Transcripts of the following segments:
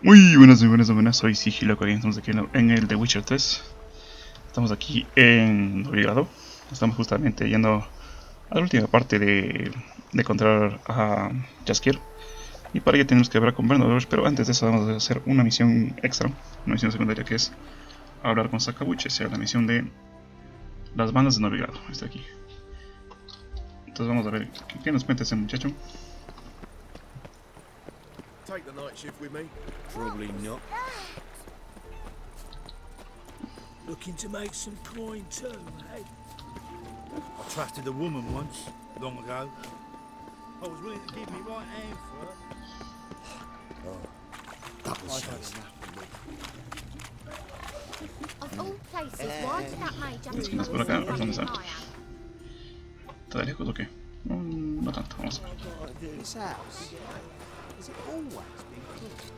Muy buenas, muy buenas, muy buenas. Soy Sigiloco Games, estamos aquí en el The Witcher 3. Estamos aquí en Novigrado. Estamos justamente yendo a la última parte de encontrar a Jaskier. Y para ello tenemos que hablar con Bernadette, pero antes de eso vamos a hacer una misión extra, una misión secundaria que es hablar con Sakabuchi, o sea, la misión de las bandas de Novigrado. Está aquí. Entonces vamos a ver qué nos cuenta ese muchacho. Take the night shift with me? Probably not. Looking to make some coin too, eh? I trusted a woman once, long ago. I was willing to give me right hand for her. That was Of all places, why did that mage have to Vamos por acá, a ver dónde está. ¿Está de lejos o qué? No tanto, vamos a ver. This house, has it always been closed?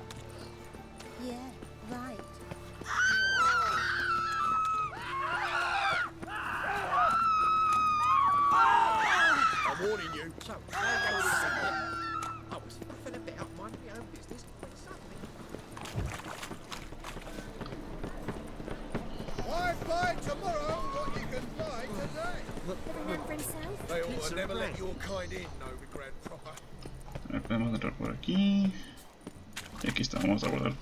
Yeah, right. I'm warning you. So, I was nothing about minding my own business when suddenly... Why buy tomorrow what you can buy today? Living room for himself? They ought to never let your kind in, Novigrad proper. A ver, podemos entrar por aquí. Y aquí está, vamos a abordar.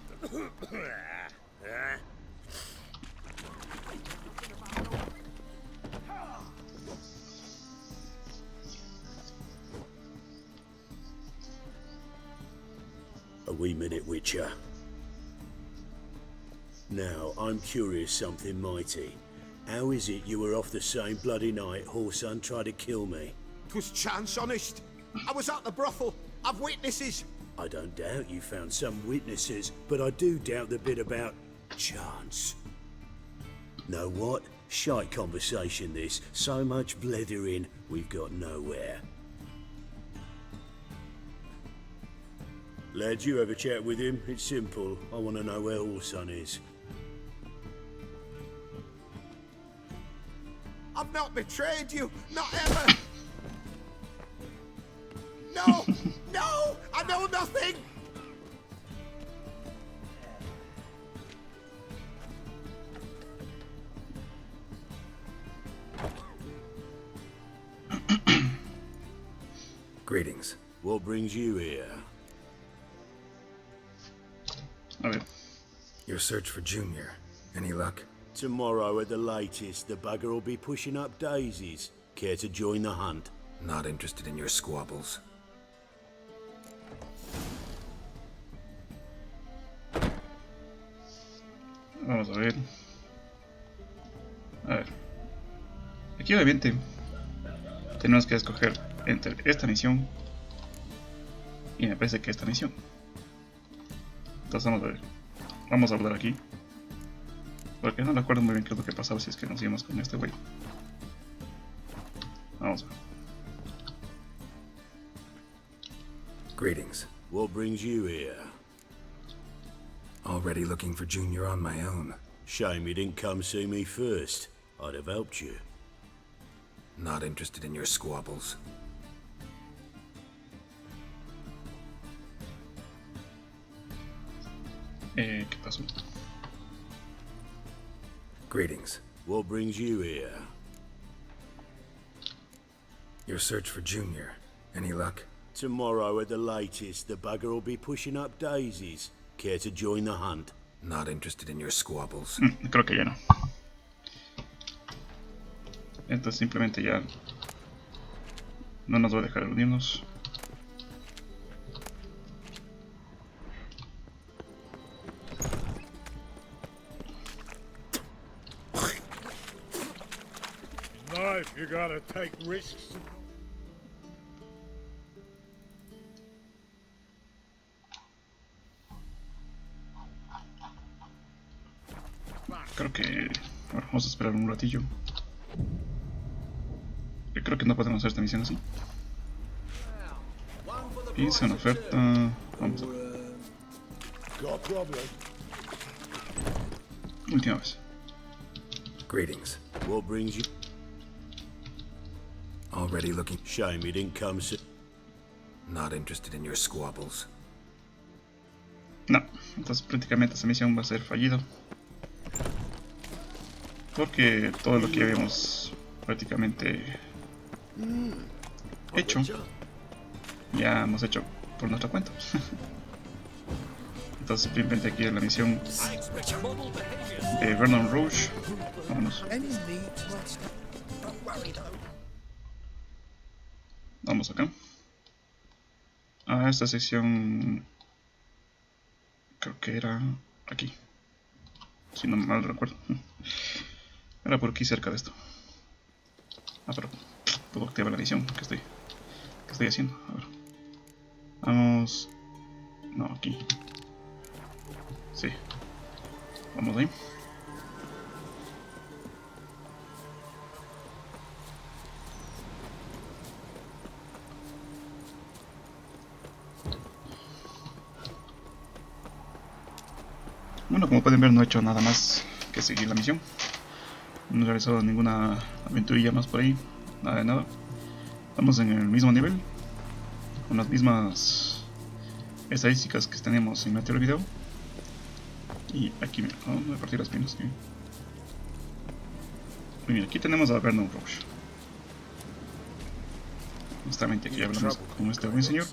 A wee minute, Witcher. Now, I'm curious something mighty. How is it you were off the same bloody night Whoreson tried to kill me? 'Twas chance, honest. I was at the brothel. I've witnesses. I don't doubt you found some witnesses, but I do doubt the bit about chance. Know what? Shite conversation this. So much blethering, we've got nowhere. Lads, you have a chat with him. It's simple. I want to know where Whoreson is. I've not betrayed you. Not ever. No! No! I know nothing! Greetings. What brings you here? A ver. Your search for Junior. Any luck? Tomorrow at the latest, the bugger will be pushing up daisies. Care to join the hunt? Not interested in your squabbles. Vamos a ver. A ver. Aquí obviamente tenemos que escoger entre esta misión y me parece que esta misión. Entonces vamos a ver. Vamos a hablar aquí. Porque no recuerdo muy bien qué es lo que pasaba si es que nos íbamos con este güey. Vamos a ver. Greetings. What brings you here? Already looking for Junior on my own. Shame you didn't come see me first. I'd have helped you. Not interested in your squabbles. ¿Qué pasó? Greetings. What brings you here? Your search for Junior. Any luck? Tomorrow at the latest, the bugger will be pushing up daisies. Care to join the hunt? Not interested in your squabbles. Creo que ya no. Esto simplemente ya no nos va a dejar unirnos. Life, you gotta take risks. Creo que... Bueno, vamos a esperar un ratillo. Creo que no podemos hacer esta misión así. Hice una oferta. Vamos a ver. Última vez. Greetings. What brings you? Already looking. Shame you didn't come see. Not interested in your squabbles. No, entonces prácticamente esta misión va a ser fallido. Porque todo lo que habíamos prácticamente hecho, ya hemos hecho por nuestra cuenta. Entonces simplemente aquí en la misión de Vernon Rouge. Vámonos. Vamos acá. A esta sección creo que era aquí, si no mal recuerdo. Era por aquí cerca de esto. Ah, pero puedo activar la misión que estoy haciendo. A ver. Vamos. No, aquí. Sí. Vamos ahí. Bueno, como pueden ver, no he hecho nada más que seguir la misión. No he realizado ninguna aventurilla más por ahí. Nada de nada. Estamos en el mismo nivel, con las mismas estadísticas que tenemos en el anterior video. Y aquí me voy a partir las piernas. ¿Sí? Muy bien, aquí tenemos a Vernon Rouge. Justamente aquí hablamos con este buen señor.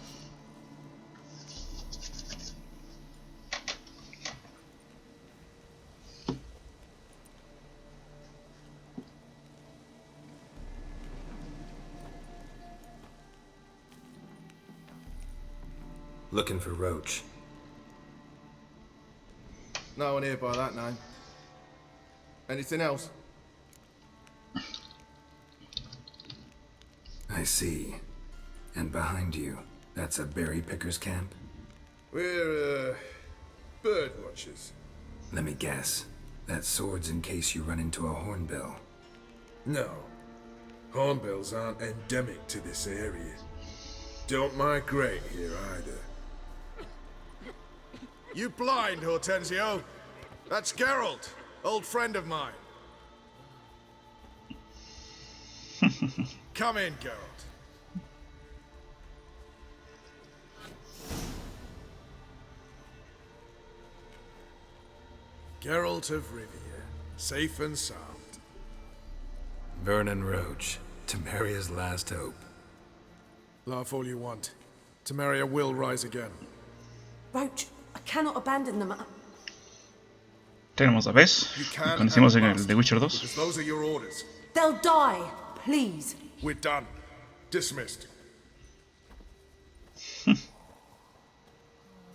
Looking for Roach. No one here by that name. Anything else? I see. And behind you, that's a berry picker's camp? We're, bird watchers. Let me guess. That sword's in case you run into a hornbill. No. Hornbills aren't endemic to this area. Don't migrate here either. You blind, Hortensio? That's Geralt, old friend of mine. Come in, Geralt. Geralt of Rivia, safe and sound. Vernon Roach, Temeria's last hope. Laugh all you want. Temeria will rise again. Roach, I cannot abandon them. Tenemos a Bess, You que can conocimos en and el The must, Witcher 2. because those are your orders. They'll die, please. We're done. Dismissed.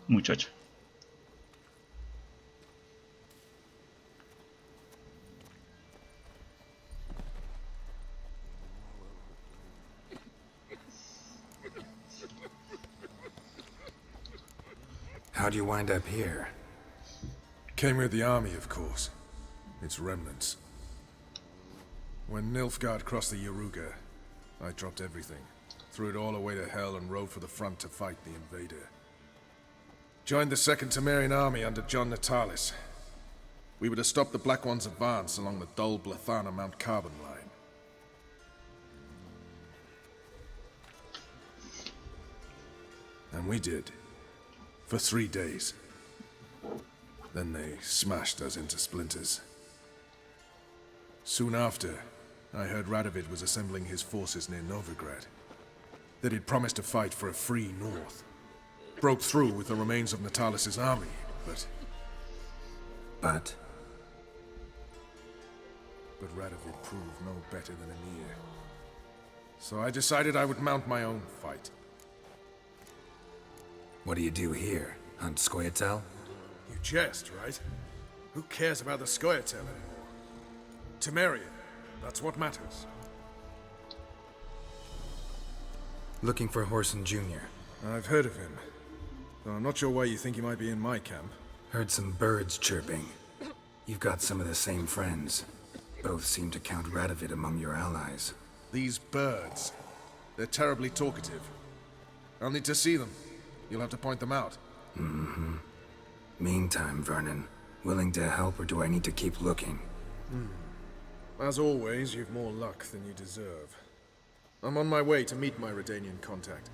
Muchacho. How'd you wind up here? Came with the army, of course. Its remnants. When Nilfgaard crossed the Yaruga, I dropped everything, threw it all away to hell and rode for the front to fight the invader. Joined the Second Temerian army under John Natalis. We were to stop the Black One's advance along the Dol Blathana Mount Carbon line. And we did. For 3 days. Then they smashed us into splinters. Soon after, I heard Radovid was assembling his forces near Novigrad. That he'd promised to fight for a free North. Broke through with the remains of Natalis' army, but But Radovid proved no better than Emir. So I decided I would mount my own fight. what do you do here? Hunt Scoia'tael? You jest, right? Who cares about the Scoia'tael anymore? Temeria, that's what matters. Looking for Whoreson Jr. I've heard of him, though I'm not sure why you think he might be in my camp. Heard some birds chirping. You've got some of the same friends. Both seem to count Radovid among your allies. These birds, they're terribly talkative. I'll need to see them. You'll have to point them out. Mm-hmm. Meantime, Vernon, willing to help or do I need to keep looking? As always, you've more luck than you deserve. I'm on my way to meet my Redanian contact.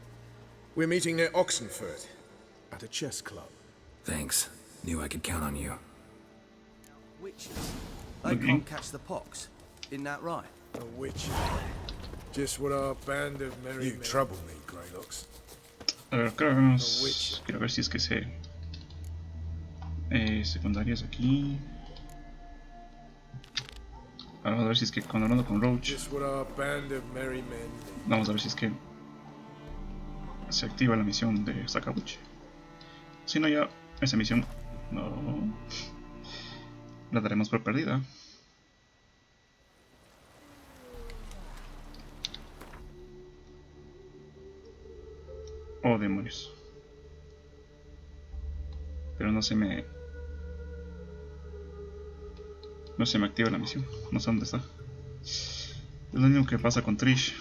We're meeting near Oxenfurt, at a chess club. Thanks. Knew I could count on you. Witches. They Okay. can't catch the pox. Isn't that right? A witch. Just what our band of merry men. You trouble me, Greylocks. A ver, quiero ver si es que sé. Secundarias aquí. Vamos a ver si es que cuando hablando con Roach. Just what our band of merry men. Vamos a ver si es que se activa la misión de Sakabuchi. Si no, ya esa misión no la daremos por perdida. Oh, demonios. Pero no se me activa la misión. No sé dónde está. Es lo único que pasa con Trish,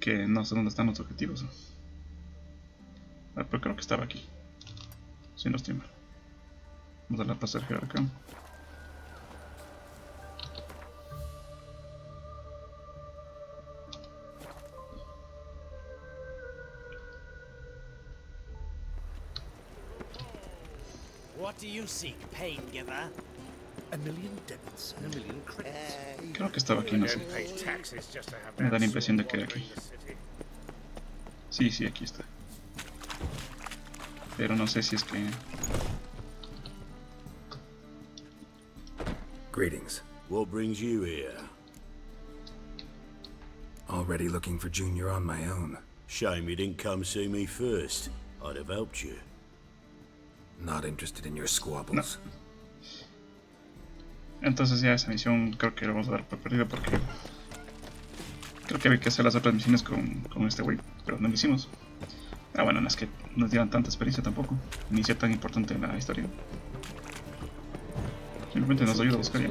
que no sé dónde están los objetivos. Pero creo que estaba aquí, si no estoy mal. Vamos a la pasajera acá. What do you seek, pain giver? A million debits and a million credits. Creo que estaba aquí, no sé. Me da la impresión de que era aquí. Sí, sí, aquí está. Pero no sé si es que... Greetings. What brings you here? Already looking for Junior on my own. Shame you didn't come see me first. I'd have helped you. Not interested in your squabbles. Entonces ya esa misión creo que la vamos a dar por perdida porque... Creo que había que hacer las otras misiones con este güey, pero no lo hicimos. Ah, bueno, no es que nos dieran tanta experiencia tampoco, ni sea tan importante en la historia. Simplemente nos ayuda a buscar ya.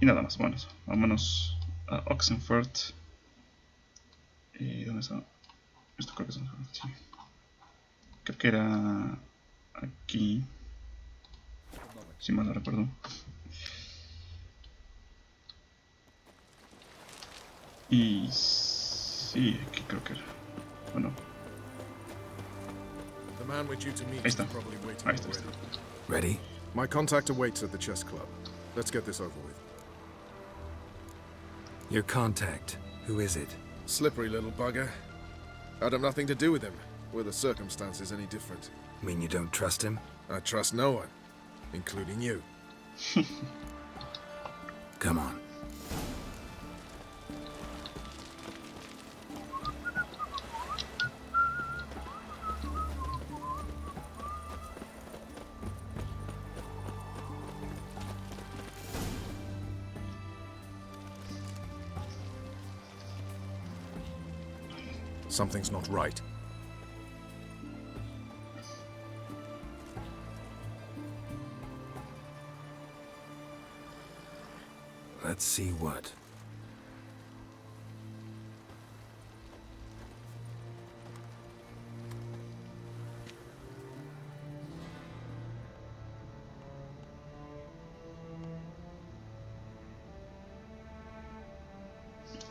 Y nada más, bueno, vámonos a Oxenford. ¿Dónde está? Esto creo que es Oxenford, sí. Creo que era aquí, si mal no recuerdo. Y sí, aquí creo que era. Bueno, The man we're due to meet ahí is está. probably waiting Ahí está, ahí already. está. Ready? My contact awaits at the chess club. Let's get this over with. Your contact. Who is it? Slippery little bugger. I'd have nothing to do with him. Were the circumstances any different? Mean you don't trust him? I trust no one, including you. Come on. Something's not right. Let's see what.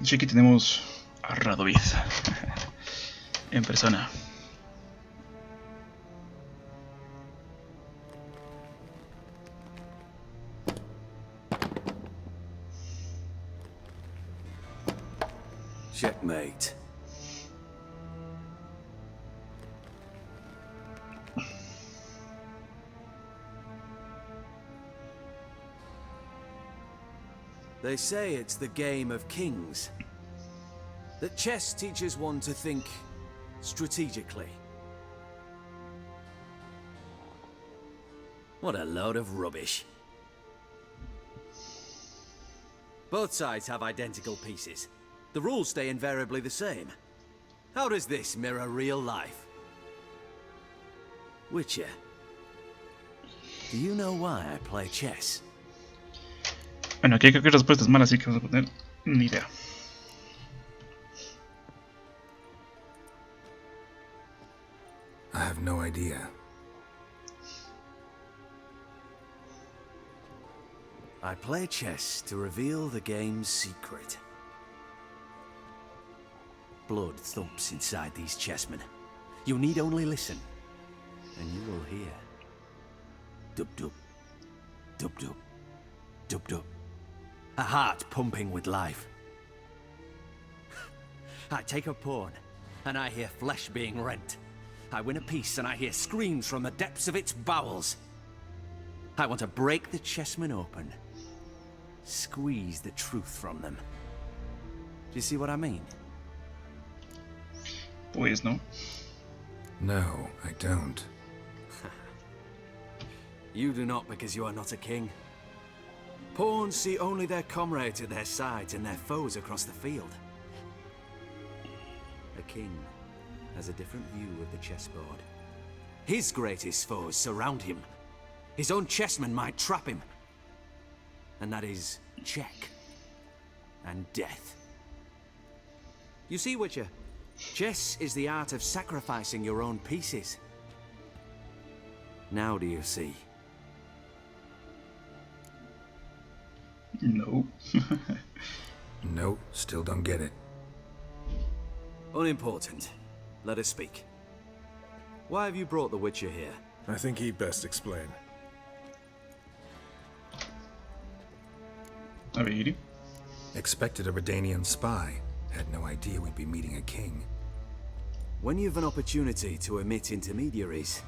Y aquí tenemos a Radovid en persona. Checkmate. They say it's the game of kings. That chess teaches one to think strategically. What a load of rubbish. Both sides have identical pieces. The rules stay invariably the same. How does this mirror real life? Witcher, do you know why I play chess? Bueno, aquí creo que la respuesta es mala, así que vamos a poner ni idea. I have no idea. I play chess to reveal the game's secret. blood thumps inside these chessmen. You need only listen, and you will hear. Dub-dub, dub-dub, dub-dub. A heart pumping with life. I take a pawn, and I hear flesh being rent. I win a piece, and I hear screams from the depths of its bowels. I want to break the chessmen open. Squeeze the truth from them. Do you see what I mean? Pues no. No, I don't. You do not because you are not a king. Pawns see only their comrades at their sides and their foes across the field. A king has a different view of the chessboard. His greatest foes surround him. His own chessmen might trap him. And that is check and death. You see, Witcher, chess is the art of sacrificing your own pieces. Now do you see? No. No, still don't get it. Unimportant. Let us speak. Why have you brought the Witcher here? I think he'd best explain. A ver. Expected a Redanian spy. Had no idea we'd be meeting a king. When you've an opportunity to omit intermediaries,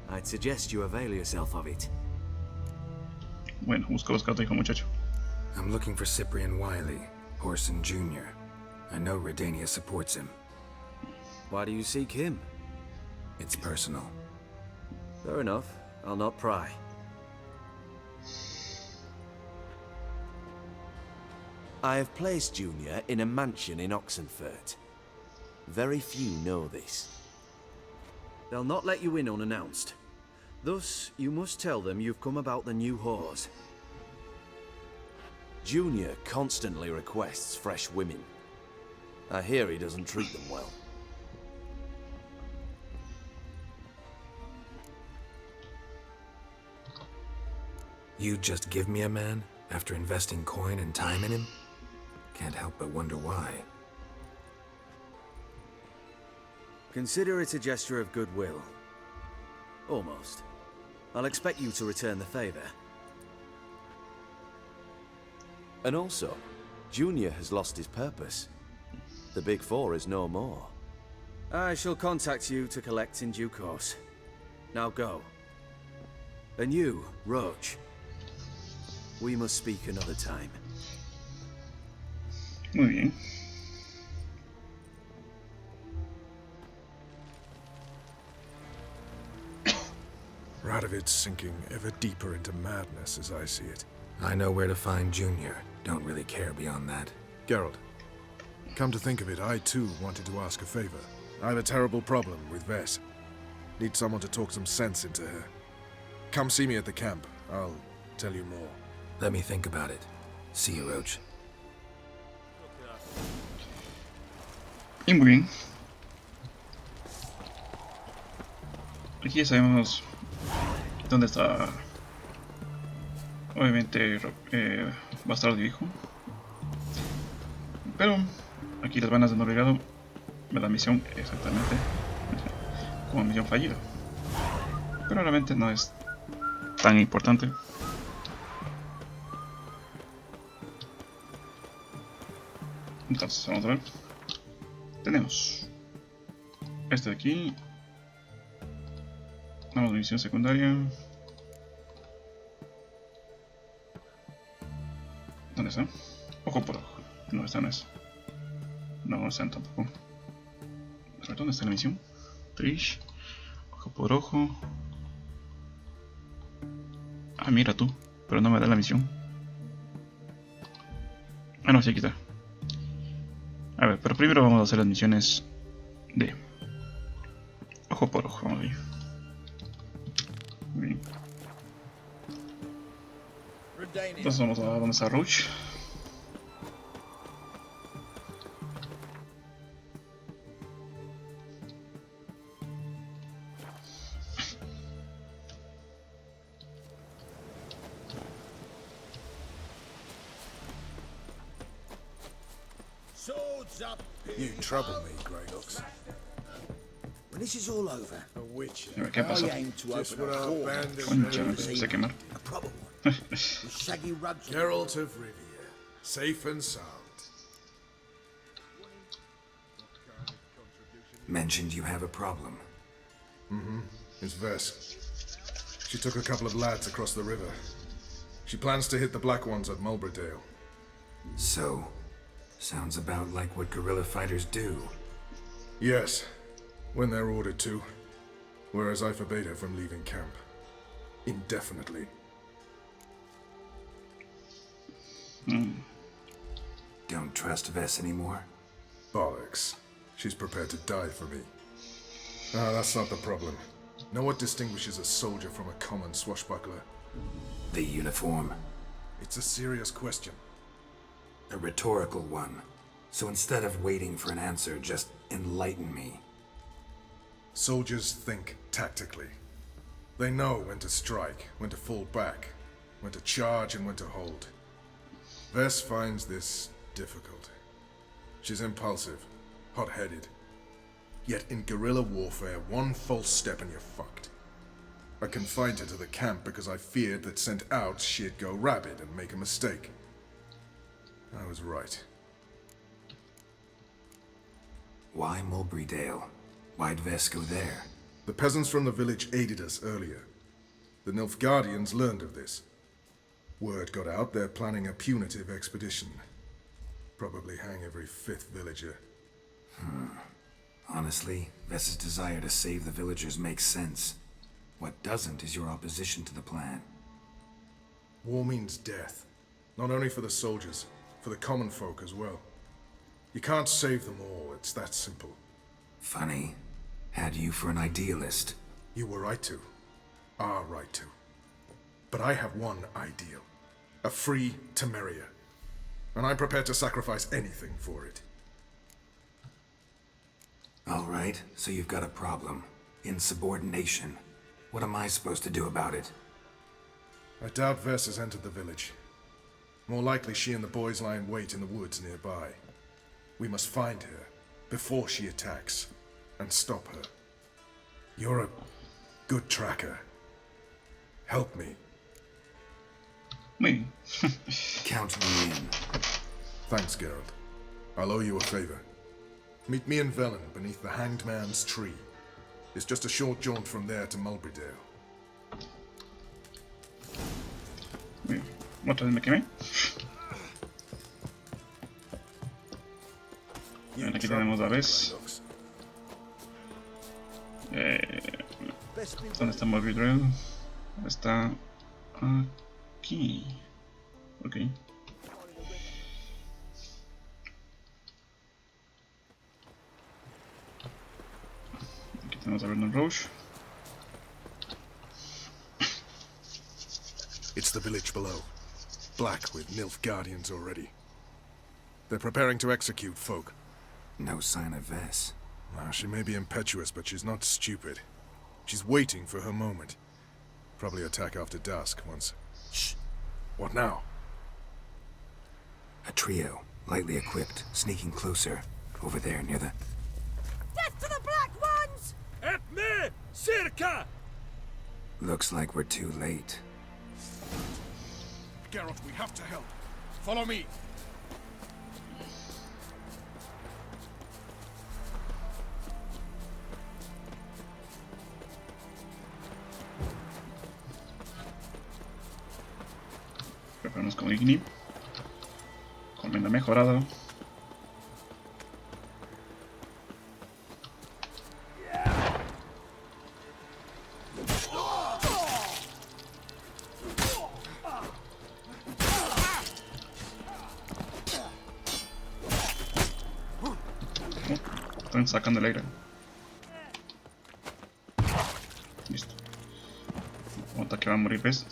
I'd suggest you avail yourself of it. Bueno, busca los gatos, hijo muchacho. I'm looking for Cyprian Wiley, Horson Jr. I know Redania supports him. Why do you seek him? It's personal. Fair enough. I'll not pry. I have placed Junior in a mansion in Oxenfurt. Very few know this. They'll not let you in unannounced. Thus, you must tell them you've come about the new whores. Junior constantly requests fresh women. I hear he doesn't treat them well. You just give me a man after investing coin and time in him? Can't help but wonder why. Consider it a gesture of goodwill. Almost. I'll expect you to return the favor. And also, Junior has lost his purpose. The Big Four is no more. I shall contact you to collect in due course. Now go. And you, Roach. We must speak another time. Muy bien. Radovid's sinking ever deeper into madness as I see it. I know where to find Junior. Don't really care beyond that. Geralt, come to think of it, I too wanted to ask a favor. I have a terrible problem with Vess. Need someone to talk some sense into her. Come see me at the camp. I'll tell you more. Let me think about it. See you, Roach. Y muy bien. Aquí ya sabemos dónde está, obviamente, Bastardo y hijo. Pero aquí las vanas de navegado me dan misión exactamente como misión fallida. Pero realmente no es tan importante. Entonces vamos a ver. Tenemos este de aquí. Vamos a misión secundaria. ¿Dónde está? Ojo por ojo. No, esta no es. No, esta tampoco. A ver, ¿dónde está la misión? Triss. Ojo por ojo. Ah, mira tú. Pero no me da la misión. Ah, no, sí, aquí está. A ver, pero primero vamos a hacer las misiones de ojo por ojo. Vamos a ver. Muy bien. Entonces vamos a donde está Roach. Swords up, You trouble me, Grey Looks. When this is all over, A witcher. A ver, ¿qué pasó? I aim to Just open what a our door. bandits Concha, really se quemar. A proper one. With shaggy rugs. Geralt of Rivia, safe and sound. Mentioned you have a problem. It's Vess. She took a couple of lads across the river. She plans to hit the Black Ones at Mulbridale. So, sounds about like what guerrilla fighters do. Yes, when they're ordered to. Whereas I forbade her from leaving camp. Indefinitely. Don't trust Vess anymore? Bollocks. She's prepared to die for me. Ah, that's not the problem. Know what distinguishes a soldier from a common swashbuckler? The uniform. It's a serious question. A rhetorical one. So instead of waiting for an answer, just enlighten me. Soldiers think tactically. They know when to strike, when to fall back, when to charge and when to hold. Vess finds this difficult. She's impulsive, hot-headed. Yet in guerrilla warfare, one false step and you're fucked. I confined her to the camp because I feared that sent out she'd go rabid and make a mistake. I was right. Why Mulbridale? Why'd Vess go there? The peasants from the village aided us earlier. The Nilfgaardians learned of this. Word got out they're planning a punitive expedition. Probably hang every 5th villager. Honestly, Vess's desire to save the villagers makes sense. What doesn't is your opposition to the plan. War means death. Not only for the soldiers, for the common folk as well. You can't save them all, it's that simple. Funny. Had you for an idealist. You were right to. Are right to. But I have one ideal. A free Temeria. And I'm prepared to sacrifice anything for it. Alright, so you've got a problem. Insubordination. What am I supposed to do about it? I doubt Vess has entered the village. More likely she and the boys lie in wait in the woods nearby. We must find her before she attacks and stop her. You're a good tracker. Help me. Muy bien. Count me in. Thanks, Geralt. I'll owe you a favor. Meet me in Velen beneath the Hanged Man's tree. It's just a short jaunt from there to Mulbridale. Muy bien. Otra vez me quemé. Bien, aquí tenemos la vez. ¿Dónde está Mulbridale? Está aquí. Ok. Aquí tenemos a Brendan Roche. It's the village below. Black with Nilfgaardians already. They're preparing to execute folk. No sign of Vess. She may be impetuous, but she's not stupid. She's waiting for her moment. Probably attack after dusk once... Shh! What now? A trio, lightly equipped, sneaking closer. Over there, near the... Death to the Black Ones! At me! Circa! Looks like we're too late. Geralt, we have to help. Follow me. Preparamos con Igni. Comenda mejorada. Están sacando el aire. Listo. Otra que va a morir, ¿ves?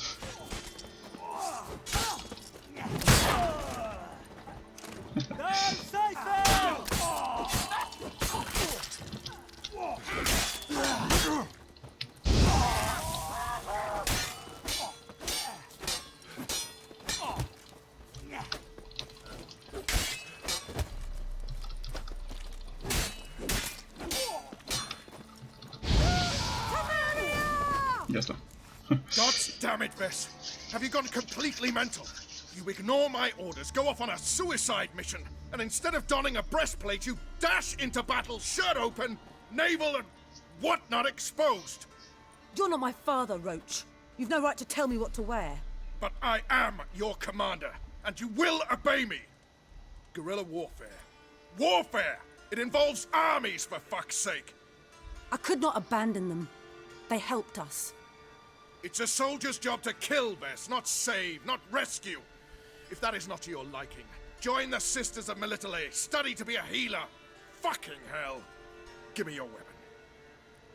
Ya está. God damn it, Bess. Have you gone completely mental? You ignore my orders, go off on a suicide mission, and instead of donning a breastplate, you dash into battle, shirt open, navel and whatnot exposed. You're not my father, Roach. You've no right to tell me what to wear. But I am your commander, and you will obey me. Guerrilla warfare. Warfare! It involves armies, for fuck's sake. I could not abandon them. They helped us. It's a soldier's job to kill, Bess, not save, not rescue. If that is not to your liking, join the Sisters of Melitele, study to be a healer. Fucking hell. Give me your weapon.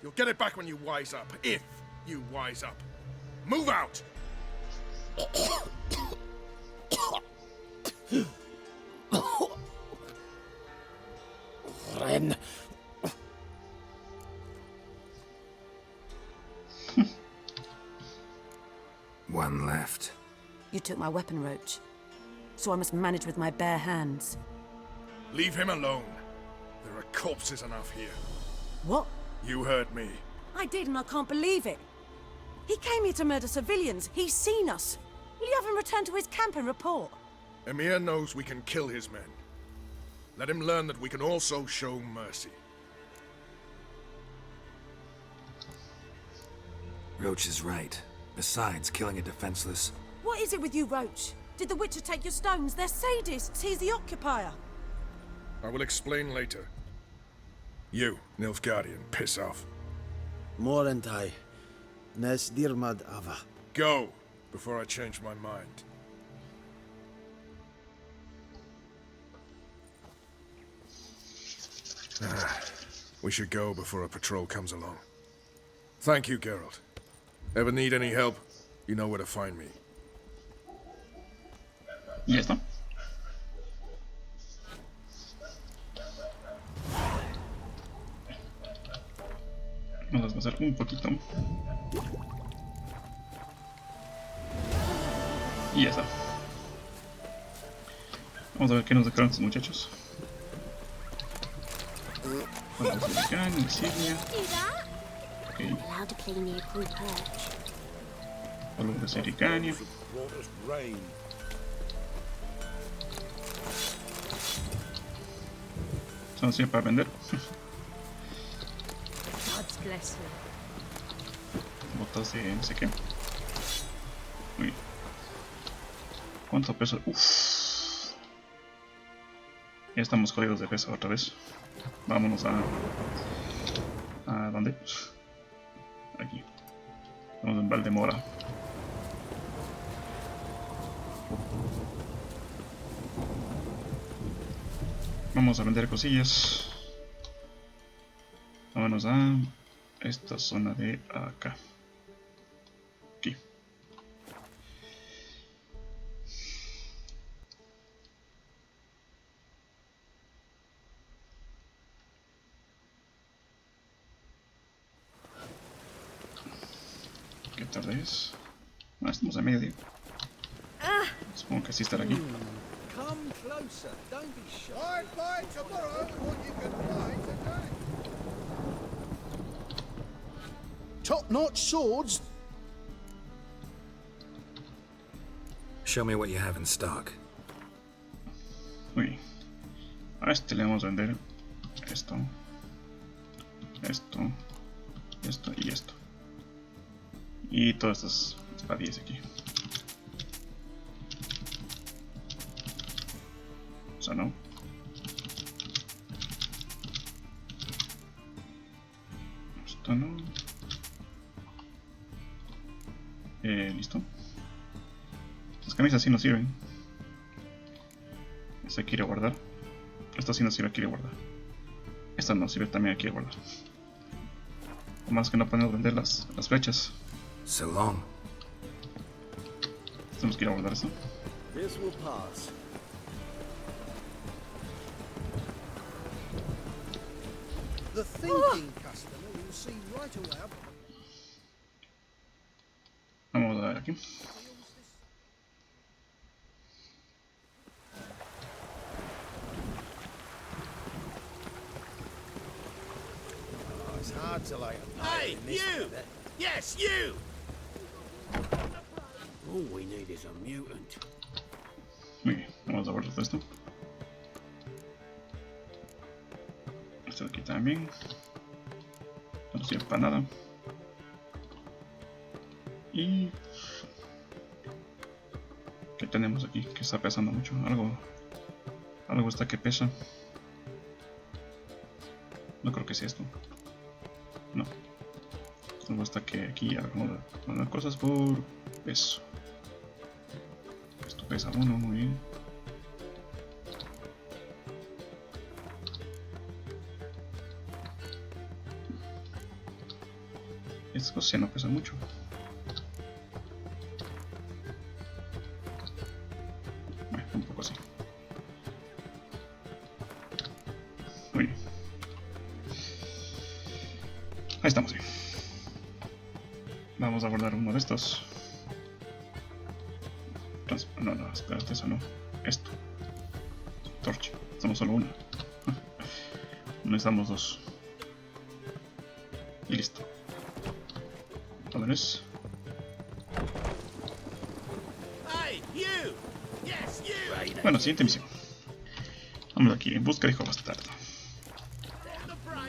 You'll get it back when you wise up, if you wise up. Move out! Ren. One left. You took my weapon, Roach. So I must manage with my bare hands. Leave him alone. There are corpses enough here. What? You heard me. I did, and I can't believe it. He came here to murder civilians. He's seen us. Will you have him return to his camp and report? Emir knows we can kill his men. Let him learn that we can also show mercy. Roach is right. Besides, killing a defenseless... What is it with you, Roach? Did the Witcher take your stones? They're sadists. He's the occupier. I will explain later. You, Nilfgaardian, piss off. Morentai. Nes dirmad ava. Go, before I change my mind. We should go before a patrol comes along. Thank you, Geralt. Ever need any help, you know where to find me. Y ya está. Vamos a pasar un poquito. Y ya está. Vamos a ver qué nos dejaron estos muchachos. Vamos a ubicar, insignia. Okay. Allowed to clean the accrued perch. Polvo de silicanio. Son así para vender. God's bless you. Botas de no sé qué. Uy. ¿Cuánto peso? Uff. Ya estamos jodidos de peso otra vez. Vámonos a ¿dónde? Aquí. Estamos en Valdemora. Vamos a vender cosillas. Vámonos a esta zona de acá. Aquí. ¿Qué tarde es? Ah, estamos a mediodía. Supongo que así estará aquí. Come closer. Don't be shy. I'll find tomorrow what you can find today. Top-notch swords. Show me what you have in stock. Uy. A este le vamos a vender esto. Esto. Esto y esto. Y todas estas espadillas aquí. O sea, no. Esto no. Listo. Las camisas sí nos sirven. Esta quiere guardar. Esta sí nos sirve, quiere guardar. Esta nos sirve también, quiere guardar. Lo más que no podemos vender las flechas. So long. Tenemos que ir a guardar eso. This will pass. The thinking customer will see right away. Vamos a ver aquí. It's hard to lay a Hey, you! Yes, you! All we need is a mutant. Muy bien, vamos a guardar todo esto. Esto de aquí también. No sirve para nada. Y... ¿qué tenemos aquí? Que está pesando mucho. Algo está que pesa. No creo que sea esto. No. Algo está que aquí hagamos las cosas por peso. Esto pesa 1, muy bien. Estas cosas ya no pesan mucho. Bueno, un poco así. Muy bien. Ahí estamos bien. Vamos a guardar uno de estos. No, espérate, eso no. Esto. Torche. Estamos solo una. Necesitamos 2. Y listo. ¿Padres? Bueno, siguiente misión. Vamos aquí, en busca de hijo bastardo.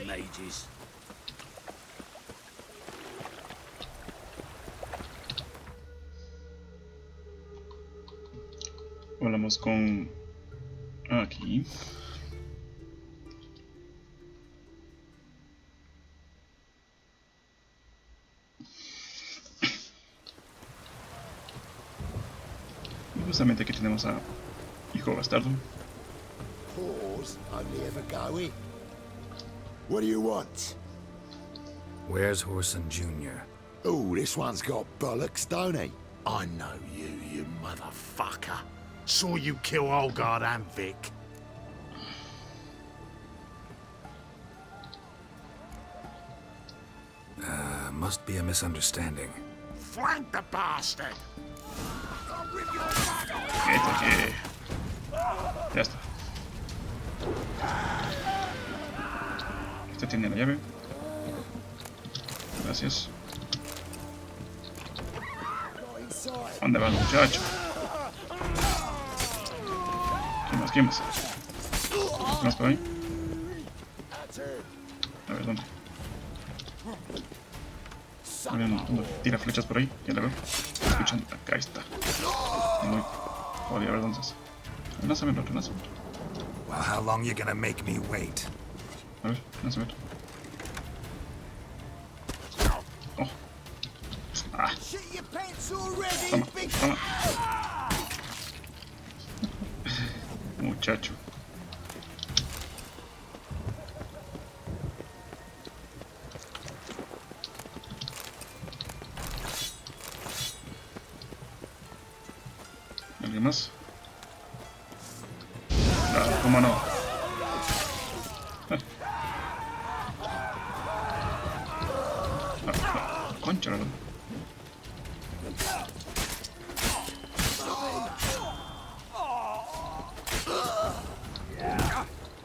Mages. Hablamos con... aquí. Y justamente aquí tenemos a hijo bastardo. Pause, only ever going. What do you want? Where's Horson Jr.? Oh, this one's got bollocks, don't he? I know you motherfucker. Saw you kill Olgard and Vic. Must be a misunderstanding. Flank the bastard! Esto aquí. Ya está. Este tiene la llave. Gracias. ¿Dónde va el muchacho? ¿Quién más? ¿Quién más por ahí? A ver, ¿dónde? Tira flechas por ahí, ya la veo. Escuchan, acá está. Muy jodido, a ver dónde estás. Lánzame otro, lánzame otro. Well, how long you gonna make me wait? A ver, lánzame otro. Oh. Ah. Toma. Muchacho. ¿Alguien más? Claro, cómo no. Concha, la verdad.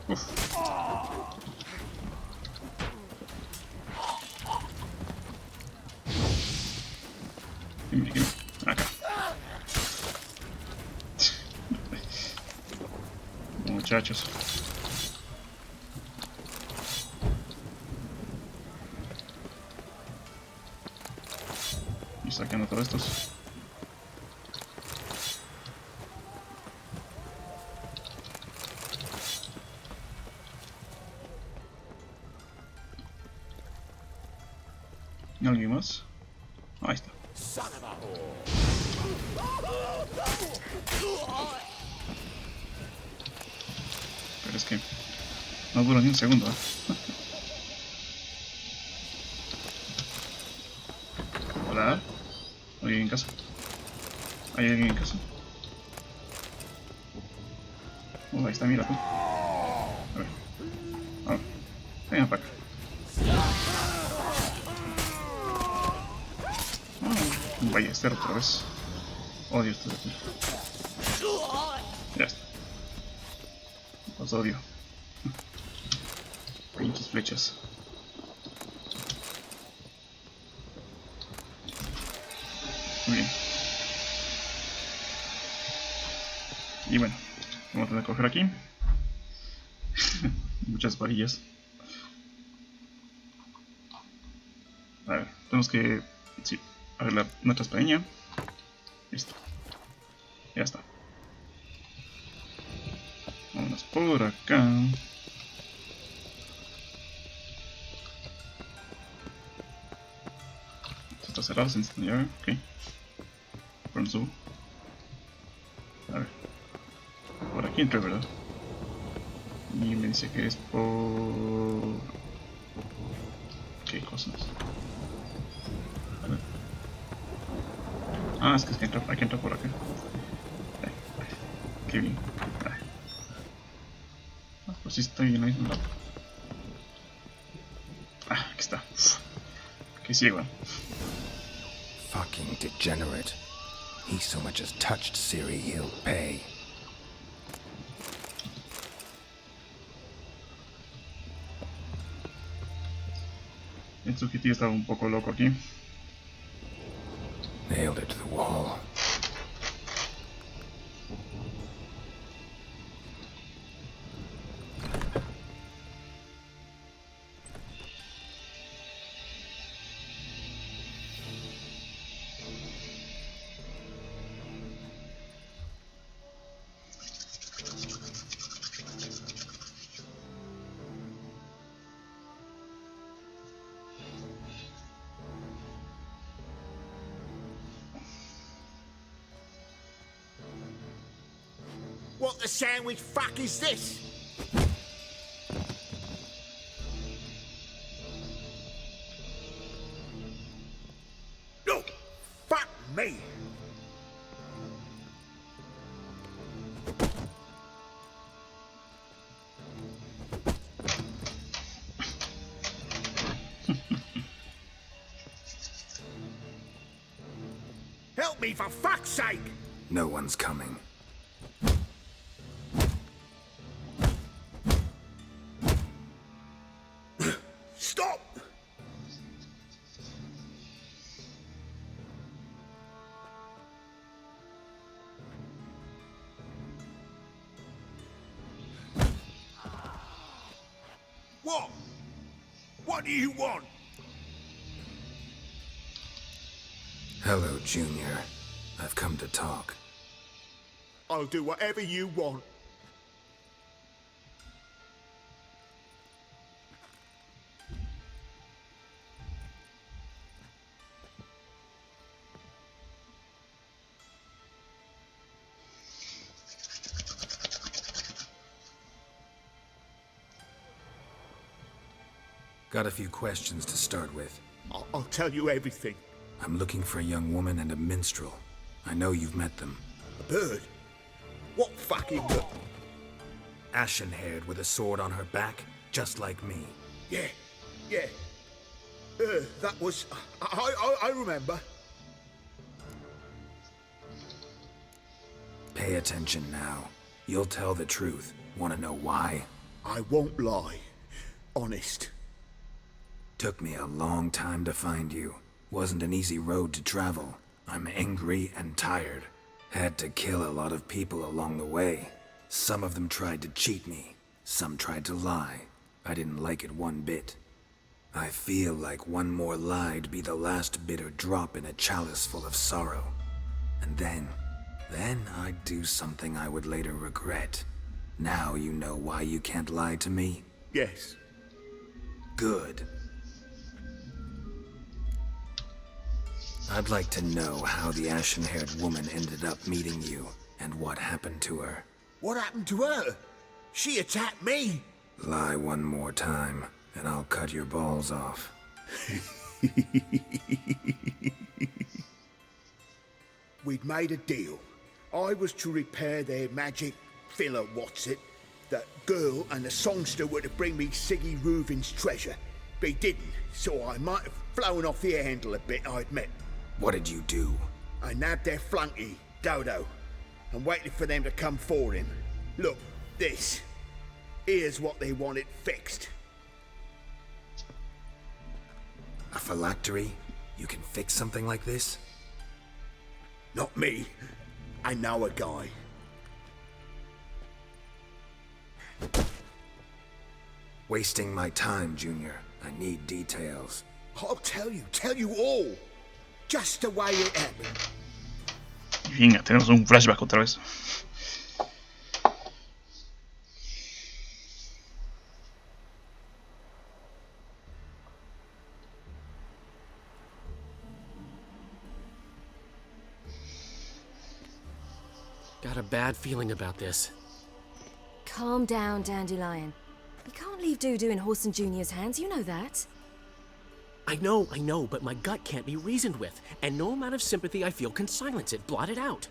Uf. Dime. Acá. Muchachos. Y sacando todos estos. ¿Alguien más? Ahí está. Pero es que no dura ni un segundo, ¿eh? Hola. ¿Hay alguien en casa? ¿Hay alguien en casa? Oh, ahí está, mira tú. A ver. Venga para acá. Un ballester otra vez. Odio esto de aquí. Ya está. Los odio. Pinches flechas. Muy bien. Y bueno, vamos a tener que coger aquí. Muchas varillas. A ver, tenemos que... sí, arreglar nuestra espadaña. Listo. Ya está. Vámonos por acá. Esto está cerrado, se enseña. Ok. Por el subo. A ver. Por aquí entré, ¿verdad? Y me dice que es por... ¿qué cosas? A ver. Ah, es que hay que entrar por acá. Qué bien. Ah, pues sí está bien ahí un lado. Ah, aquí está. Qué ciego. Fucking degenerate. He so much as touched Ciri, he'll pay. El sujetillo estaba un poco loco aquí. Nailed it to the wall. What the sandwich fuck is this? No! Fuck me! Help me for fuck's sake! No one's coming. Stop! What? What do you want? Hello, Junior. I've come to talk. I'll do whatever you want. Got a few questions to start with. I'll tell you everything. I'm looking for a young woman and a minstrel. I know you've met them. A bird? What fucking bird? Ashen-haired with a sword on her back, just like me. Yeah. That was... I remember. Pay attention now. You'll tell the truth. Want to know why? I won't lie. Honest. Took me a long time to find you. Wasn't an easy road to travel. I'm angry and tired. Had to kill a lot of people along the way. Some of them tried to cheat me. Some tried to lie. I didn't like it one bit. I feel like one more lie'd be the last bitter drop in a chalice full of sorrow. And then I'd do something I would later regret. Now you know why you can't lie to me? Yes. Good. I'd like to know how the ashen-haired woman ended up meeting you, and what happened to her. What happened to her? She attacked me. Lie one more time, and I'll cut your balls off. We'd made a deal. I was to repair their magic filler, that girl and the songster were to bring me Siggy Reuven's treasure. They didn't, so I might have flown off the handle a bit, I admit. What did you do? I nabbed their flunky, Dodo, and waited for them to come for him. Look, this. Here's what they wanted fixed. A phylactery? You can fix something like this? Not me. I know a guy. Wasting my time, Junior. I need details. I'll tell you all. Just the way it happened. Venga, tenemos un flashback otra vez. Got a bad feeling about this. Calm down, Dandelion. You can't leave Dudu in Horson Jr.'s hands, you know that. I know, but my gut can't be reasoned with, and no amount of sympathy I feel can silence it, blot it out.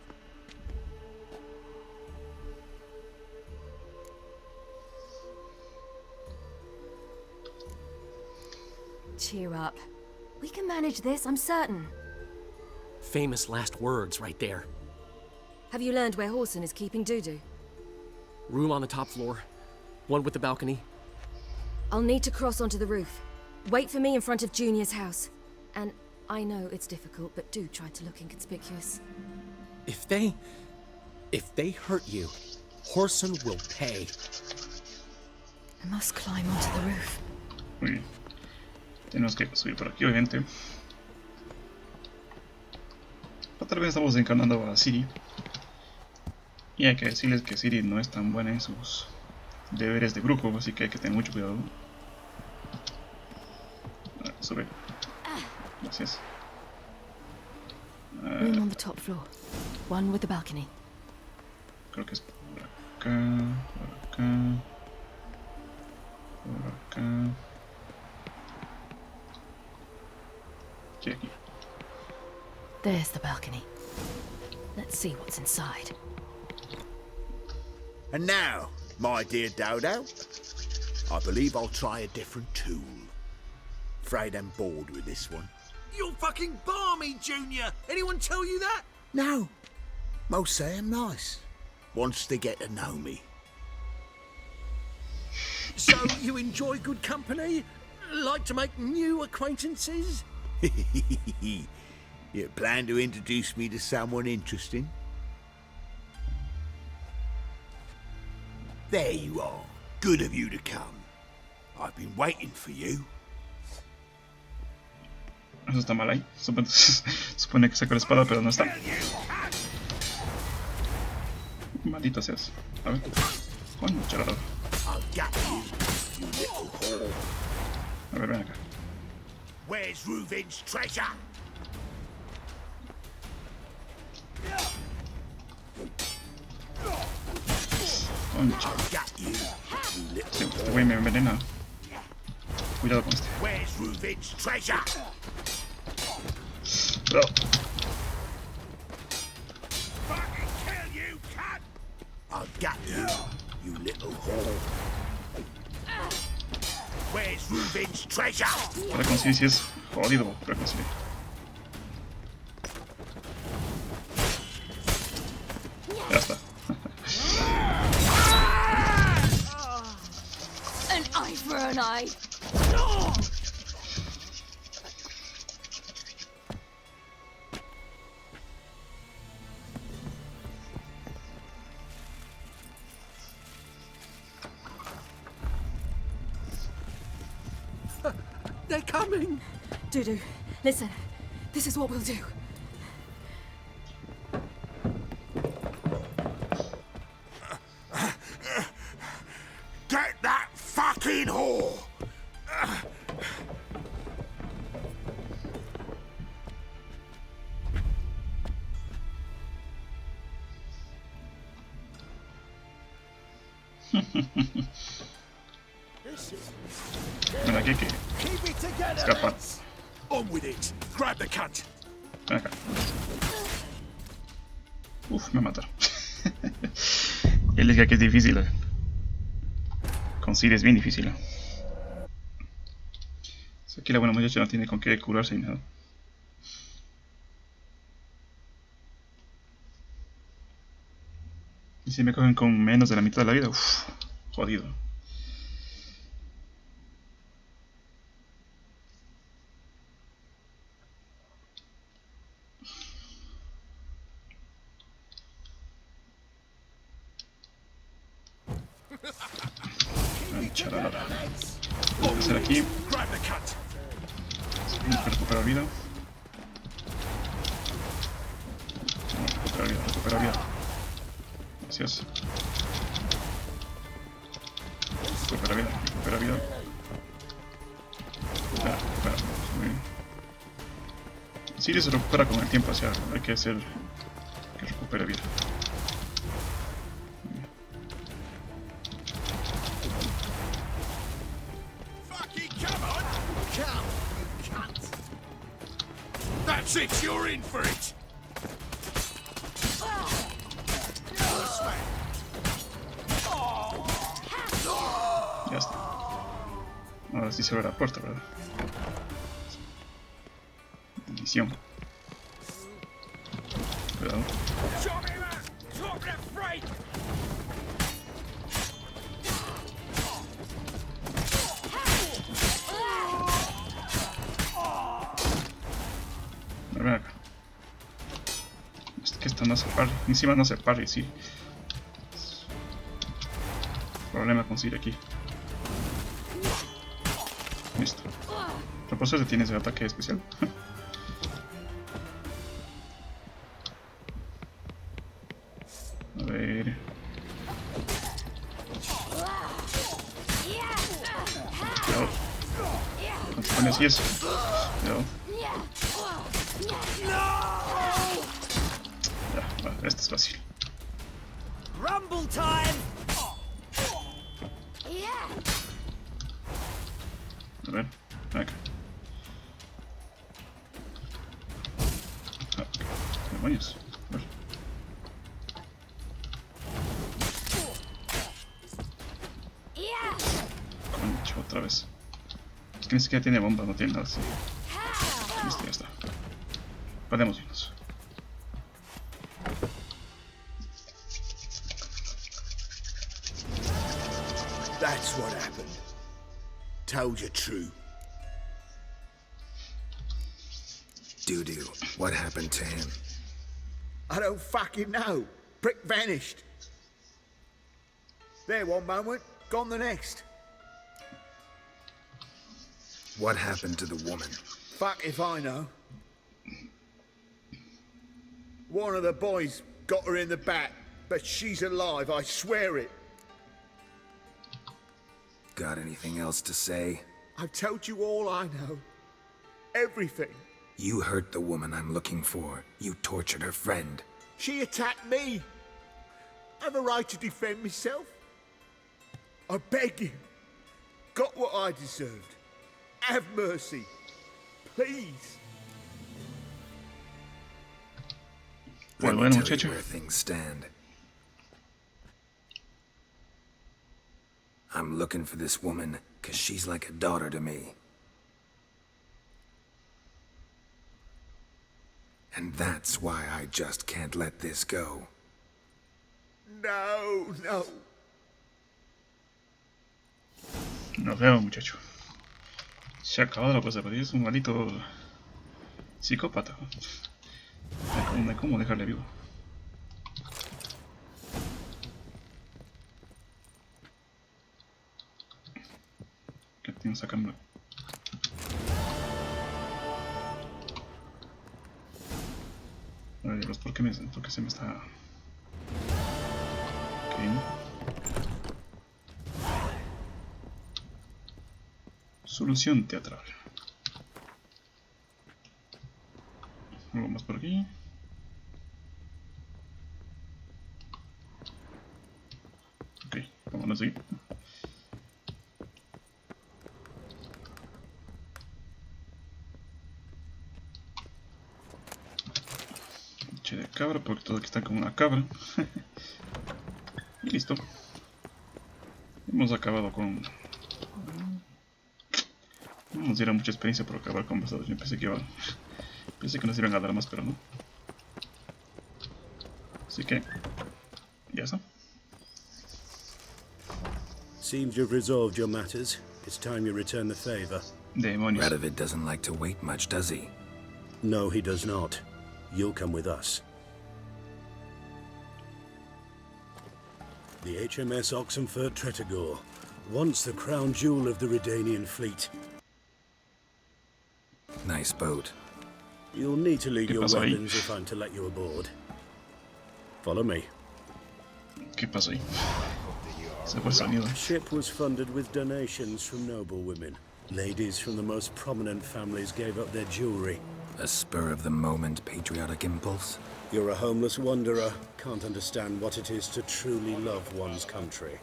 Cheer up. We can manage this, I'm certain. Famous last words right there. Have you learned where Horson is keeping Dudu? Room on the top floor. One with the balcony. I'll need to cross onto the roof. Wait for me in front of Junior's house. And I know it's difficult, but do try to look inconspicuous. If they hurt you, Horson will pay. I must climb onto the roof. Muy bien. Tenemos que subir por aquí, obviamente. Otra vez estamos encarnando a Siri. Y hay que decirles que Siri no es tan buena en sus deberes de grupo, así que hay que tener mucho cuidado. Sube. Gracias. Room on the top floor. One with the balcony. Creo que es por acá, por acá, por acá. Aquí. There's the balcony. Let's see what's inside. And now, my dear Dodo, I believe I'll try a different tool. Afraid I'm bored with this one. You're fucking balmy, Junior! Anyone tell you that? No, most say I'm nice. Wants to get to know me. So, you enjoy good company? Like to make new acquaintances? You plan to introduce me to someone interesting? There you are. Good of you to come. I've been waiting for you. Eso está mal ahí. Supone que saco la espada, pero no está. Maldito seas. A ver. Concha la lora. I'll get you, you little whore. A ver, ven acá. Where's Reuven's treasure? Concha. I'll get you, you little Este güey me envenena. Cuidado con este. Where's Reuven's treasure? No. Fucking kill you, cunt! I'll get you, you little whore. Where's Reuven's treasure? Para conseguir si es jodido para conseguir. Ya está. An eye for an eye. They're coming! Dudu, listen. This is what we'll do. Get that fucking whore! Bueno, aquí hay que Keep it together, escapar. lads. On with it. Grab the cunt. Ven acá. Uf, me mataron. Él dice que es difícil. Con Siri es bien difícil. Aquí la buena muchacha no tiene con qué curarse ni nada. Y si me cogen con menos de la mitad de la vida, uff, jodido. Charalada. Vamos a hacer aquí. Recupera vida. Recupera vida. Gracias. Recupera vida. Recupera. Muy bien. Sí, se recupera con el tiempo, o sea, hay que hacer que recupere vida. That's it, you're in for it! Ya está. Ahora sí se abre la puerta, ¿verdad? Bendición. Cuidado. Ven acá. Es que esto no se pare. Encima no se pare, sí. Problema con Siri aquí. Listo. ¿Qué pasa si tienes el ataque especial? A ver. Cuidado. Cuando se pone así es. Cuidado. Ya, vale, esto es fácil. Rumble time! A ver, acá. Ah, ¿qué demonios? A ver. Concho, otra vez. Es que ni siquiera tiene bomba, no tiene nada así. Listo, ya está. Podemos irnos. That's what happened. Told you true. Doo-doo, what happened to him? I don't fucking know. Prick vanished. There one moment, gone the next. What happened to the woman? Fuck if I know. One of the boys got her in the back, but she's alive, I swear it. Got anything else to say? I've told you all I know. Everything. You hurt the woman I'm looking for. You tortured her friend. She attacked me. I have a right to defend myself. I beg you. Got what I deserved. Have mercy. Please. Let me Bueno, tell muchacho. you where things stand. I'm looking for this woman, 'cause she's like a daughter to me. And that's why I just can't let this go. No, no. Nos vemos, muchacho. Se ha acabado la cosa, pero es un maldito psicópata. No hay cómo dejarle vivo. ¿Qué tiene esa cámara? Ay, Dios, ¿por qué se me está...? Ok. Solución teatral. Algo más por aquí. Ok, vámonos ahí. Leche de cabra, porque todo aquí está como una cabra. Y listo. Hemos acabado con... No nos diera mucha experiencia por acabar con Bastardo. Yo pensé que nos iban a dar más, pero no. Así que... ya está. Seems you've resolved your matters. It's time you return the favor. Demonios. Radovid doesn't like to wait much, does he? No, he does not. You'll come with us. The HMS Oxenford Tretogor. Once the crown jewel of the Redanian fleet. Nice boat. You'll need to lead ¿Qué your pasó ahí? weapons if I'm to let you aboard. Follow me. ¿Qué pasó ahí? Se fue el sonido. Ship was funded with donations from noble women. Ladies from the most prominent families gave up their jewelry. A spur-of-the-moment patriotic impulse? You're a homeless wanderer, can't understand what it is to truly love one's country.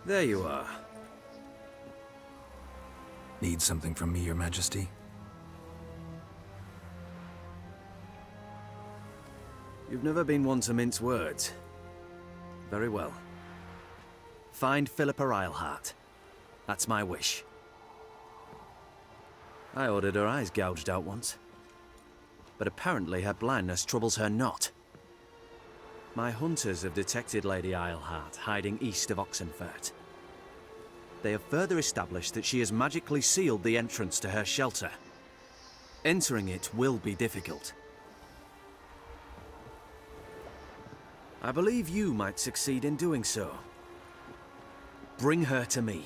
There you are. Need something from me, Your Majesty? You've never been one to mince words. Very well. Find Philippa Eilhart. That's my wish. I ordered her eyes gouged out once. But apparently her blindness troubles her not. My hunters have detected Lady Eilhart hiding east of Oxenfurt. They have further established that she has magically sealed the entrance to her shelter. Entering it will be difficult. I believe you might succeed in doing so. Bring her to me,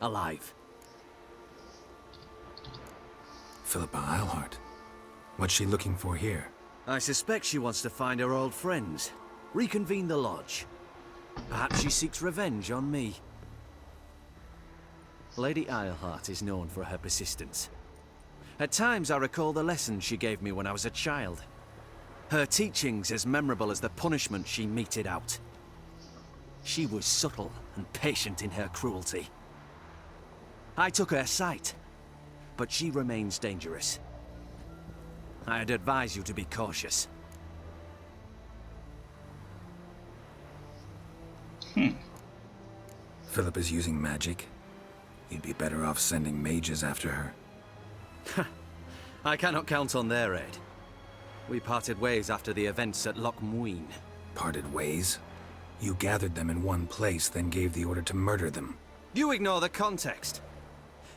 alive. Philippa Eilhart. What's she looking for here? I suspect she wants to find her old friends, reconvene the lodge. Perhaps she seeks revenge on me. Lady Eilhart is known for her persistence. At times I recall the lessons she gave me when I was a child. Her teachings as memorable as the punishment she meted out. She was subtle and patient in her cruelty. I took her sight, but she remains dangerous. I'd advise you to be cautious. Philippa's using magic? You'd be better off sending mages after her. I cannot count on their aid. We parted ways after the events at Loch Muin. Parted ways? You gathered them in one place, then gave the order to murder them. You ignore the context.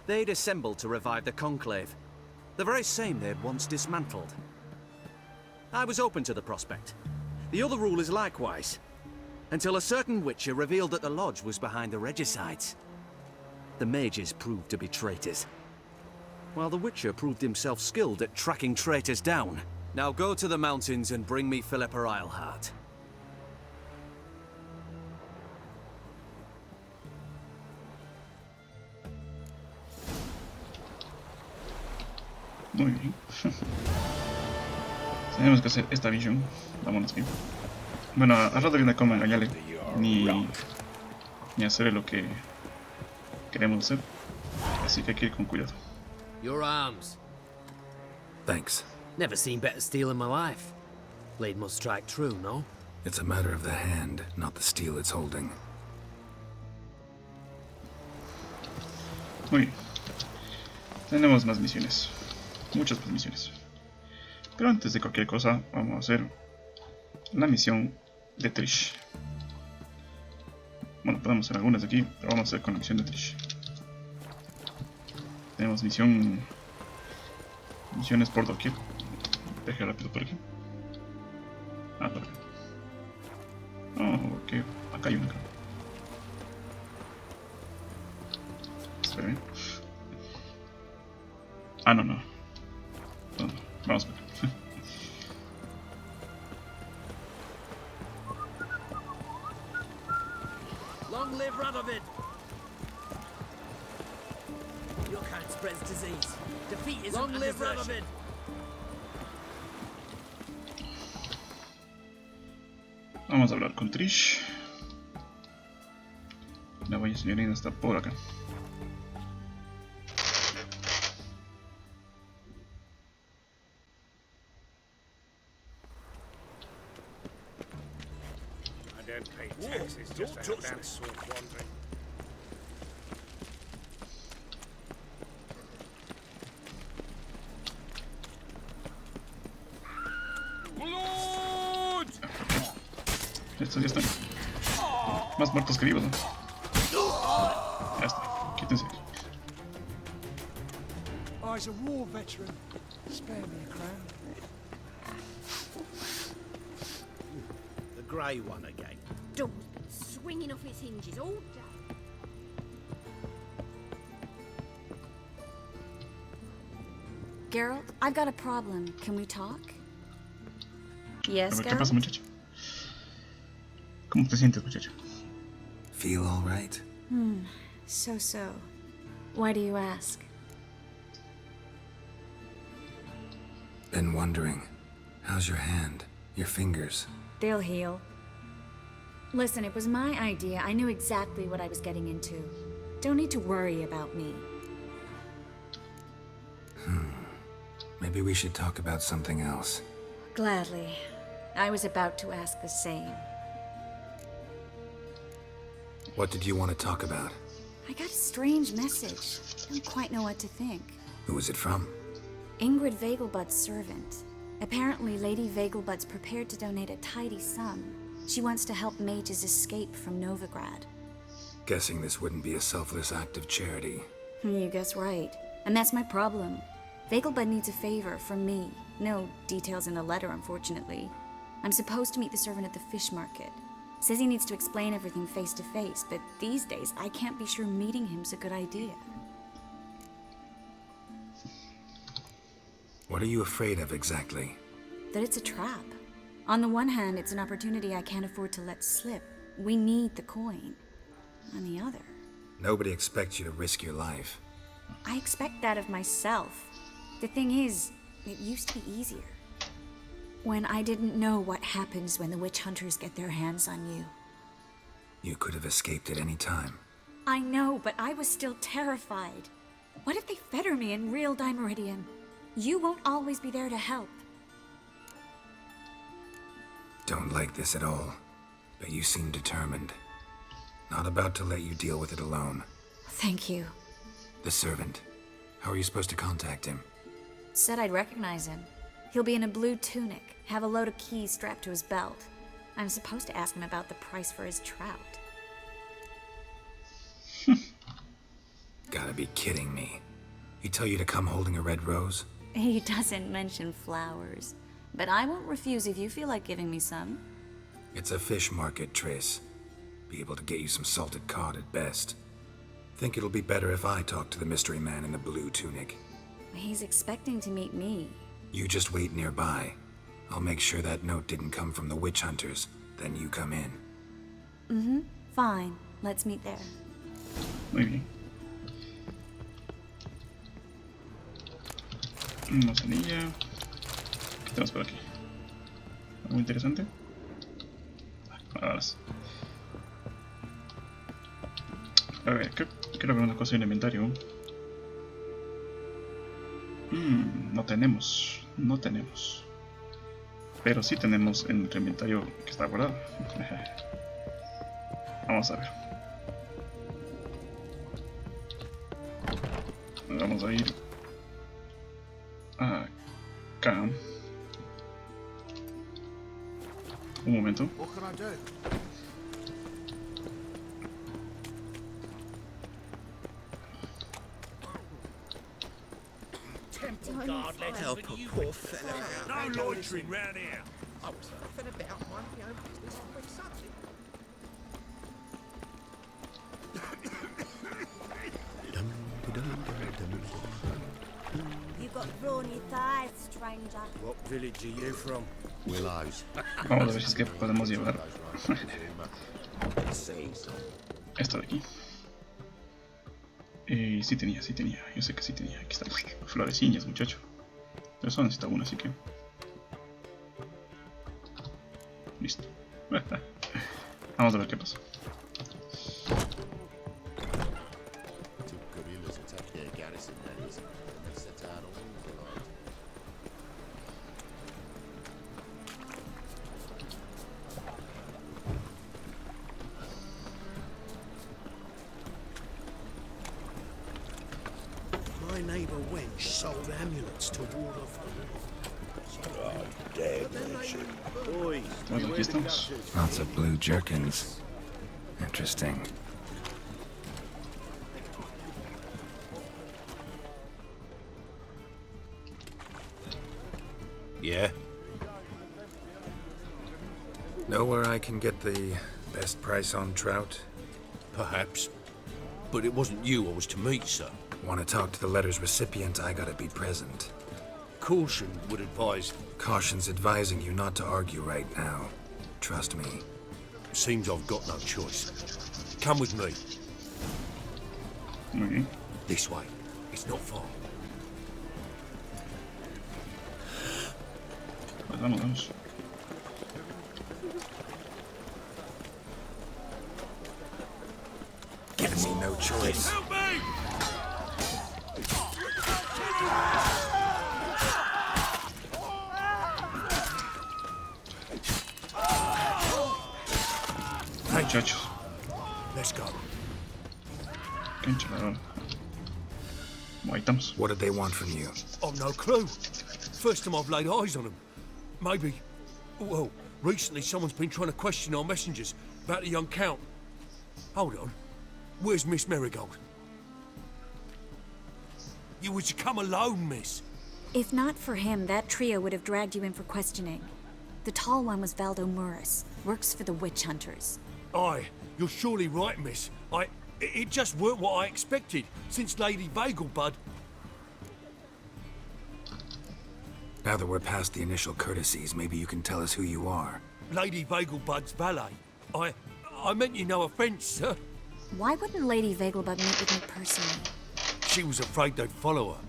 They'd assembled to revive the Conclave, the very same they had once dismantled. I was open to the prospect. The other rulers likewise, until a certain witcher revealed that the lodge was behind the regicides. The mages proved to be traitors, while the witcher proved himself skilled at tracking traitors down. Now go to the mountains and bring me Philippa Eilhart. Muy bien. Tenemos que hacer esta visión. Vámonos bien. Bueno, al rato viene como engañarle. Ni hacer lo que queremos hacer. Así que hay que ir con cuidado. Your arms. Thanks. Never seen better steel in my life. Blade must strike true, no? It's a matter of the hand, not the steel it's holding. Muy bien. Tenemos más misiones. Muchas más misiones. Pero antes de cualquier cosa, vamos a hacer la misión de Triss. Bueno, podemos hacer algunas de aquí, pero vamos a hacer con la misión de Triss. Tenemos misiones por doquier. Deje rápido por aquí. Ah, por acá. Oh, ok. Acá hay una. Esperen. Ah, no. No, vamos a ver. Long live Radovid! Your kind spreads disease. Defeat is long live Radovid! Vamos a hablar con Triss. La bella señorita está por acá. I don't pay taxes just to have that sort wandering. Estos ya están. Más muertos que vivos, ¿no? Ya está. Quítense. I's a war veteran. Spare me a crown. The grey one again. Door's been swinging off its hinges all day. Geralt, I've got a problem. Can we talk? A Yes, ver, ¿qué pasa, Geralt? muchacho? ¿Cómo te sientes, muchacho? Feel all right? So. Why do you ask? Been wondering. How's your hand? Your fingers? They'll heal. Listen, it was my idea. I knew exactly what I was getting into. Don't need to worry about me. Maybe we should talk about something else. Gladly. I was about to ask the same. What did you want to talk about? I got a strange message. Don't quite know what to think. Who was it from? Ingrid Vegelbud's servant. Apparently, Lady Vegelbud's prepared to donate a tidy sum. She wants to help mages escape from Novigrad. Guessing this wouldn't be a selfless act of charity. You guess right. And that's my problem. Vegelbud needs a favor from me. No details in the letter, unfortunately. I'm supposed to meet the servant at the fish market. Says he needs to explain everything face to face, but these days I can't be sure meeting him's a good idea. What are you afraid of exactly? That it's a trap. On the one hand, it's an opportunity I can't afford to let slip. We need the coin. On the other, Nobody expects you to risk your life. I expect that of myself. The thing is, it used to be easier. When I didn't know what happens when the witch hunters get their hands on you. You could have escaped at any time. I know, but I was still terrified. What if they fetter me in real Dimeridian? You won't always be there to help. Don't like this at all, but you seem determined. Not about to let you deal with it alone. Thank you. The servant. How are you supposed to contact him? Said I'd recognize him. He'll be in a blue tunic, have a load of keys strapped to his belt. I'm supposed to ask him about the price for his trout. Gotta be kidding me. He tell you to come holding a red rose? He doesn't mention flowers, but I won't refuse if you feel like giving me some. It's a fish market, Triss. Be able to get you some salted cod at best. Think it'll be better if I talk to the mystery man in the blue tunic. He's expecting to meet me. You just wait nearby. I'll make sure that note didn't come from the witch hunters. Then you come in. Fine. Let's meet there. Muy bien. Una semilla. ¿Qué tenemos por aquí? ¿Algo interesante? Balas. A ver, quiero ver una cosa en el inventario. No tenemos. Pero sí tenemos en el inventario que está guardado. Vamos a ver. Vamos a ir acá. Un momento. What can I do? Temple guard let help a poor fella. No loitering round here. I was huffing about minding my own business on my Sunday. You got brawny thighs, stranger. What village are you from? Willows. Vamos a ver si es que podemos llevar esto de aquí. Sí tenía. Yo sé que sí tenía. Aquí están florecillas, muchacho. Pero solo necesita una, así que... Listo. Vamos a ver qué pasa. My neighbour Wench sold amulets to ward off the war. Bueno, aquí estamos. Lots of blue jerkins. Interesting. Yeah? Know where I can get the best price on trout? Perhaps. But it wasn't you I was to meet, sir. Want to talk to the letter's recipient, I gotta be present. Caution would advise... Caution's advising you not to argue right now. Trust me. Seems I've got no choice. Come with me. Muy bien. This way. It's not far. Pues vamos, vamos. Gives me no choice. Help me! Muchachos. Let's go. Qué enchilada. Ahí estamos. What did they want from you? I've no clue. First time I've laid eyes on them. Maybe... Well, recently someone's been trying to question our messengers about the young Count. Hold on. Where's Miss Marigold? You were to come alone, miss. If not for him, that trio would have dragged you in for questioning. The tall one was Valdo Murris, works for the witch hunters. Aye, you're surely right, miss. It just weren't what I expected, since Lady Vagelbud... Now that we're past the initial courtesies, maybe you can tell us who you are. Lady Vagelbud's valet. I meant you no offence, sir. Why wouldn't Lady Vagelbud meet with me personally? She was afraid they'd follow her.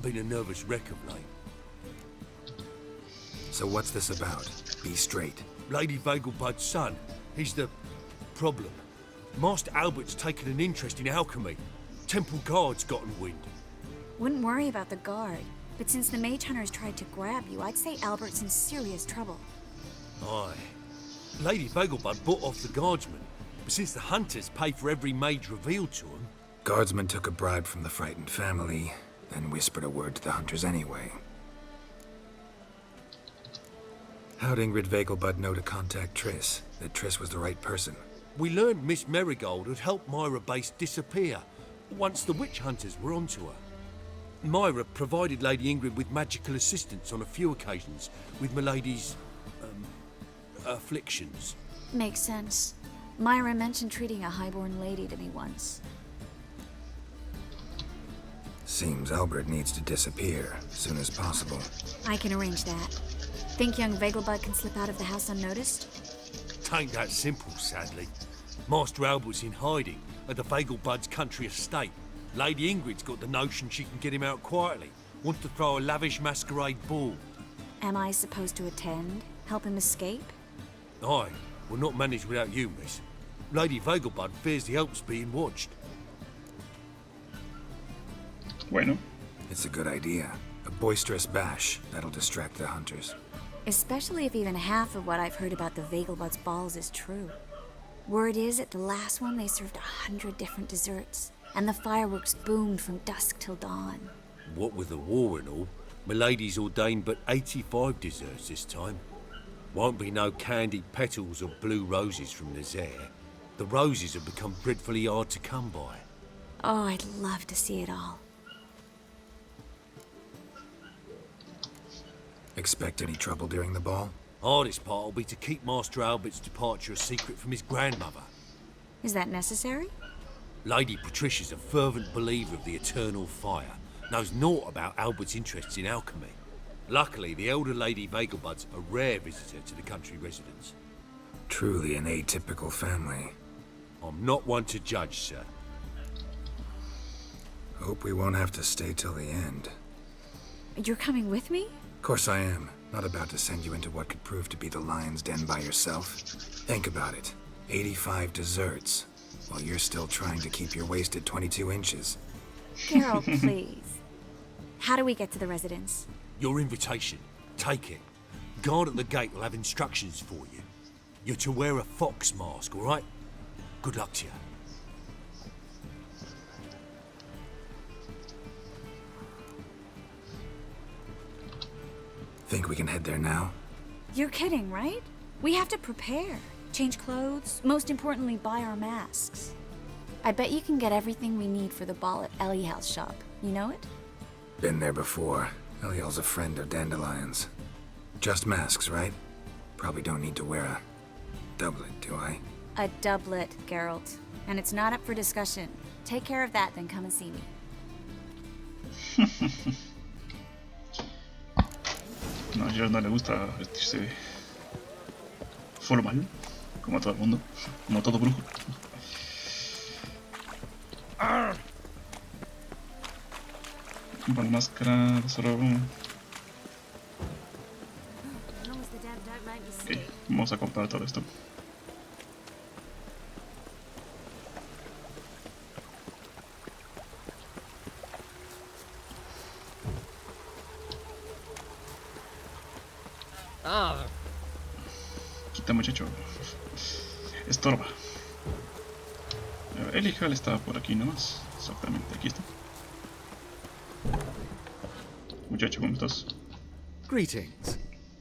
Been a nervous wreck of late. So what's this about? Be straight. Lady Vagelbud's son. He's the... problem. Master Albert's taken an interest in alchemy. Temple Guard's gotten wind. Wouldn't worry about the guard. But since the mage hunters tried to grab you, I'd say Albert's in serious trouble. Aye. Lady Vagelbud bought off the guardsmen. But since the hunters pay for every mage revealed to them... Guardsmen took a bribe from the frightened family, then whispered a word to the hunters anyway. How'd Ingrid Vagelbud know to contact Triss? That Triss was the right person? We learned Miss Marigold had helped Myra Base disappear once the witch hunters were onto her. Myra provided Lady Ingrid with magical assistance on a few occasions with Milady's... afflictions. Makes sense. Myra mentioned treating a highborn lady to me once. Seems Albert needs to disappear as soon as possible. I can arrange that. Think young Vagelbud can slip out of the house unnoticed? Tain't that simple, sadly. Master Albert's in hiding at the Vagelbud's country estate. Lady Ingrid's got the notion she can get him out quietly. Wants to throw a lavish masquerade ball. Am I supposed to attend? Help him escape? Aye, we'll not manage without you, miss. Lady Vagelbud fears the help's being watched. Bueno. It's a good idea. A boisterous bash. That'll distract the hunters. Especially if even half of what I've heard about the Vagelbud's balls is true. Word is, at the last one they served 100 different desserts, and the fireworks boomed from dusk till dawn. What with the war and all, Milady's ordained but 85 desserts this time. Won't be no candied petals or blue roses from Nazaire. The roses have become dreadfully hard to come by. Oh, I'd love to see it all. Expect any trouble during the ball? Hardest part will be to keep Master Albert's departure a secret from his grandmother. Is that necessary? Lady Patricia's a fervent believer of the eternal fire. Knows naught about Albert's interests in alchemy. Luckily, the elder Lady Vagelbud's a rare visitor to the country residence. Truly an atypical family. I'm not one to judge, sir. Hope we won't have to stay till the end. You're coming with me? Of course I am. Not about to send you into what could prove to be the lion's den by yourself. Think about it. 85 desserts, while you're still trying to keep your waist at 22 inches. Carol, please. How do we get to the residence? Your invitation. Take it. Guard at the gate will have instructions for you. You're to wear a fox mask, all right? Good luck to you. Think we can head there now? You're kidding, right? We have to prepare. Change clothes, most importantly, buy our masks. I bet you can get everything we need for the ball at Eliel's shop. You know it? Been there before. Eliel's a friend of Dandelion's. Just masks, right? Probably don't need to wear a doublet, do I? A doublet, Geralt. And it's not up for discussion. Take care of that, then come and see me. No, a ella no le gusta vestirse formal, como a todo el mundo, como todo brujo. Comprar máscara, solo... Ok, vamos a comprar todo esto. Quita, muchacho. Estorba. El hija estaba por aquí nomás. Exactamente, aquí está. Muchacho, ¿cómo estás? Greetings.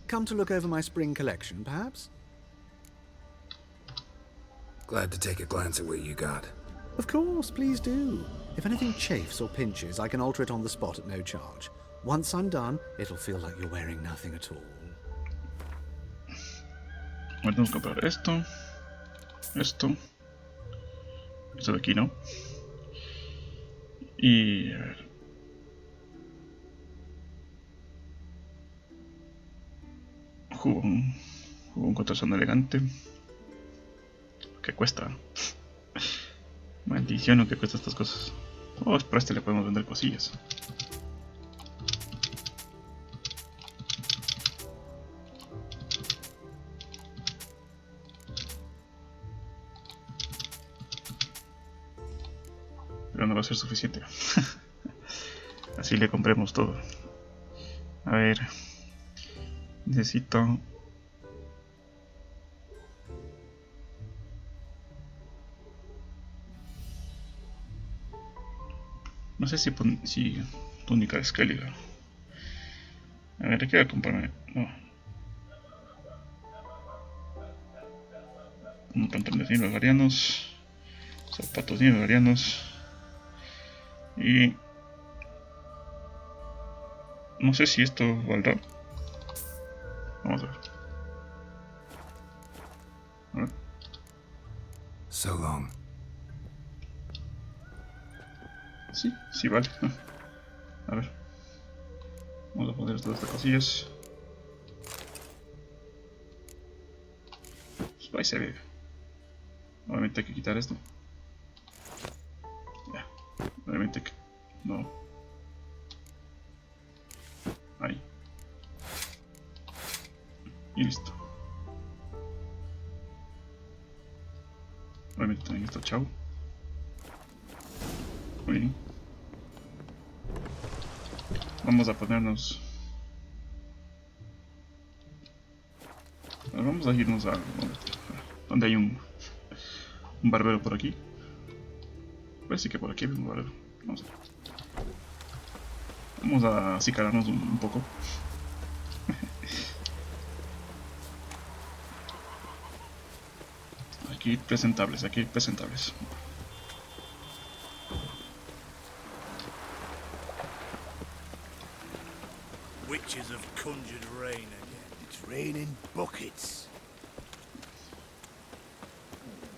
Come to look over my spring collection, perhaps? Glad to take a glance at what you got. Of course, please do. If anything chafes or pinches, I can alter it on the spot at no charge. Once I'm done, it'll feel like you're wearing nothing at all. Bueno, tengo que comprar esto. Esto. Esto de aquí, ¿no? Y... a ver. Un corazón elegante. ¿Qué cuesta? Maldición, ¿o qué cuesta estas cosas? Oh, por este le podemos vender cosillas. Pero no va a ser suficiente. Así le compremos todo. A ver. Necesito... no sé si túnica de Skelliger. A ver, quiero comprarme... no. Un pantalón de nilgarianos. Zapatos nilgarianos. Y... no sé si esto valdrá. Vamos a ver. A ver. So long. Sí, sí vale. A ver. Vamos a poner todas estas cosillas. Pues ahí se ve. Obviamente hay que quitar esto. Ya. Obviamente que... no. Ahí. Y listo. Obviamente también esto, chao. Muy bien. Vamos a ponernos... vamos a irnos a... donde hay un barbero por aquí. Parece que por aquí hay un barbero. Vamos a acicalarnos un poco. Aquí presentables, aquí presentables. Witches have conjured rain again. It's raining buckets.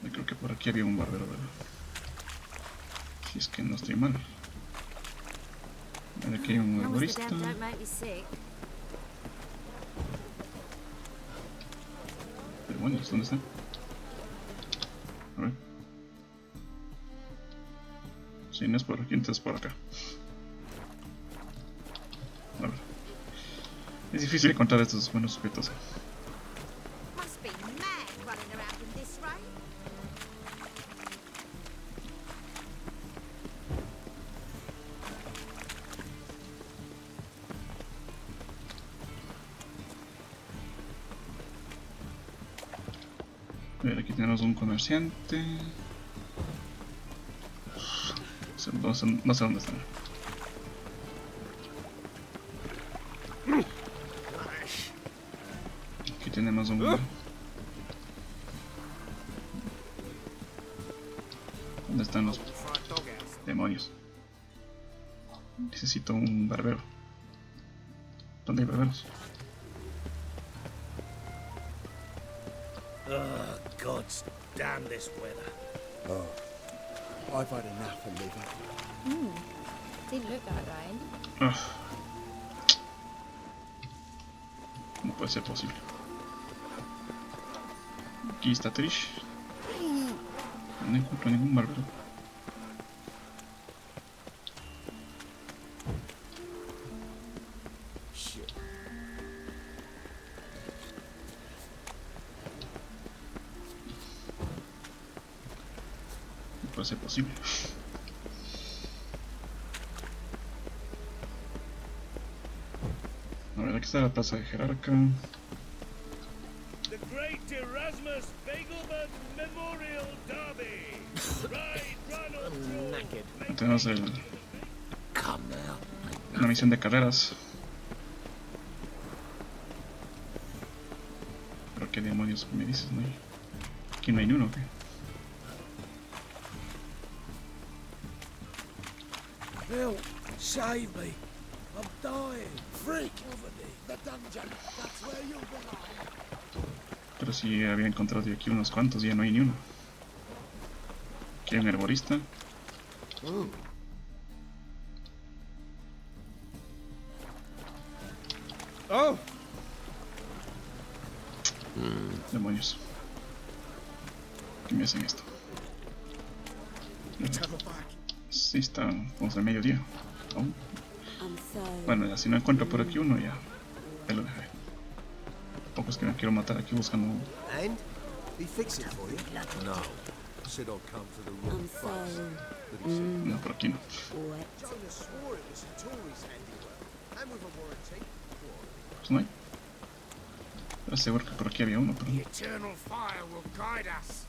Yo creo que por aquí había un barbero, ¿verdad? Si es que no estoy mal. A ver, aquí hay un herborista. Demonios, ¿dónde están? A ver. Si no es por aquí, entonces por acá. A ver. Es difícil encontrar estos buenos sujetos. A ver, aquí tenemos un comerciante. No sé dónde están. tenemos un... ¿Dónde están los demonios? Necesito un barbero. ¿Dónde hay barberos? Oh, God's damn this weather. Oh, I've had enough of living. Didn't look that rain. No puede ser posible. Aquí está Trish. No encuentro ningún barbero. No puede ser posible. A ver, aquí está la plaza de jerarca. The Great Erasmus Begelman Memorial Derby. Ride, run or draw. Tenemos una misión de carreras. Pero qué demonios me dices, ¿no? Aquí no hay ni uno, ¿qué? Help! Save me! I'm dying! Freak! The dungeon! That's where you belong! Pero sí había encontrado aquí unos cuantos, ya no hay ni uno. Aquí hay un herborista. Oh! Demonios. ¿Qué me hacen esto? Sí, estamos al mediodía. Oh. Bueno, ya si no encuentro por aquí uno, ya lo dejaré. Tampoco es que me quiero matar aquí buscando uno. And? He fix it for you? No. Said I'd come to the wrong place. No, por aquí no. Jonas swore it was a Tory's handiwork. And with a warranty. Pues no hay. Pero seguro que por aquí había uno, pero... The eternal fire will guide us.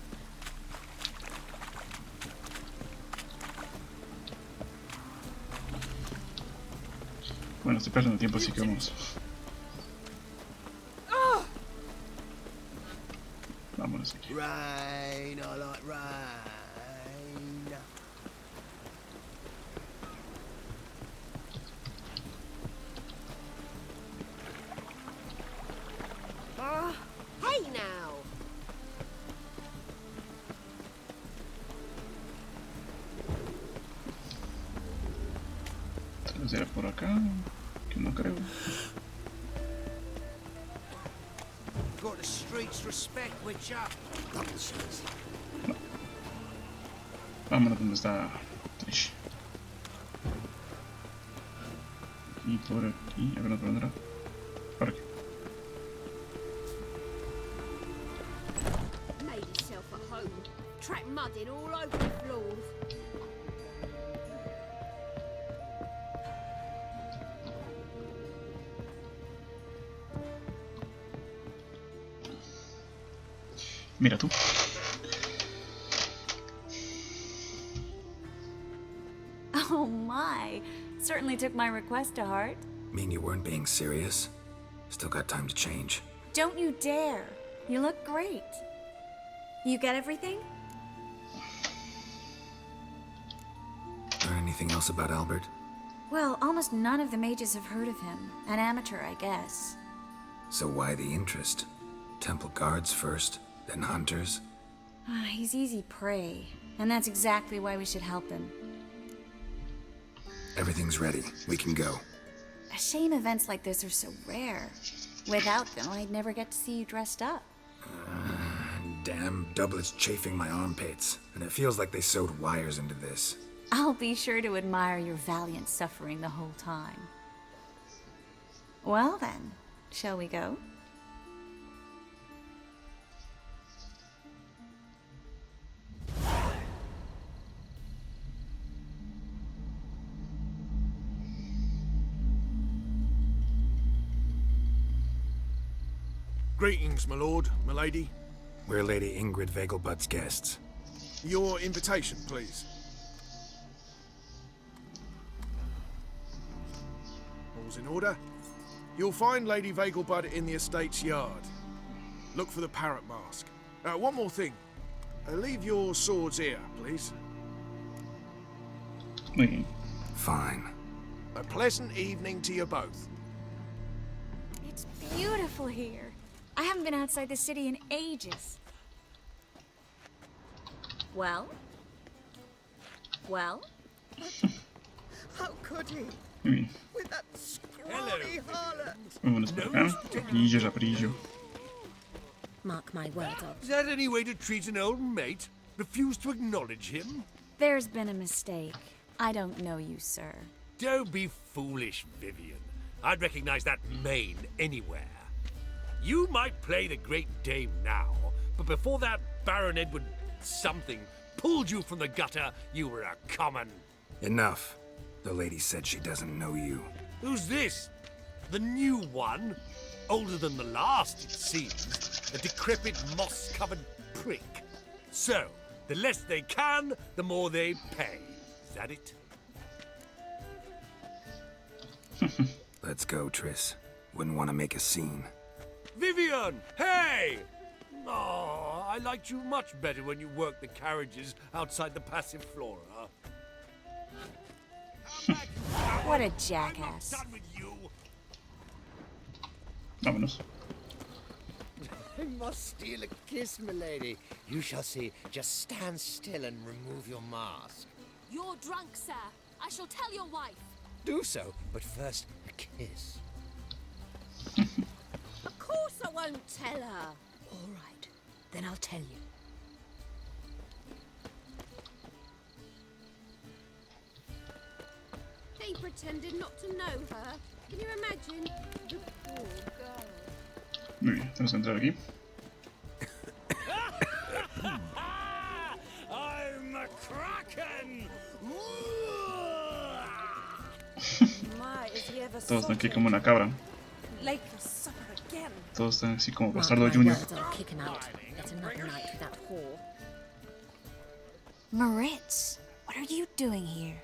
Bueno, estoy perdiendo tiempo, así que vamos. Vámonos aquí. Rain, I like rain. Hey now! Tal vez era por acá, que no creo. Got the streets respect, which up. No. Vámonos donde está Trish. Y por aquí, a ver dónde vendrá. Por aquí. Made yourself at home. Track mudding all over the floors. Mira tú. Oh my. Certainly took my request to heart. Mean you weren't being serious? Still got time to change. Don't you dare. You look great. You get everything? Learn anything else about Albert? Well, almost none of the mages have heard of him. An amateur, I guess. So why the interest? Temple guards first, then hunters? He's easy prey, and that's exactly why we should help him. Everything's ready. We can go. A shame events like this are so rare. Without them, I'd never get to see you dressed up. Damn doublets chafing my armpits, and it feels like they sewed wires into this. I'll be sure to admire your valiant suffering the whole time. Well then, shall we go? Greetings, my lord, my lady. We're Lady Ingrid Vegelbud's guests. Your invitation, please. All's in order. You'll find Lady Vegelbud in the estate's yard. look for the parrot mask. One more thing. Leave your swords here, please. Muy bien. Fine. A pleasant evening to you both. It's beautiful here. I haven't been outside the city in ages. Well? Well? How could he? Muy bien. With that scrawny harlot. Vámonos por acá. Rapidillo, rapidillo. Mark my words, Is that any way to treat an old mate? Refuse to acknowledge him? There's been a mistake. I don't know you, sir. Don't be foolish, Vivian. I'd recognize that mane anywhere. You might play the Great Dame now, but before that Baron Edward something pulled you from the gutter, you were a common... Enough. The lady said she doesn't know you. Who's this? The new one? Older than the last, it seems. A decrepit, moss-covered prick. So, the less they can, the more they pay. Is that it? Let's go, Triss. Wouldn't want to make a scene. Vivian! Hey! Oh, I liked you much better when you worked the carriages outside the Passiflora. What a jackass. Vámonos. I must steal a kiss, milady. You shall see. Just stand still and remove your mask. You're drunk, sir. I shall tell your wife. Do so, but first, a kiss. Of course I won't tell her. All right, then I'll tell you. They pretended not to know her. Can you imagine? The poor girl. Muy bien, tenemos que entrar aquí. I'm a kraken! My, is he ever Todos están aquí como una cabra. late for supper again? Todos están así como Mark Bastardo my Jr. words, I'll kick him out. Get another night with that whore. Moritz, what are you doing here?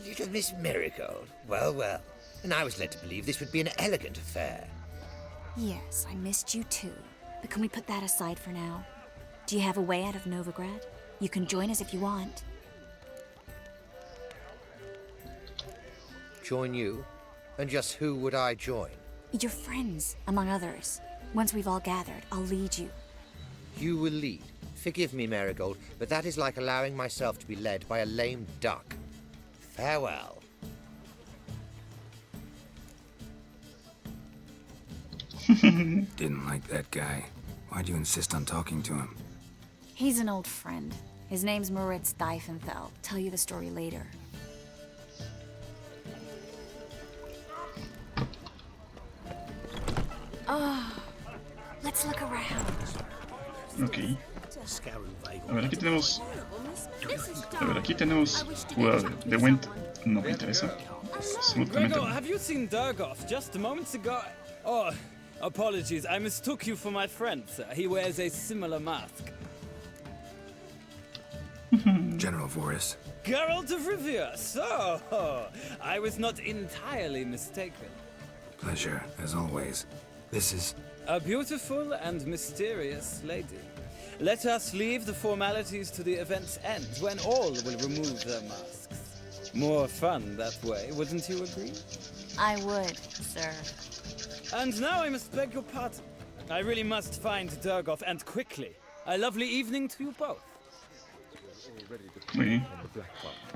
Little Miss Marigold. Well, well. And I was led to believe this would be an elegant affair. Yes, I missed you too. But can we put that aside for now? Do you have a way out of Novigrad? You can join us if you want. Join you? And just who would I join? Your friends, among others. Once we've all gathered, I'll lead you. You will lead. Forgive me, Marigold, but that is like allowing myself to be led by a lame duck. Farewell. Didn't like that guy. Why'd you insist on talking to him? He's an old friend. His name's Moritz Diefenthal. Tell you the story later. Oh, let's look around. Ok. A ver, aquí tenemos... A ver, aquí tenemos jugador de Went. No me interesa. Absolutamente Gregor, no. have you seen Durgoff just moments ago? Oh, apologies. I mistook you for my friend, sir. He wears a similar mask. General Voris. Geralt of Rivia. So, I was not entirely mistaken. Pleasure, as always. This is... A beautiful and mysterious lady. Let us leave the formalities to the event's end, when all will remove their masks. More fun that way, wouldn't you agree? I would, sir. And now I must beg your pardon. I really must find Durgoff, and quickly. A lovely evening to you both. Muy bien.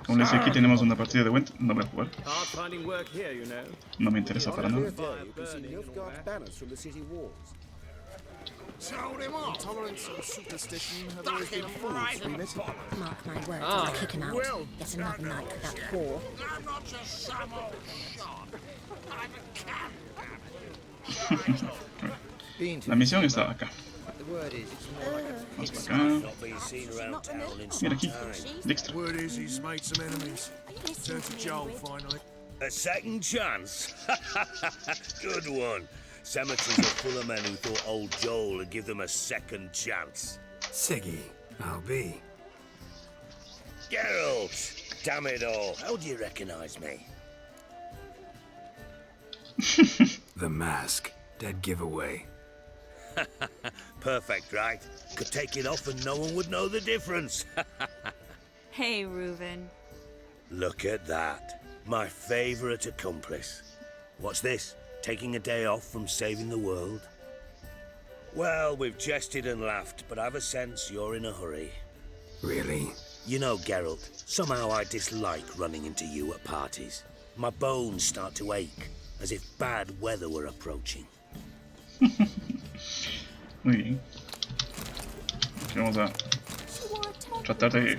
Como les decía, aquí tenemos una partida de Went. No voy a jugar. Hard finding work here, you know. No me interesa para nada. You can see Nilfgaard's banners from the city walls. Tell them off. Intolerance and superstition have always been a force we miss. Mark my words, Ah, I'll kick him out. well Get another night with that whore. I'm not just some old shot. I'm a camp. La misión está acá. The word is, it's more like Vamos para acá. Not been seen around town in Mira some aquí. time. Dijkstra. Word is he's made some enemies. Turned to Joel finally. A second chance? Good one. Cemeteries are full of men who thought old Joel would give them a second chance. Siggy, I'll be. Geralt! Damn it all. How do you recognize me? The mask. Dead giveaway. Perfect, right? Could take it off and no one would know the difference. Hey, Reuven. Look at that. My favorite accomplice. What's this? Taking a day off from saving the world? Well, we've jested and laughed, but I've a sense you're in a hurry. Really? You know, Geralt, somehow I dislike running into you at parties. My bones start to ache, as if bad weather were approaching. Muy bien. Aquí vamos a tratar de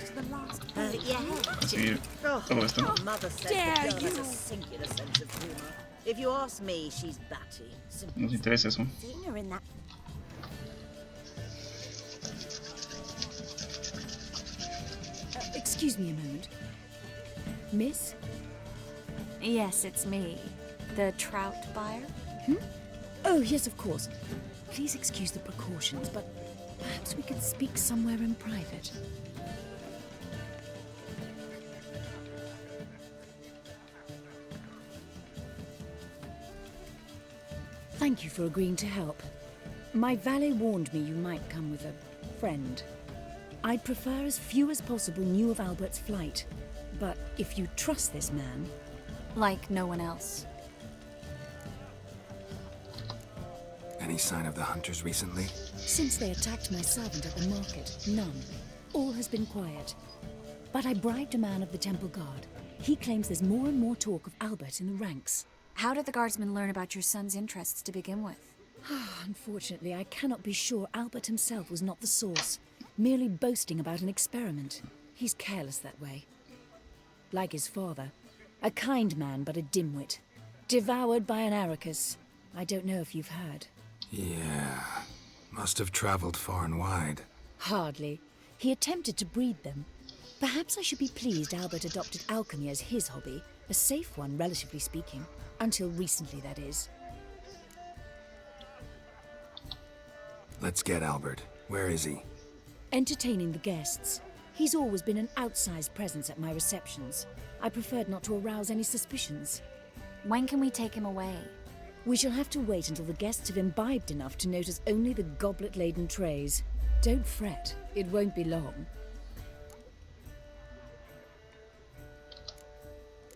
conseguir todo esto. Mother says Dare the girl has you. a singular sense of humor. If you ask me, she's batty. Simple. Nos interesa eso. Seen her in that. Excuse me a moment. Miss? Yes, it's me. The trout buyer? Oh, yes, of course. Please excuse the precautions, but perhaps we could speak somewhere in private. Thank you for agreeing to help. My valet warned me you might come with a friend. I'd prefer as few as possible knew of Albert's flight. But if you trust this man... Like no one else. Any sign of the hunters recently? Since they attacked my servant at the market, none. All has been quiet. But I bribed a man of the Temple Guard. He claims there's more and more talk of Albert in the ranks. How did the guardsmen learn about your son's interests to begin with? Unfortunately, I cannot be sure Albert himself was not the source, merely boasting about an experiment. He's careless that way. Like his father. A kind man, but a dimwit. Devoured by an Arrakis. I don't know if you've heard. Yeah. Must have traveled far and wide. Hardly. He attempted to breed them. Perhaps I should be pleased Albert adopted alchemy as his hobby. A safe one, relatively speaking. Until recently, that is. Let's get Albert. Where is he? Entertaining the guests. He's always been an outsized presence at my receptions. I preferred not to arouse any suspicions. When can we take him away? We shall have to wait until the guests have imbibed enough to notice only the goblet-laden trays. Don't fret, it won't be long.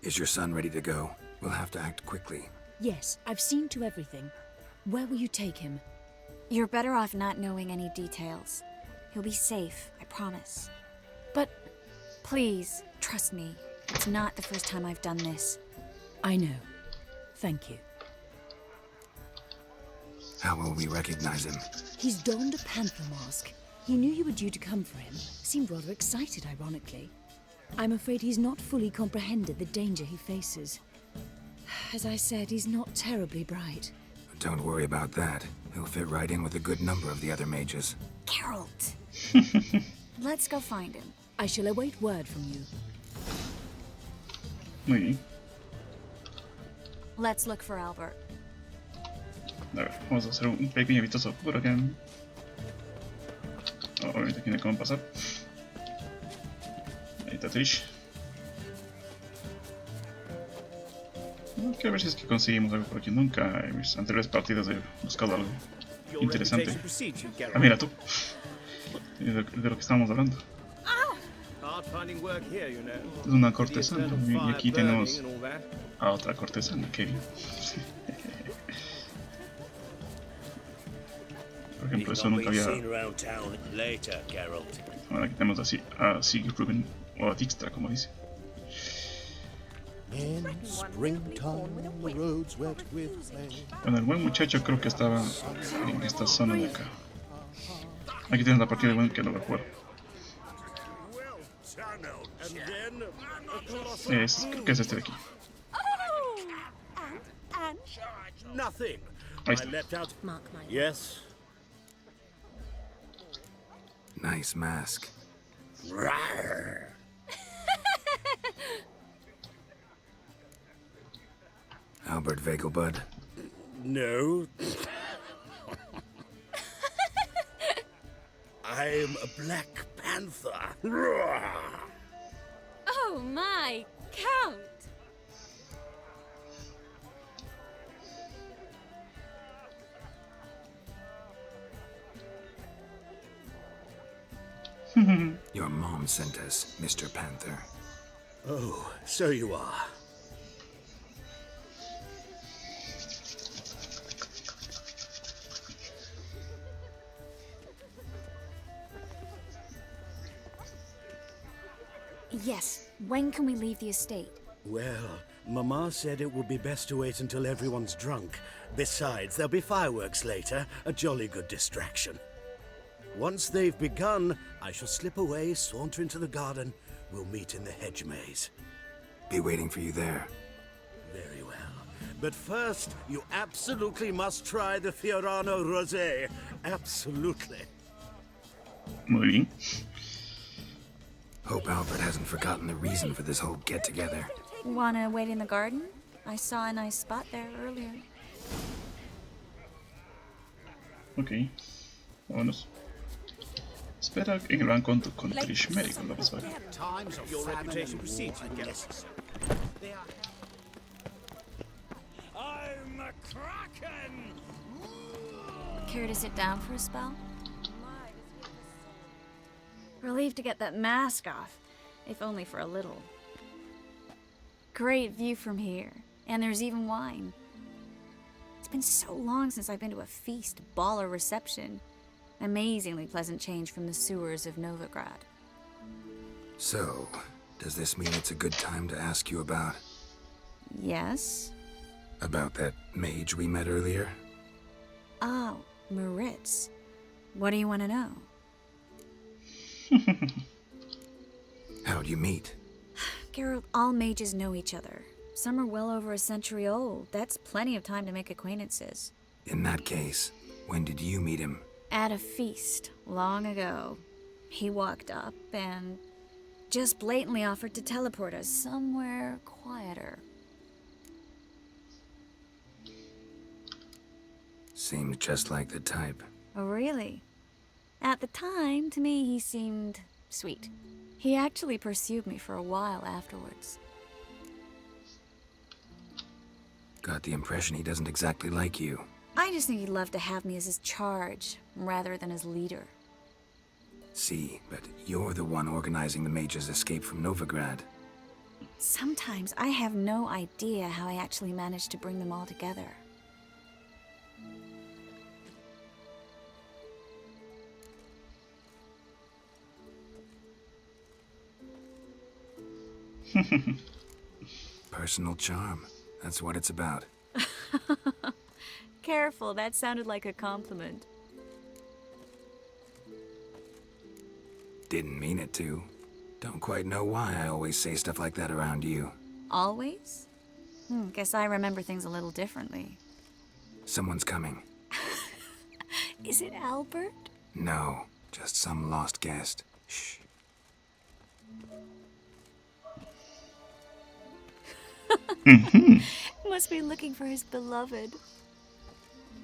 Is your son ready to go? We'll have to act quickly. Yes, I've seen to everything. Where will you take him? You're better off not knowing any details. He'll be safe, I promise. But... Please, trust me. It's not the first time I've done this. I know. Thank you. How will we recognize him? He's donned a panther mask. He knew you were due to come for him. Seemed rather excited, ironically. I'm afraid he's not fully comprehended the danger he faces. As I said, he's not terribly bright. Don't worry about that. He'll fit right in with a good number of the other mages. Geralt! Let's go find him. I shall await word from you. Muy bien. Let's look for Albert. A ver, vamos a hacer un pequeño vistazo por acá. Oh, ahorita aquí no hay cómo pasar. Ahí está Trish. Quiero ver si es que conseguimos algo por aquí. Nunca en mis anteriores partidas he buscado algo interesante. Ah, mira tú. De lo que estábamos hablando. Es una cortesana. Y aquí tenemos a otra cortesana. Qué bien. Por ejemplo, eso nunca había... Ahora aquí tenemos así a Sigiloco Games, o a Dijkstra, como dice. Bueno, el buen muchacho creo que estaba en esta zona de acá. Aquí tienes la partida de buen que lo va a jugar. Creo que es este de aquí. Ahí está. Yes. Nice mask. Rawr. Albert Vegelbud? No. I'm a Black Panther. Oh my, Count! Your mom sent us, Mr. Panther. Oh, so you are. Yes, when can we leave the estate? Well, Mama said it would be best to wait until everyone's drunk. Besides, there'll be fireworks later, a jolly good distraction. Once they've begun, I shall slip away, saunter into the garden. We'll meet in the hedge maze. Be waiting for you there. Very well. But first, you absolutely must try the Fiorano Rosé. Absolutely. Muy bien. Hope Albert hasn't forgotten the reason for this whole get-together. Wanna wait in the garden? I saw a nice spot there earlier. Ok. Vámonos. Espera en el banco con Trish médico, lo vas a ver. Your reputation precedes you, guests. I'm a kraken! Care to sit down for a spell? Relieved to get that mask off, if only for a little. Great view from here, and there's even wine. It's been so long since I've been to a feast, ball, or reception. Amazingly pleasant change from the sewers of Novigrad. So, does this mean it's a good time to ask you about... Yes? About that mage we met earlier? Oh, Maritz. What do you want to know? How'd you meet? Geralt, all mages know each other. Some are well over a century old. That's plenty of time to make acquaintances. In that case, when did you meet him? At a feast, long ago. He walked up and just blatantly offered to teleport us somewhere quieter. Seemed just like the type. Oh, really? At the time, to me, he seemed sweet. He actually pursued me for a while afterwards. Got the impression he doesn't exactly like you. I just think he'd love to have me as his charge, rather than as leader. See, but you're the one organizing the mage's escape from Novigrad. Sometimes I have no idea how I actually managed to bring them all together. Personal charm. That's what it's about. Careful, that sounded like a compliment. Didn't mean it to. Don't quite know why I always say stuff like that around you. Always? Guess I remember things a little differently. Someone's coming. Is it Albert? No, just some lost guest. Shh. Must be looking for his beloved.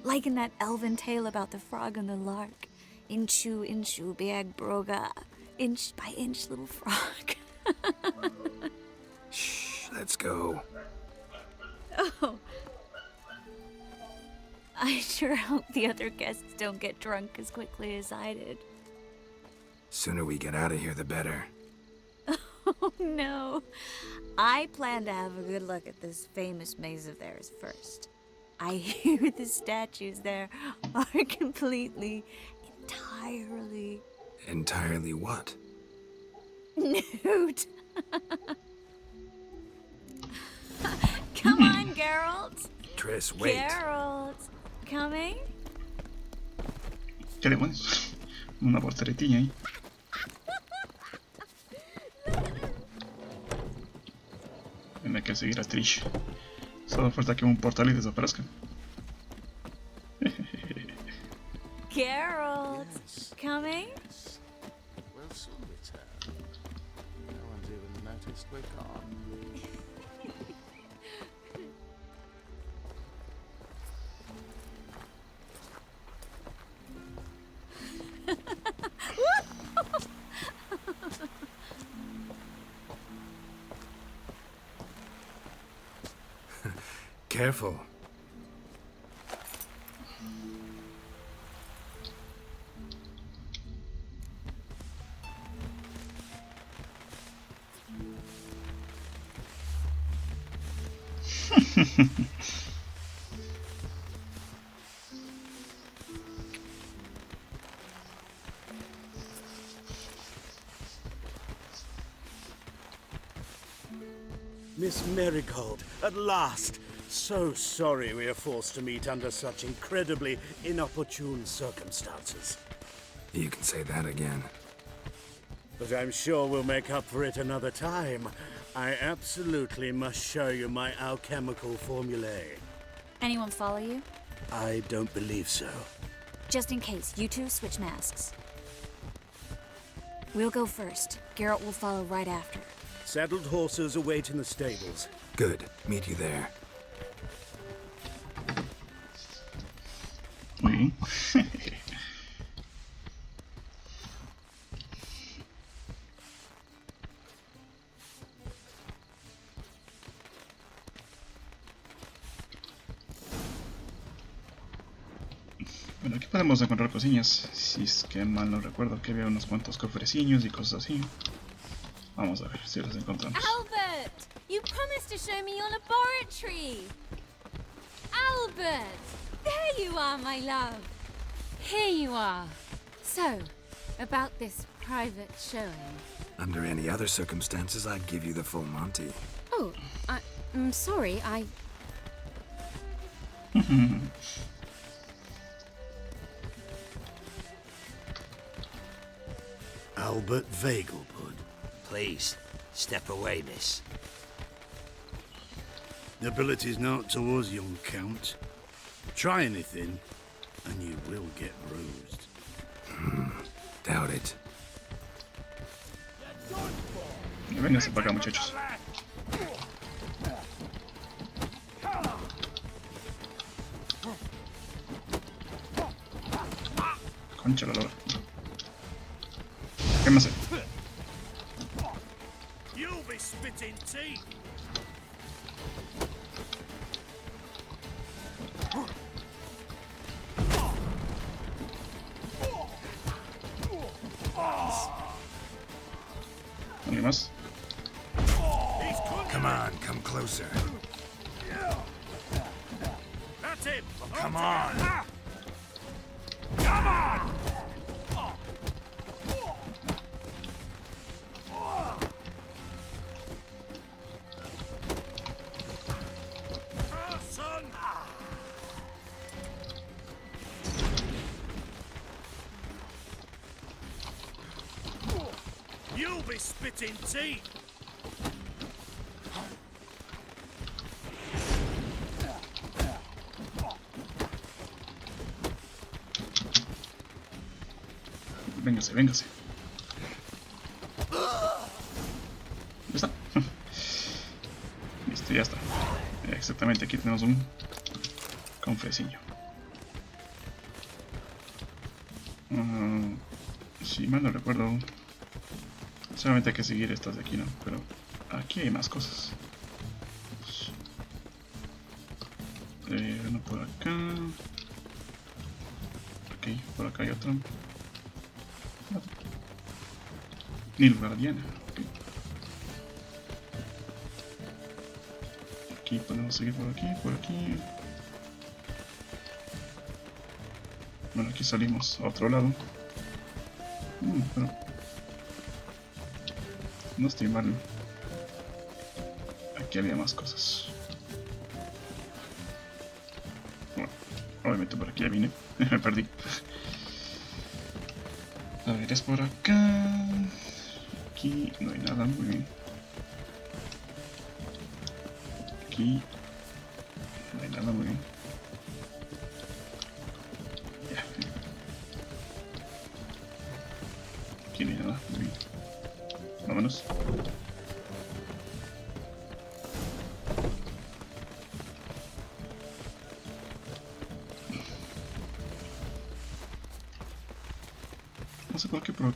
Like in that elven tale about the frog and the lark. Inchu, inchu, biag broga. Inch by inch, little frog. Shh, let's go. Oh. I sure hope the other guests don't get drunk as quickly as I did. Sooner we get out of here, the better. Oh, no. I plan to have a good look at this famous maze of theirs first. I hear the statues there are entirely... Entirely what? Nude. Come on, Geralt. Triss, wait. Geralt. Coming? ¿Qué demonios? Una porteretilla ahí. Tiene que seguir a Trish. Solo falta que un portal y desaparezca. Geralt. Coming? We'll soon return. No one's even noticed we're gone. Careful. Miss Marigold, at last! So sorry we are forced to meet under such incredibly inopportune circumstances. You can say that again. But I'm sure we'll make up for it another time. I absolutely must show you my alchemical formulae. Anyone follow you? I don't believe so. Just in case, you two switch masks. We'll go first. Geralt will follow right after. Saddled horses await in the stables. Good. Meet you there. Muy bien. Bueno, aquí podemos encontrar cosillas. Si es que mal no recuerdo que había unos cuantos cofrecillos y cosas así. Vamos a ver si los encontramos. Albert! You promised to show me your laboratory! Albert! There you are, my love! Here you are. So, about this private showing. Under any other circumstances, I'd give you the full Monty. Oh, I'm sorry, Albert Vegelbud. Please, step away, miss. Nobility's not towards young Count. Try anything, and you will get bruised. Doubt it. Vénganse para acá, muchachos. Concha la lora. Quémase. You'll be spitting teeth. ¿Alguien más? Come on, come closer. That's him. Come on. Come on. You'll be spitting teeth. Véngase, véngase. Ya está. Listo, ya está. Exactamente, aquí tenemos un confesillo. Si mal no recuerdo, solamente hay que seguir estas de aquí, ¿no? Pero aquí hay más cosas. Uno por acá. Ok, por acá hay otro. Nilgardiana. Okay. Aquí podemos seguir por aquí, por aquí. Bueno, aquí salimos a otro lado. Pero no estoy mal. Aquí había más cosas. Bueno, obviamente por aquí ya vine. Me perdí. A ver, es por acá. Aquí no hay nada, muy bien. Aquí no hay nada, muy bien. Ya. Aquí no hay nada, muy bien. Vámonos. No sé por qué, pero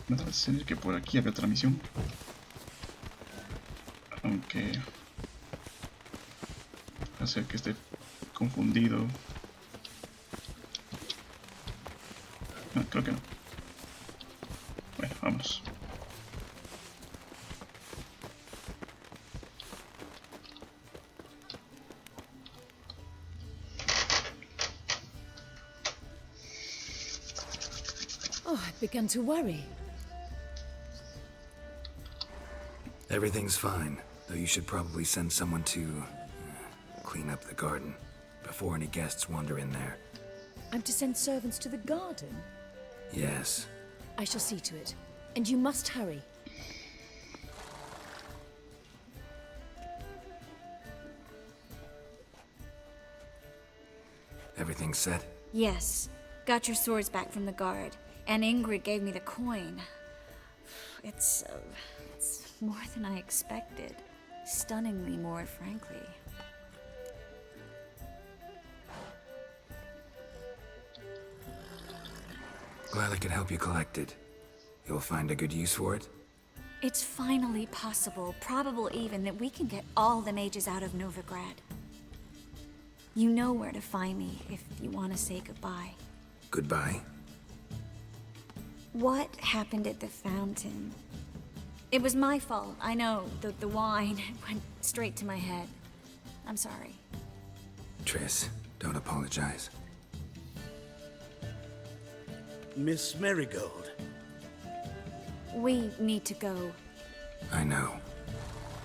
me da la sensación que por aquí había otra misión. Aunque hace que esté confundido. No, creo que no. Bueno, vamos. Oh, I began to worry. Everything's fine, though you should probably send someone to clean up the garden before any guests wander in there. I'm to send servants to the garden? Yes. I shall see to it. And you must hurry. Everything set? Yes. Got your swords back from the guard. And Ingrid gave me the coin. It's more than I expected. Stunningly more, frankly. Glad I could help you collect it. You'll find a good use for it? It's finally possible, probable even, that we can get all the mages out of Novigrad. You know where to find me if you want to say goodbye. Goodbye? What happened at the fountain? It was my fault, I know. The wine went straight to my head. I'm sorry. Triss, don't apologize. Miss Marigold. We need to go. I know.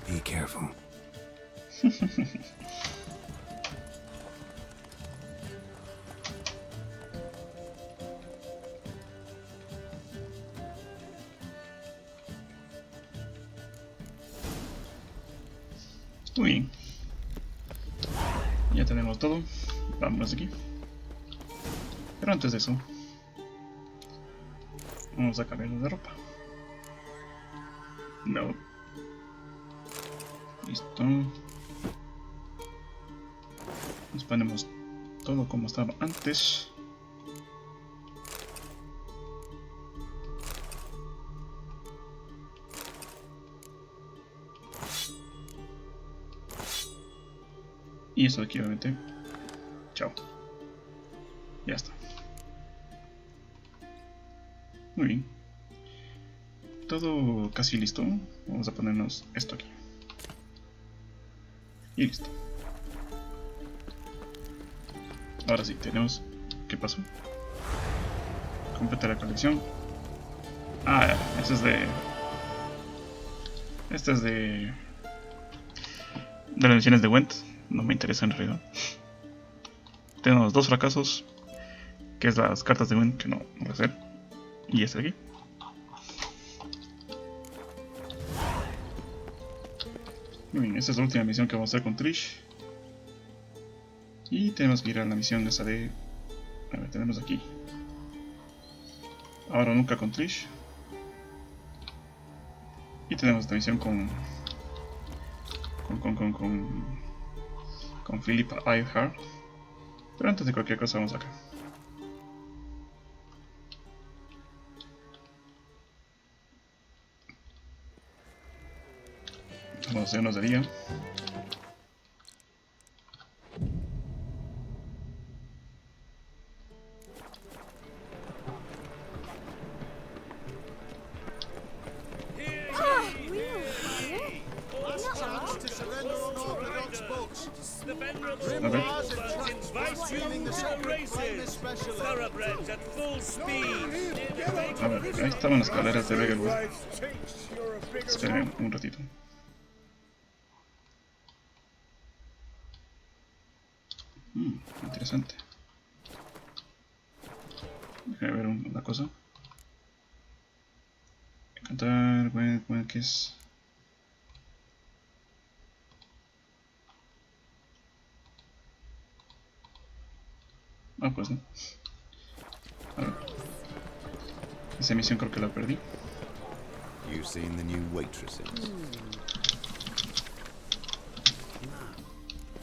Be careful. Muy bien. Ya tenemos todo. Vámonos aquí. Pero antes de eso, vamos a cambiarnos de ropa. No. Listo. Nos ponemos todo como estaba antes. Y eso de aquí obviamente. Chao. Ya está. Muy bien. Todo casi listo. Vamos a ponernos esto aquí. Y listo. Ahora sí, tenemos... ¿Qué pasó? Completar la colección. Ah, este es de... Este es de las misiones de Went. No me interesa en realidad. Tenemos 2 fracasos, que es las cartas de Went que no voy a hacer. Y este de aquí. Muy bien, esta es la última misión que vamos a hacer con Triss. Y tenemos que ir a la misión esa de... A ver, tenemos aquí. Ahora nunca con Triss. Y tenemos esta misión con Philip Eilhart. Pero antes de cualquier cosa vamos acá. Vamos a hacernos de día. A ver, ahí estaban las escaleras de Vegelwood. Esperen un ratito. Interesante. Déjame ver una cosa. Cantar, bueno, ¿qué es? Ah, pues no. A ver. Esa misión creo que la perdí. You've seen the new waitresses.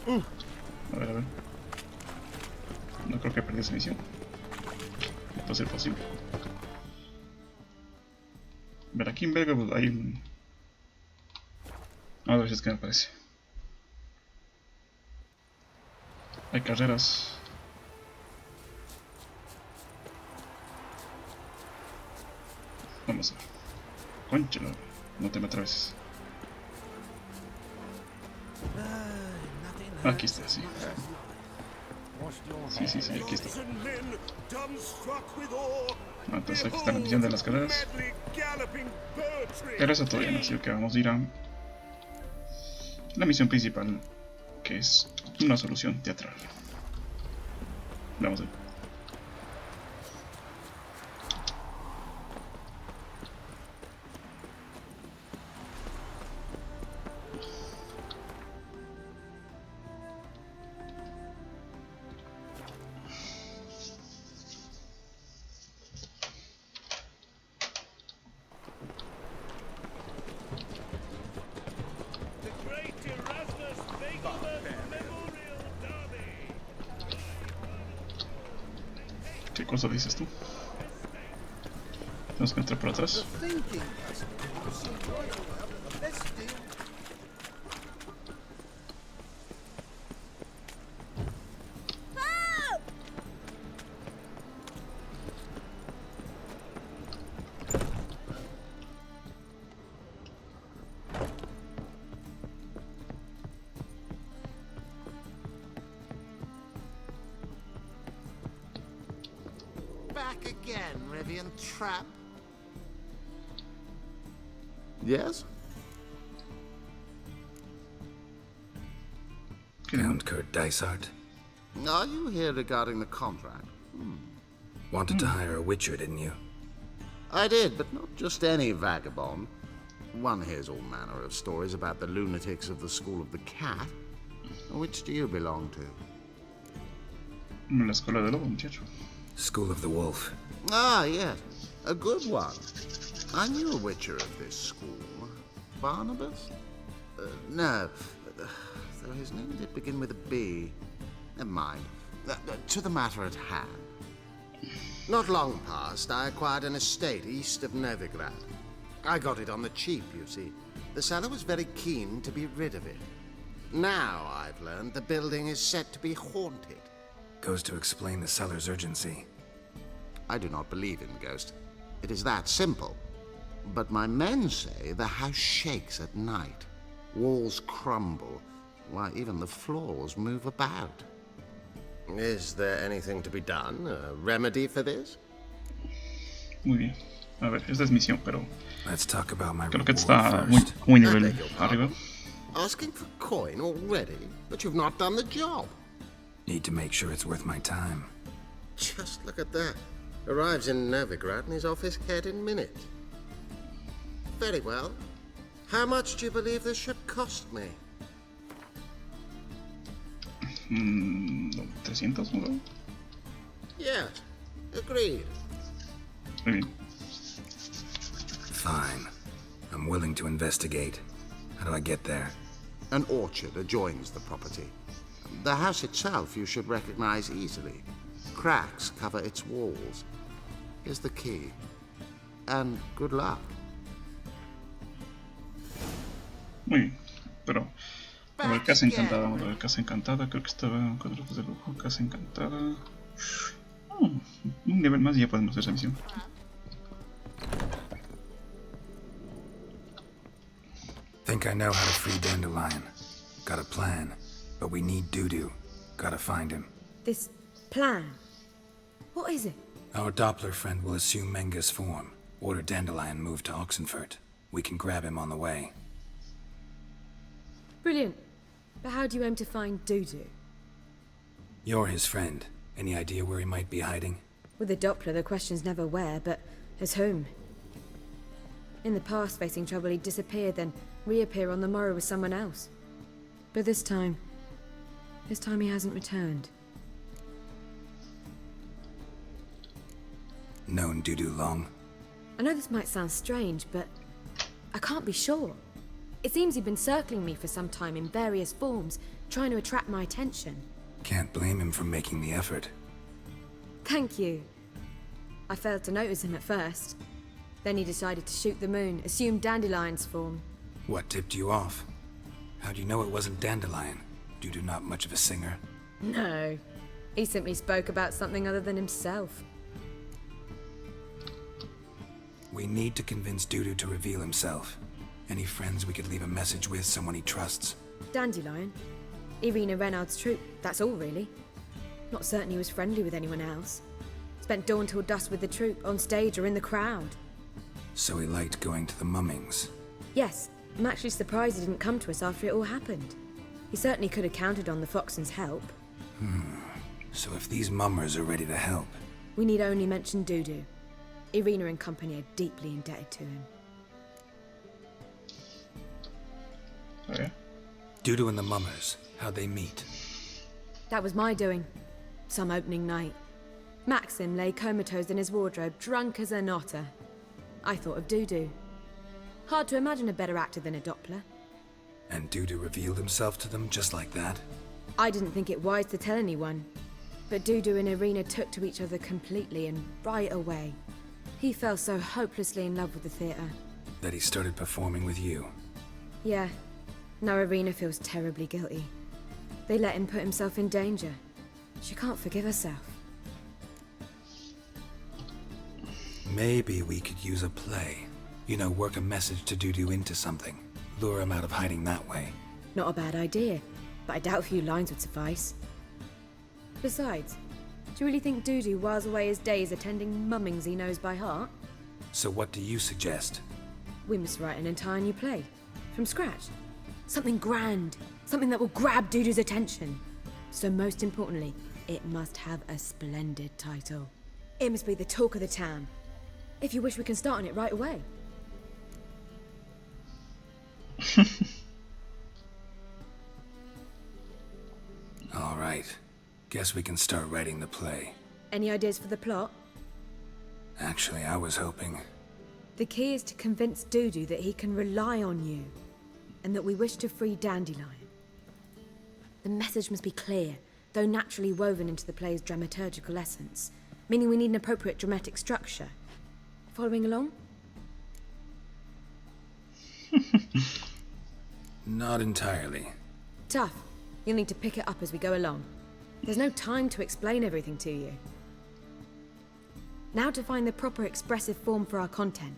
A ver. No creo que perdí esa misión. No puede ser posible. A ver, aquí en Vegelwood hay un... A ver si es que me aparece. Hay carreras. Vamos a ver. Conchalo, no te me atraveses. Aquí está, sí. Sí, sí, sí, aquí está. Entonces aquí está la misión de las carreras. Pero eso todavía no, así que vamos a ir a la misión principal, que es una solución teatral. Vamos a ver. ¿Qué cosa dices tú? Tenemos que entrar por atrás. Back again, Rivian Trap. Yes? Count Kurt Dysart. Are you here regarding the contract? Wanted to hire a witcher, didn't you? I did, but not just any vagabond. One hears all manner of stories about the lunatics of the School of the Cat. Which do you belong to? La escuela del lobo, muchacho. School of the Wolf. Ah, yes. A good one. I knew a witcher of this school. Barnabas? No. Though his name did begin with a B. Never mind. To the matter at hand. Not long past, I acquired an estate east of Novigrad. I got it on the cheap, you see. The seller was very keen to be rid of it. Now, I've learned the building is said to be haunted. Goes to explain the seller's urgency. I do not believe in ghosts. It is that simple. But my men say the house shakes at night. Walls crumble. Why, even the floors move about. Is there anything to be done? A remedy for this? Muy bien. A ver, esta es misión, pero Let's talk about my creo que reward está first. muy nivel arriba. Asking for coin already? But you've not done the job. Need to make sure it's worth my time. Just look at that. Arrives in Novigrad and is off his head in minutes. Very well. How much do you believe this ship cost me? 300, ¿no? Yes. Agreed. Muy bien. Fine. I'm willing to investigate. How do I get there? An orchard adjoins the property. The house itself you should recognize easily. Cracks cover its walls. Here's the key. And good luck. Muy bien. Pero a ver, Casa Encantada, vamos a ver, Casa Encantada, creo que estaba 4 de lujo, Casa Encantada. Un nivel más y ya podemos hacer esa misión. Think I know how to free Dandelion. Got a plan, but we need Dudu. Gotta find him. This plan? What is it? Our Doppler friend will assume Menga's form. Order Dandelion moved to Oxenfurt. We can grab him on the way. Brilliant. But how do you aim to find Dudu? You're his friend. Any idea where he might be hiding? With the Doppler, the question's never where, but as whom. In the past, facing trouble, he'd disappear, then reappear on the morrow with someone else. But this time he hasn't returned. Known Dudu long? I know this might sound strange, but I can't be sure. It seems he'd been circling me for some time in various forms, trying to attract my attention. Can't blame him for making the effort. Thank you. I failed to notice him at first. Then he decided to shoot the moon, assume Dandelion's form. What tipped you off? How do you know it wasn't Dandelion? Dudu not much of a singer? No. He simply spoke about something other than himself. We need to convince Dudu to reveal himself. Any friends we could leave a message with, someone he trusts? Dandelion? Irina Renard's troop, that's all really. Not certain he was friendly with anyone else. Spent dawn till dusk with the troupe, on stage or in the crowd. So he liked going to the mummings. Yes, I'm actually surprised he didn't come to us after it all happened. He certainly could have counted on the Foxen's help. So if these mummers are ready to help... We need only mention Dudu. Irina and company are deeply indebted to him. Oh yeah? Dudu and the mummers, how'd they meet? That was my doing. Some opening night. Maxim lay comatose in his wardrobe, drunk as an otter. I thought of Dudu. Hard to imagine a better actor than a Doppler. And Dudu revealed himself to them just like that? I didn't think it wise to tell anyone. But Dudu and Irina took to each other completely and right away. He fell so hopelessly in love with the theatre. That he started performing with you? Yeah. Now Irina feels terribly guilty. They let him put himself in danger. She can't forgive herself. Maybe we could use a play. You know, work a message to Dudu into something. Lure him out of hiding that way. Not a bad idea, but I doubt a few lines would suffice. Besides, do you really think Dudu whiles away his days attending mummings he knows by heart? So what do you suggest? We must write an entire new play. From scratch. Something grand. Something that will grab Dudu's attention. So most importantly, it must have a splendid title. It must be the talk of the town. If you wish, we can start on it right away. All right. Guess we can start writing the play. Any ideas for the plot? Actually, I was hoping... The key is to convince Dudu that he can rely on you, and that we wish to free Dandelion. The message must be clear, though naturally woven into the play's dramaturgical essence, meaning we need an appropriate dramatic structure. Following along? Not entirely. Tough. You'll need to pick it up as we go along. There's no time to explain everything to you. Now to find the proper expressive form for our content.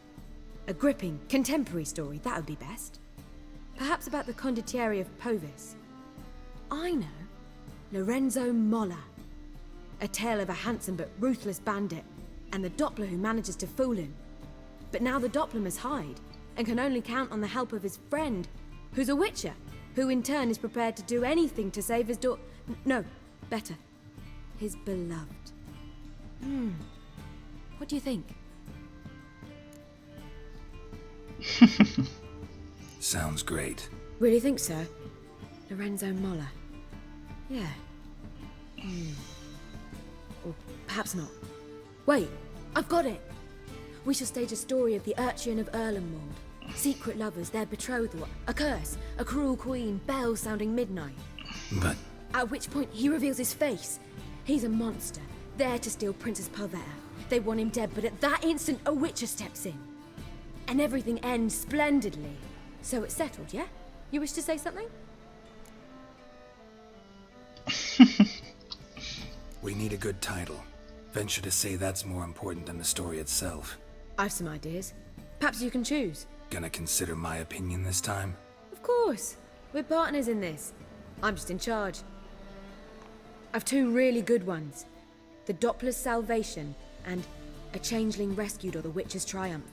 A gripping, contemporary story, that would be best. Perhaps about the condottieri of Povis. I know. Lorenzo Molla. A tale of a handsome but ruthless bandit, and the Doppler who manages to fool him. But now the Doppler must hide, and can only count on the help of his friend, who's a witcher, who in turn is prepared to do anything to save his no, better, his beloved. What do you think? Sounds great. Really think so? Lorenzo Molla. Yeah. Or perhaps not. Wait, I've got it! We shall stage a story of the Urchin of Erlenwald. Secret lovers, their betrothal, a curse, a cruel queen, bells sounding midnight. But... At which point he reveals his face. He's a monster, there to steal Princess Pavetta. They want him dead, but at that instant a witcher steps in. And everything ends splendidly. So it's settled, yeah? You wish to say something? We need a good title. Venture to say that's more important than the story itself. I've some ideas. Perhaps you can choose. Gonna consider my opinion this time? Of course. We're partners in this. I'm just in charge. I've two really good ones. The Doppler's Salvation and A Changeling Rescued or the Witcher's Triumph.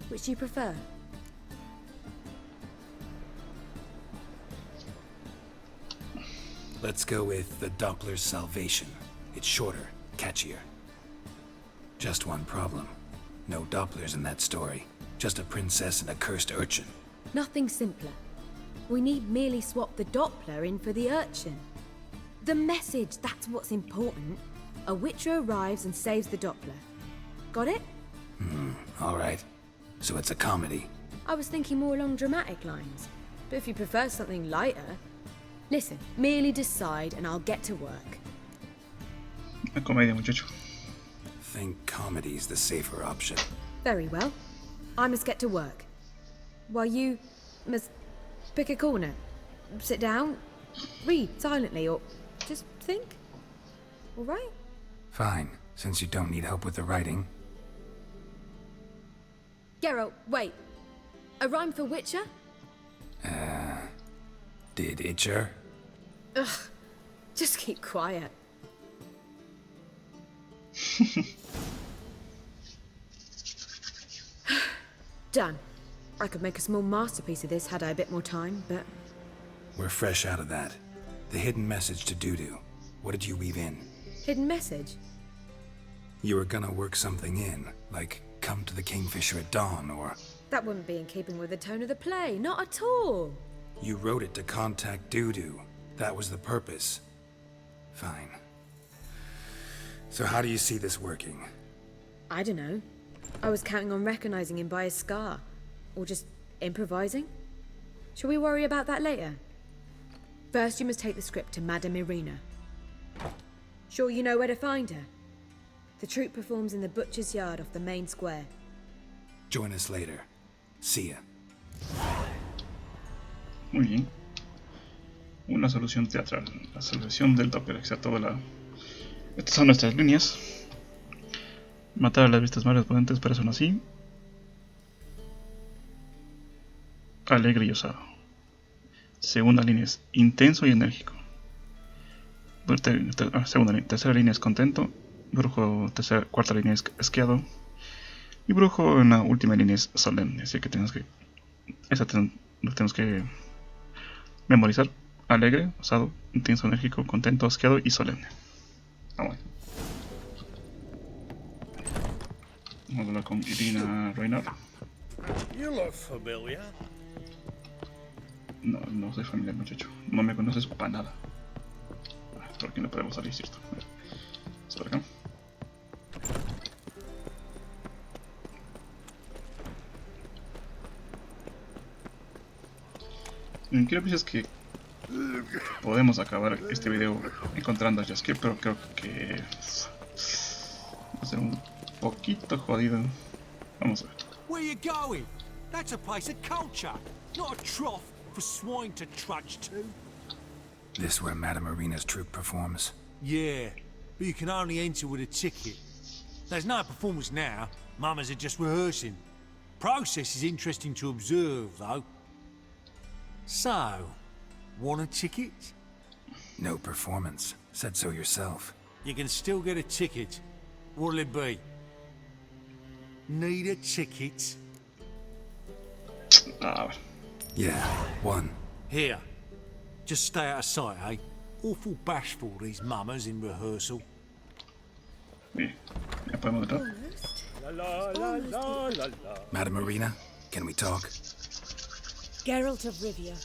Which do you prefer? Let's go with The Doppler's Salvation. It's shorter, catchier. Just one problem. No Dopplers in that story. Just a princess and a cursed urchin. Nothing simpler. We need merely swap the Doppler in for the urchin. The message, that's what's important. A witcher arrives and saves the Doppler. Got it? All right. So it's a comedy. I was thinking more along dramatic lines. But if you prefer something lighter... Listen, merely decide and I'll get to work. Una comedia, muchacho. Think comedy's the safer option. Very well. I must get to work. While you must pick a corner. Sit down, read silently, or just think. All right? Fine, since you don't need help with the writing. Geralt, wait. A rhyme for Witcher? Did Itcher? Ugh, just keep quiet. Done. I could make a small masterpiece of this had I a bit more time, but... We're fresh out of that. The hidden message to Dudu. What did you weave in? Hidden message? You were gonna work something in, like come to the Kingfisher at dawn, or... That wouldn't be in keeping with the tone of the play, not at all. You wrote it to contact Dudu. That was the purpose. Fine. So how do you see this working? I don't know. I was counting on recognizing him by his scar. Or just improvising. Shall we worry about that later? First, you must take the script to Madame Irina. Sure you know where to find her? The troupe performs in the butcher's yard off the main square. Join us later. See ya. Muy bien. Una solución teatral. La solución del Doppler, toda la... Estas son nuestras líneas. Matar a las vistas más respondientes, pero son así. Alegre y osado. Segunda línea es intenso y enérgico. Tercera línea es contento. Brujo, cuarta línea es asqueado. Y brujo en la última línea es solemne. Así que tenemos que... lo tenemos que memorizar. Alegre, osado, intenso, enérgico, contento, asqueado y solemne. Vamos a hablar con Irina Reynard. You look familiar. No soy familiar, muchacho. No me conoces para nada. Por aquí no podemos salir, ¿cierto? Es por acá. Quiero decir que podemos acabar este video encontrando a Jaskier, pero creo que va a ser un poquito jodido. Vamos a ver. Where you going? That's a place of culture, not a trough for swine to trudge to. This where Madame Irina's troupe performs? Yeah, but you can only enter with a ticket. There's no performance now. Mamas are just rehearsing. Process is interesting to observe, though. So, want a ticket? No performance. Said so yourself. You can still get a ticket. What'll it be? Need a ticket? Yeah, one. Here. Just stay out of sight, eh? Awful bashful, these mamas in rehearsal. Madame Irina, can we talk? Geralt of Rivia,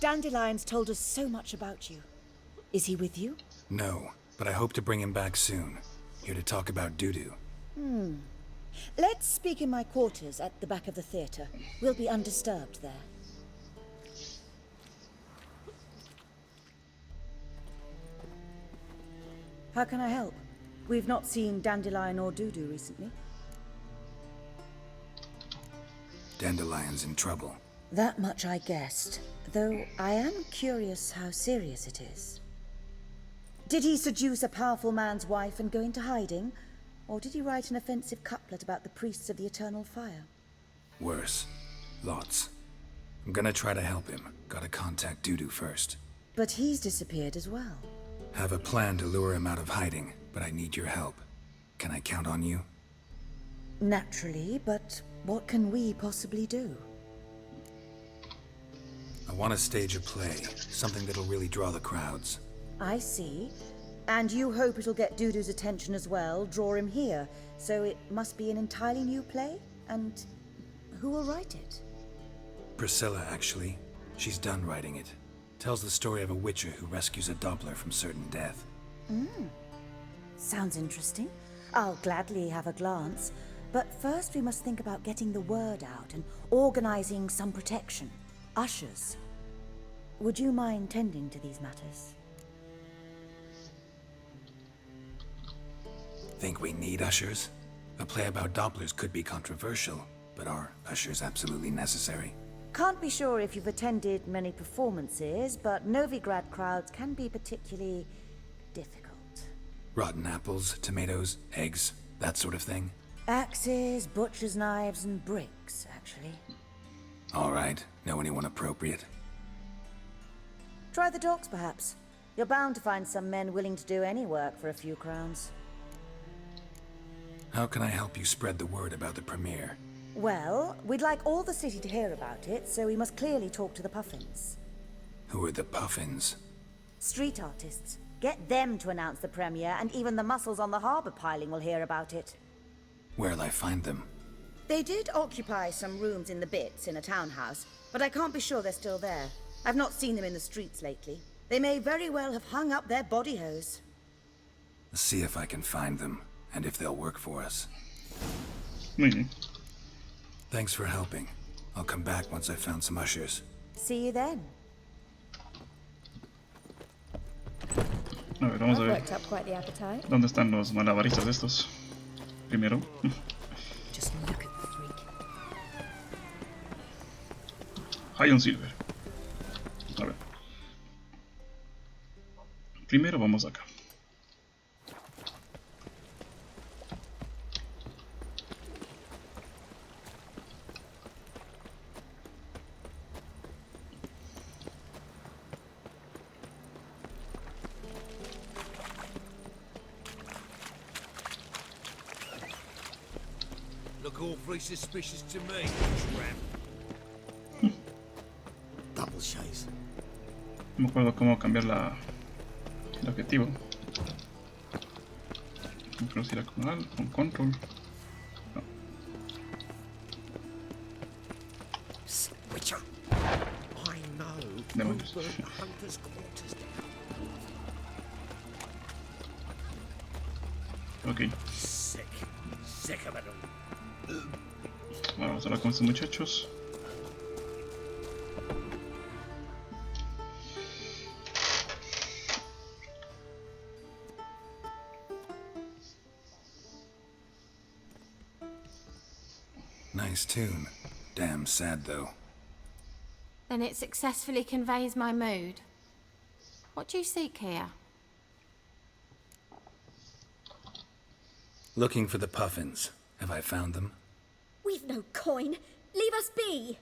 Dandelion's told us so much about you. Is he with you? No, but I hope to bring him back soon. Here to talk about Dudu. Let's speak in my quarters at the back of the theatre. We'll be undisturbed there. How can I help? We've not seen Dandelion or Dudu recently. Dandelion's in trouble. That much I guessed, though I am curious how serious it is. Did he seduce a powerful man's wife and go into hiding? Or did he write an offensive couplet about the priests of the eternal fire? Worse. Lots. I'm gonna try to help him. Gotta contact Dudu first. But he's disappeared as well. Have a plan to lure him out of hiding, but I need your help. Can I count on you? Naturally, but what can we possibly do? I want to stage a play, something that'll really draw the crowds. I see. And you hope it'll get Dudu's attention as well, draw him here. So it must be an entirely new play? And who will write it? Priscilla, actually. She's done writing it. Tells the story of a witcher who rescues a Doppler from certain death. Sounds interesting. I'll gladly have a glance. But first we must think about getting the word out and organizing some protection. Ushers. Would you mind tending to these matters? Think we need ushers? A play about Dopplers could be controversial, but are ushers absolutely necessary? Can't be sure if you've attended many performances, but Novigrad crowds can be particularly difficult. Rotten apples, tomatoes, eggs, that sort of thing? Axes, butcher's knives, and bricks, actually. All right. Know anyone appropriate? Try the docks, perhaps. You're bound to find some men willing to do any work for a few crowns. How can I help you spread the word about the premiere? Well, we'd like all the city to hear about it, so we must clearly talk to the Puffins. Who are the Puffins? Street artists. Get them to announce the premiere, and even the muscles on the harbour piling will hear about it. Where'll I find them? They did occupy some rooms in the Bits in a townhouse, but I can't be sure they're still there. I've not seen them in the streets lately. They may very well have hung up their body hose. See if I can find them, and if they'll work for us. Thanks for helping. I'll come back once I've found some ushers. See you then. A ver, vamos a ver. Worked up quite the appetite. ¿Dónde están los malabaristas estos? Primero. Just look at the freak. Hay un silver. A ver. Primero vamos acá. Look awfully suspicious to me, tramp. Double chase. No me acuerdo cómo cambiar el objetivo. No creo si era con Alt, con Control. No. Switcher. I know. Demonios. Who burned the hunter's quarters down. Ok. Sick of it all. Bueno, vamos a hablar con estos muchachos. Nice tune. Damn sad though. Then it successfully conveys my mood. What do you seek here? Looking for the Puffins. Have I found them? We've no coin. Leave us be.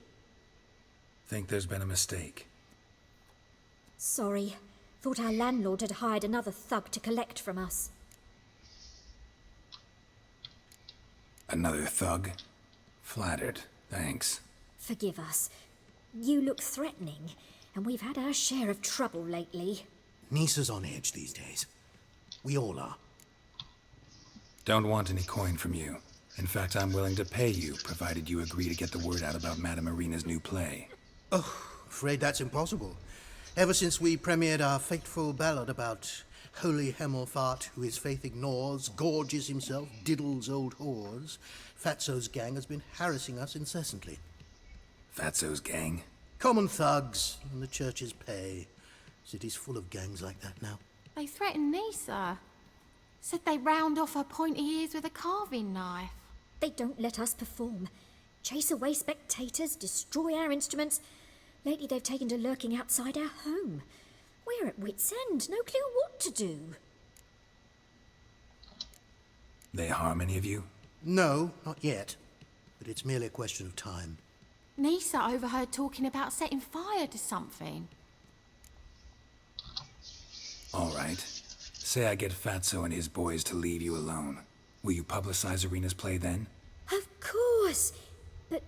Think there's been a mistake. Sorry. Thought our landlord had hired another thug to collect from us. Another thug? Flattered. Thanks. Forgive us. You look threatening, and we've had our share of trouble lately. Nisa's on edge these days. We all are. Don't want any coin from you. In fact, I'm willing to pay you, provided you agree to get the word out about Madame Irina's new play. Oh, afraid that's impossible. Ever since we premiered our fateful ballad about Holy Hemelfart, who his faith ignores, gorges himself, diddles old whores, Fatso's gang has been harassing us incessantly. Fatso's gang? Common thugs, and the church's pay. City's full of gangs like that now. They threatened Nisa. Said they round off her pointy ears with a carving knife. They don't let us perform. Chase away spectators, destroy our instruments. Lately they've taken to lurking outside our home. We're at wit's end, no clue what to do. They harm any of you? No, not yet. But it's merely a question of time. Nisa overheard talking about setting fire to something. All right. Say I get Fatso and his boys to leave you alone. Will you publicize Irina's play then? Of course. But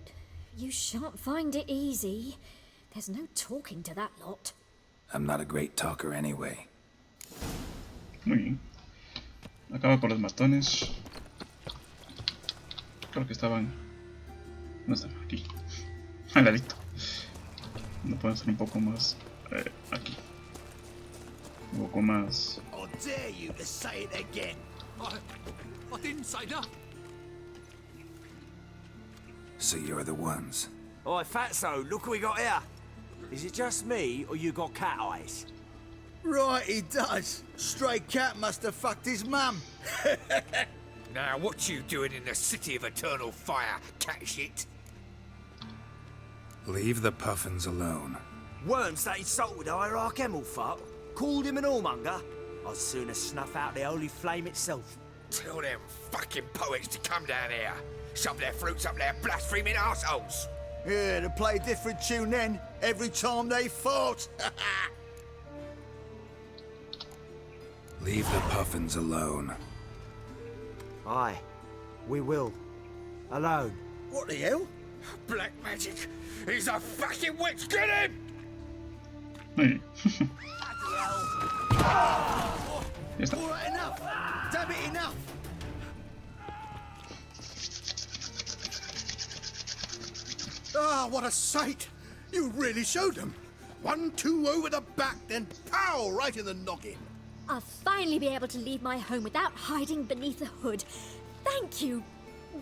you shan't find it easy. There's no talking to that lot. I'm not a great talker anyway. Muy bien. Acaba con los matones. Creo que estaban... No están aquí. Al ladito. No pueden ser un poco más... aquí. Un poco más... I dare you to say it again. I didn't say nothing. So you're the ones. Oi, Fatso, look what we got here. Is it just me, or you got cat eyes? Right, he does. Stray cat must have fucked his mum. Now, what you doing in the city of eternal fire, cat shit? Leave the Puffins alone. Worms that insulted Hierarch Hemelfart, called him an whoremonger. I'd sooner snuff out the holy flame itself. Tell them fucking poets to come down here. Shove their fruits up their blaspheming arseholes. Yeah, to play a different tune then, every time they fought. Leave the Puffins alone. Aye. We will. Alone. What the hell? Black magic! He's a fucking witch! Get him! Muy bien. Ya está. All right, enough! Damn it, enough! Ah, what a sight! You really showed them. 1-2 over the back, then pow, right in the noggin. I'll finally be able to leave my home without hiding beneath a hood. Thank you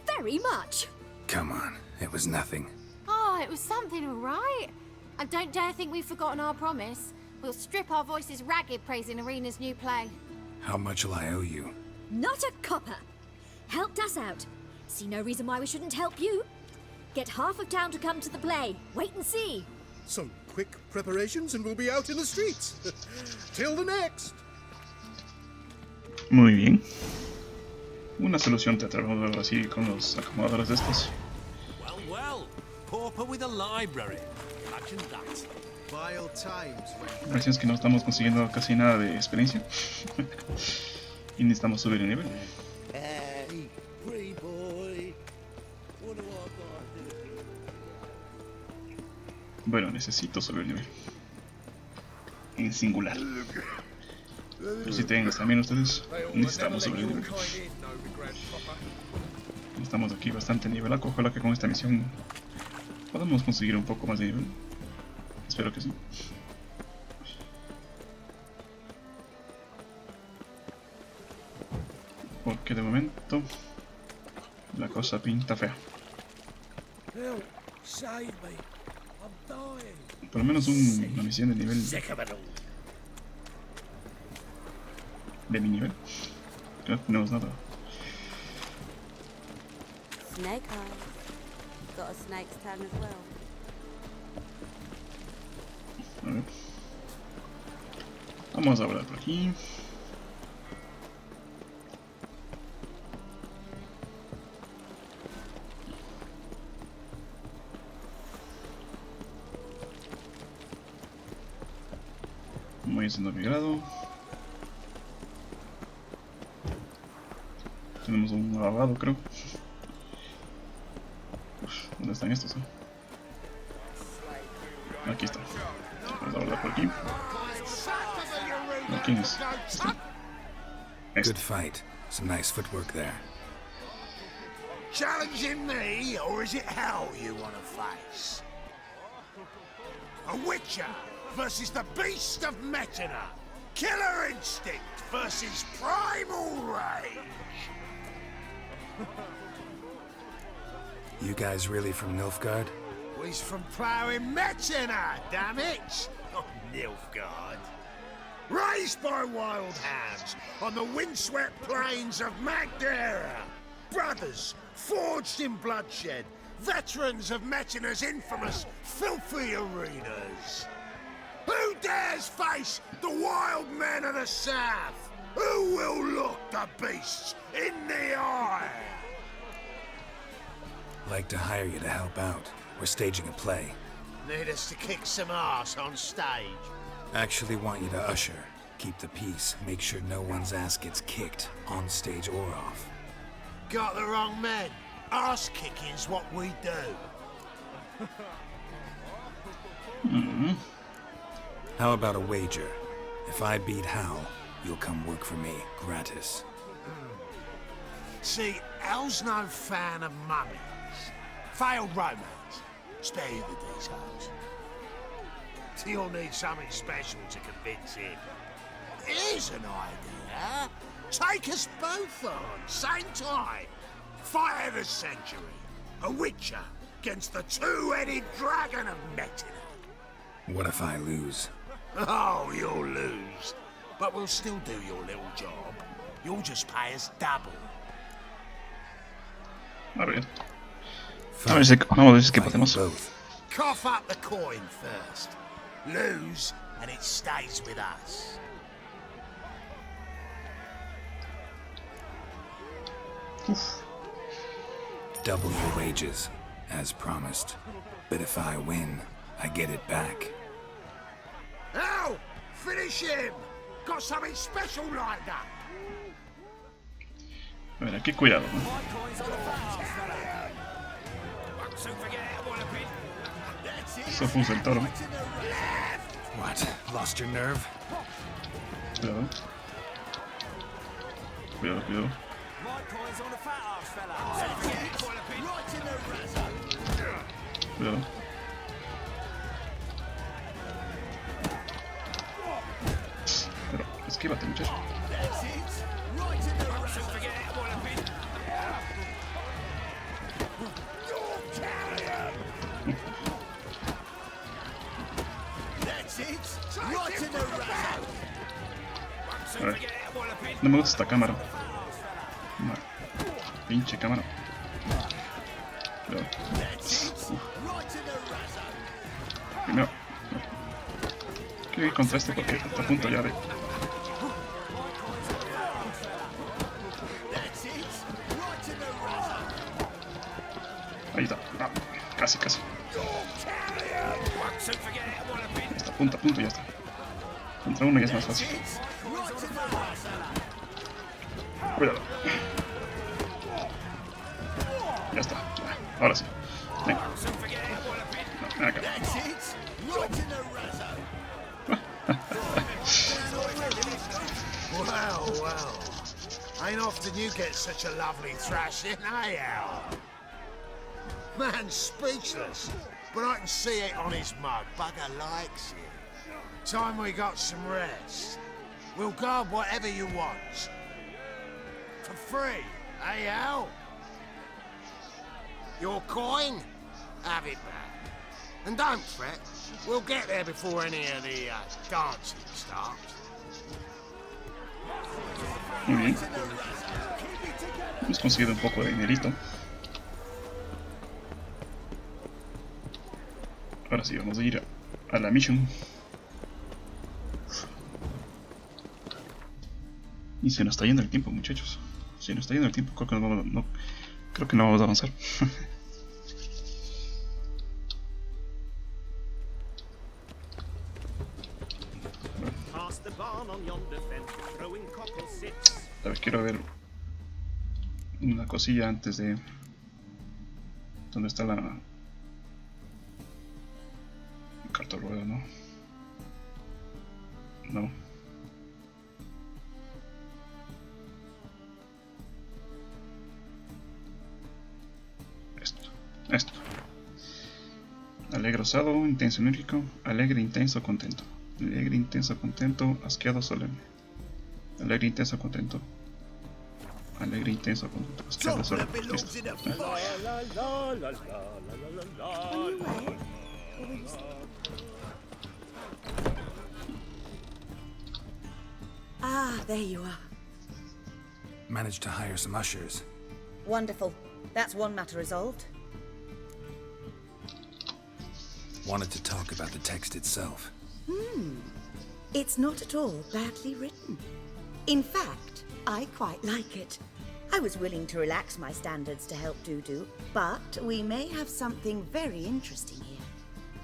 very much. Come on, it was nothing. Oh, it was something, all right. I don't dare think we've forgotten our promise. We'll strip our voices ragged praising Arena's new play. How much will I owe you? Not a copper. Helped us out. See no reason why we shouldn't help you. Get half of town to come to the play. Wait and see. Some quick preparations and we'll be out in the streets. Till the next. Muy bien. Una solución teatral, vamos a ver así con los acomodadores de estos. Well, well. Pauper with a library. Imagine that. Vile times. La verdad es que no estamos consiguiendo casi nada de experiencia. Y necesitamos subir el nivel. Hey, pretty boy. What do I gotta do? Bueno, necesito subir el nivel. En singular. Pero si tengan también ustedes, necesitamos subir el nivel. Estamos aquí bastante nivelaco. Ojalá que con esta misión podamos conseguir un poco más de nivel. Espero que sí. Porque de momento la cosa pinta fea. Help, save me. I'm dying. Por lo menos una misión de nivel. De mi nivel. No tenemos nada. Snake eyes. Got a snake's tongue as well. A ver. Vamos a hablar por aquí. Voy haciendo mi grado. Tenemos un lavado, creo. Uf, ¿dónde están estos? Aquí está. Vamos a hablar por aquí. No, ¿quién es? Good fight. Some nice footwork there. Challenging me, or is it hell you want to face? A witcher versus the beast of Metina. Killer instinct versus primal rage. You guys really from Nilfgaard? He's from ploughing Metina, damn it! Not Nilfgaard. Raised by wild hounds on the windswept plains of Magdera. Brothers forged in bloodshed. Veterans of Metina's infamous filthy arenas. Who dares face the wild men of the south? Who will look the beasts in the eye? Like to hire you to help out. We're staging a play. Need us to kick some ass on stage? Actually want you to usher. Keep the peace. Make sure no one's ass gets kicked, on stage or off. Got the wrong men. Ass kicking's what we do. How about a wager? If I beat Hal, you'll come work for me, gratis. See, Hal's no fan of mummies. Failed romance. Spare you the details. You'll need something special to convince him. Here's an idea. Take us both on, same time. Fight of the century. A witcher against the two-headed dragon of Metina. What if I lose? Oh, you'll lose. But we'll still do your little job. You'll just pay us double. A ver. Vamos a ver qué podemos. Cough up the coin first. Lose, and it stays with us. Uf. Double your wages, as promised. But if I win, I get it back. Ow! Finish him! Got something special like that. A ver, aquí cuidado, ¿no? Eso fue el toro. What? Lost your nerve? Cuidado. Cuidado, cuidado. Cuidado. Pero, esquívate, muchacho. A ver. No me gusta esta cámara. No. Pinche cámara. Cuidado. Primero. Quiero ir contra este porque está a punto ya de... Ahí está. Ah, casi, casi. Está a punto, ya está. Contra uno ya es más fácil. Cuidado. Ya está. Ahora sí. Venga. No, ven acá. Well. Ain't often you get such a lovely thrashing, eh, Al? Man's speechless, but I can see it on his mug. Bugger likes it. Time we got some rest. We'll guard whatever you want. For free, eh, Al? Your coin? Have it back. And don't fret, we'll get there before any of the dancing starts. Muy bien. Hemos conseguido un poco de dinerito. Ahora sí, vamos a ir a la mission. Y se nos está yendo el tiempo, muchachos. Se nos está yendo el tiempo. Creo que creo que no vamos a avanzar. A ver, quiero ver una cosilla antes de... ¿Dónde está la carta rueda? No. No. Esto. Alegre, osado, intenso, enérgico. Alegre, intenso, contento. Alegre, intenso, contento. Asqueado, solemne. Alegre, intenso, contento. Alegre, intenso, contento. Asqueado, solemne. Listo. Ah, there you are. Managed to hire some ushers. Wonderful. That's one matter resolved. Wanted to talk about the text itself. It's not at all badly written. In fact, I quite like it. I was willing to relax my standards to help Dudu, but we may have something very interesting here.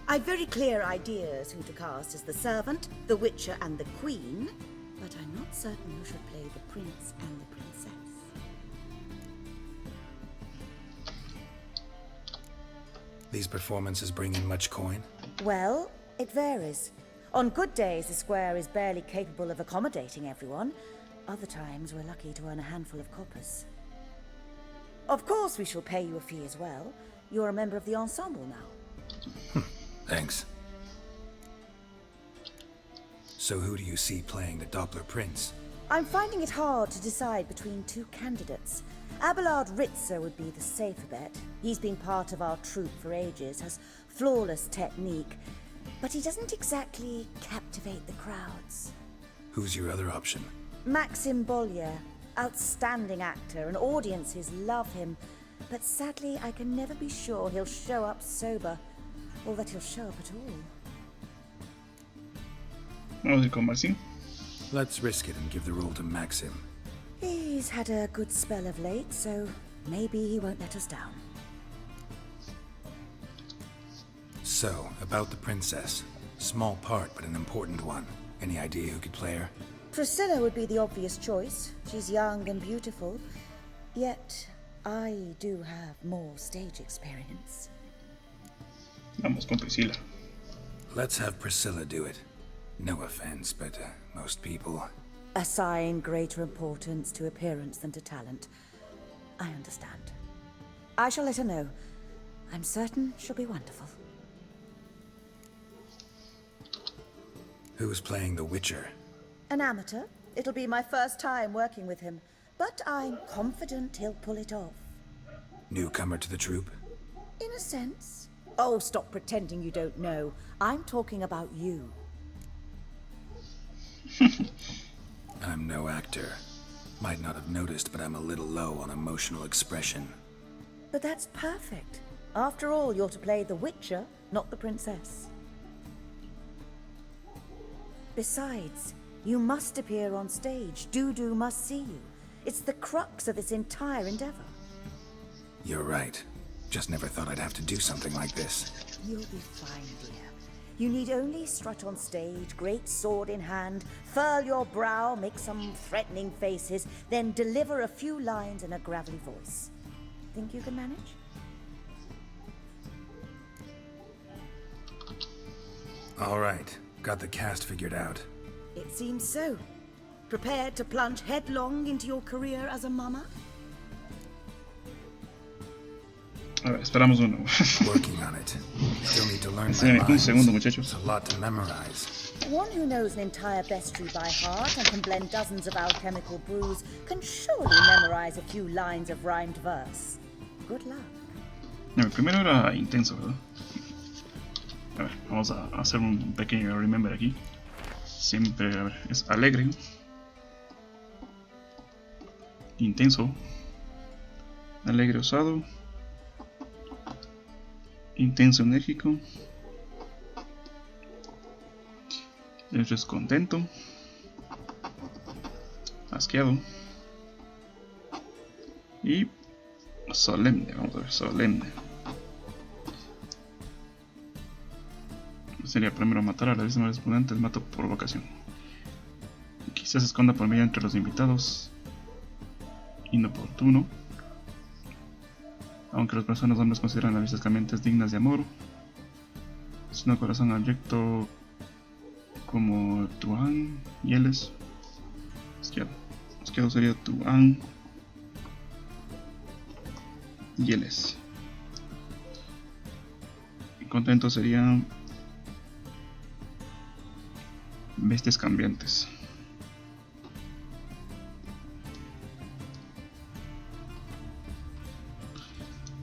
I've very clear ideas who to cast as the servant, the witcher, and the queen, but I'm not certain who should play the prince and the princess. These performances bring in much coin? Well, it varies. On good days, the square is barely capable of accommodating everyone. Other times, we're lucky to earn a handful of coppers. Of course, we shall pay you a fee as well. You're a member of the ensemble now. Thanks. So who do you see playing the Doppler Prince? I'm finding it hard to decide between two candidates. Abelard Ritzer would be the safer bet. He's been part of our troupe for ages, has flawless technique, but he doesn't exactly captivate the crowds. Who's your other option? Maxim Bollier, outstanding actor, and audiences love him, but sadly I can never be sure he'll show up sober, or that he'll show up at all. Vamos a ir con Maxim. Let's risk it and give the role to Maxim. He's had a good spell of late, so maybe he won't let us down. So, about the princess. Small part, but an important one. Any idea who could play her? Priscilla would be the obvious choice. She's young and beautiful. Yet, I do have more stage experience. Vamos con Priscilla. Let's have Priscilla do it. No offense, but most people... Assign greater importance to appearance than to talent. I understand. I shall let her know. I'm certain she'll be wonderful. Who's playing the Witcher? An amateur. It'll be my first time working with him, but I'm confident he'll pull it off. Newcomer to the troupe? In a sense. Oh, stop pretending you don't know. I'm talking about you. I'm no actor. Might not have noticed, but I'm a little low on emotional expression. But that's perfect. After all, you're to play the Witcher, not the princess. Besides, you must appear on stage. Dudu must see you. It's the crux of this entire endeavor. You're right. Just never thought I'd have to do something like this. You'll be fine, dear. You need only strut on stage, great sword in hand, furl your brow, make some threatening faces, then deliver a few lines in a gravelly voice. Think you can manage? All right. Got the cast figured out. It seems so. Prepared to plunge headlong into your career as a mama? A ver, esperamos uno. Working on it. Still need to learn Sí, my un segundo, lines. muchachos. It's a lot to memorize. One who knows an entire bestiary by heart and can blend dozens of alchemical brews can surely memorize a few lines of rhymed verse. Good luck. No, el primero era intenso, ¿verdad? A ver, vamos a hacer un pequeño remember aquí. Siempre, a ver, es alegre, intenso, alegre, osado, intenso, enérgico, descontento, asqueado y solemne. Vamos a ver, solemne. Sería primero matar a la víctima respondente, mato por vocación. Quizás se esconda por medio entre los invitados. Inoportuno. Aunque las personas hombres consideran a veces cambiantes dignas de amor. Es un corazón abyecto como Tuan, Hieles. Izquierdo. Izquierdo sería Tuan, Hieles. Y contento sería bestias cambiantes.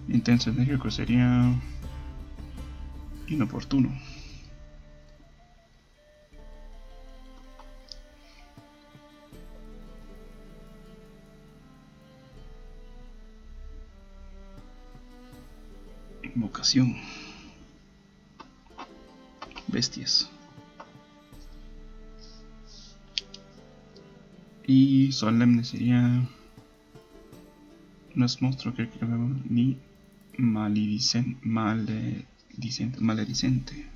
Intenso enérgico sería inoportuno. Vocación. Bestias. Y solemne sería... No es monstruo que ni maledicente. Maledicente.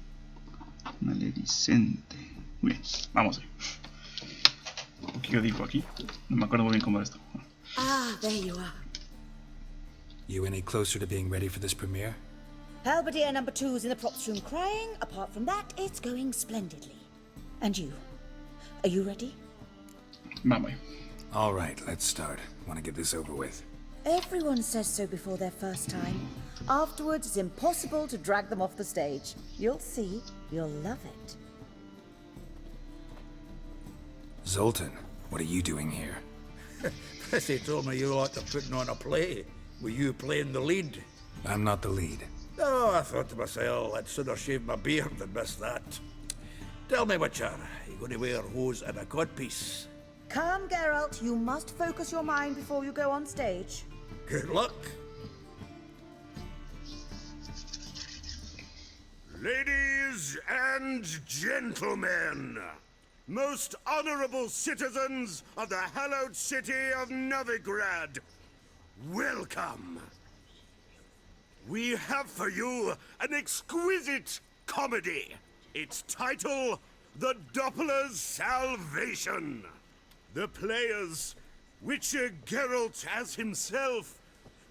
Muy bien, vamos ahí. ¿Qué yo digo aquí? No me acuerdo muy bien cómo era esto. Ah, there you are. You any closer to being ready for this premiere? Halberdier number 2's in the props room crying. Apart from that, it's going splendidly. And you? Are you ready? Vamos. All right, let's start. Want to get this over with. Everyone says so before their first time. Afterwards, it's impossible to drag them off the stage. You'll see. You'll love it. Zoltan, what are you doing here? Prissy told me you ought to putting on a play. Were you playing the lead? I'm not the lead. Oh, I thought to myself, I'd sooner shave my beard than miss that. Tell me, Witcher, you going to wear hose and a codpiece? Come, Geralt. You must focus your mind before you go on stage. Good luck. Ladies and gentlemen, most honorable citizens of the hallowed city of Novigrad, welcome. We have for you an exquisite comedy. Its title, The Doppler's Salvation. The players, Witcher Geralt as himself,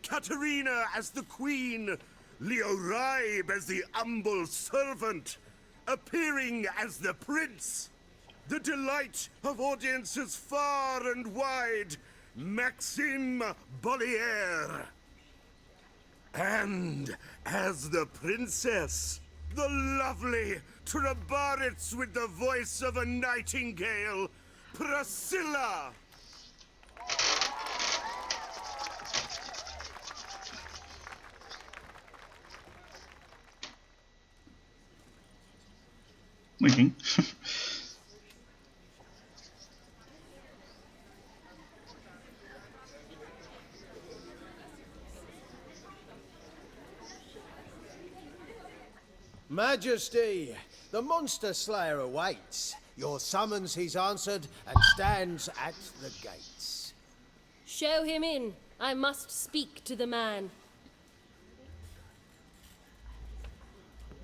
Katarina as the queen, Leo Raib as the humble servant, appearing as the prince, the delight of audiences far and wide, Maxime Bollier. And as the princess, the lovely Trabaritz with the voice of a nightingale, Priscilla. Muy bien. Majesty, the monster slayer awaits. Your summons he's answered and stands at the gates. Show him in. I must speak to the man.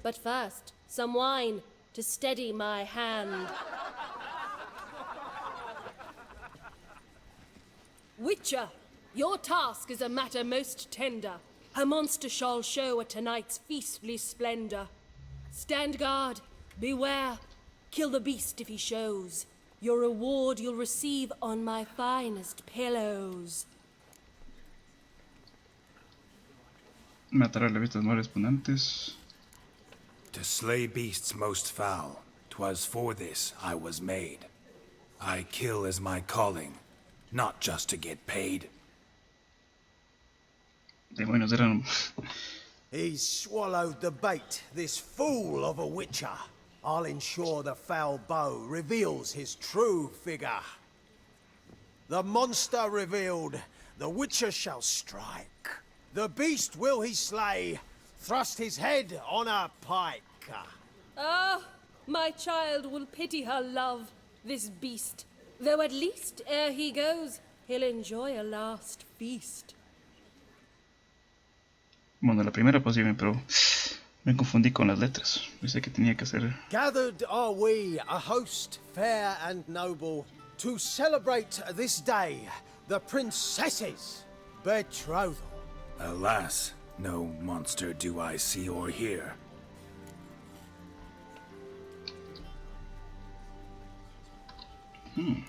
But first, some wine to steady my hand. Witcher, your task is a matter most tender. Her monster shall show at tonight's feastly splendor. Stand guard, beware, kill the beast if he shows. Your reward you'll receive on my finest pillows. Matar a las bestias más repugnantes. To slay beasts most foul, 'twas for this I was made. I kill as my calling, not just to get paid. Demonios eran. He's swallowed the bait, this fool of a witcher. I'll ensure the foul bow reveals his true figure. The monster revealed, the witcher shall strike. The beast will he slay, thrust his head on a pike. Ah, my child will pity her love, this beast. Though at least, ere he goes, he'll enjoy a last feast. Bueno, la primera pues bien, pero me confundí con las letras. Pensé que tenía que hacer. Gathered are we, a host fair and noble, to celebrate this day, the princess's betrothal. Alas, no monster do I see or hear.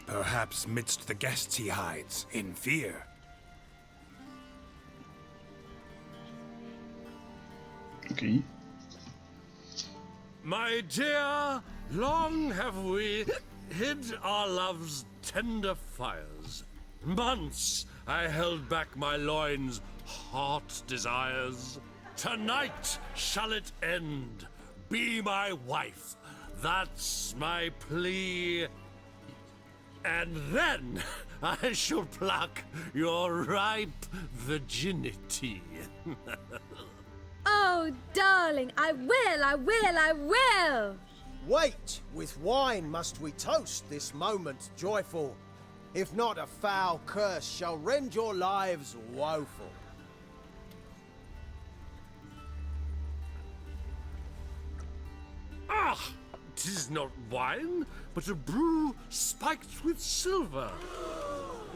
Perhaps midst the guests he hides, in fear. Okay. My dear, long have we hid our love's tender fires. Months I held back my loins' hot desires. Tonight shall it end. Be my wife. That's my plea. And then I shall pluck your ripe virginity. Oh, darling, I will! Wait, with wine must we toast this moment joyful. If not, a foul curse shall rend your lives woeful. Ah! 'Tis not wine, but a brew spiked with silver.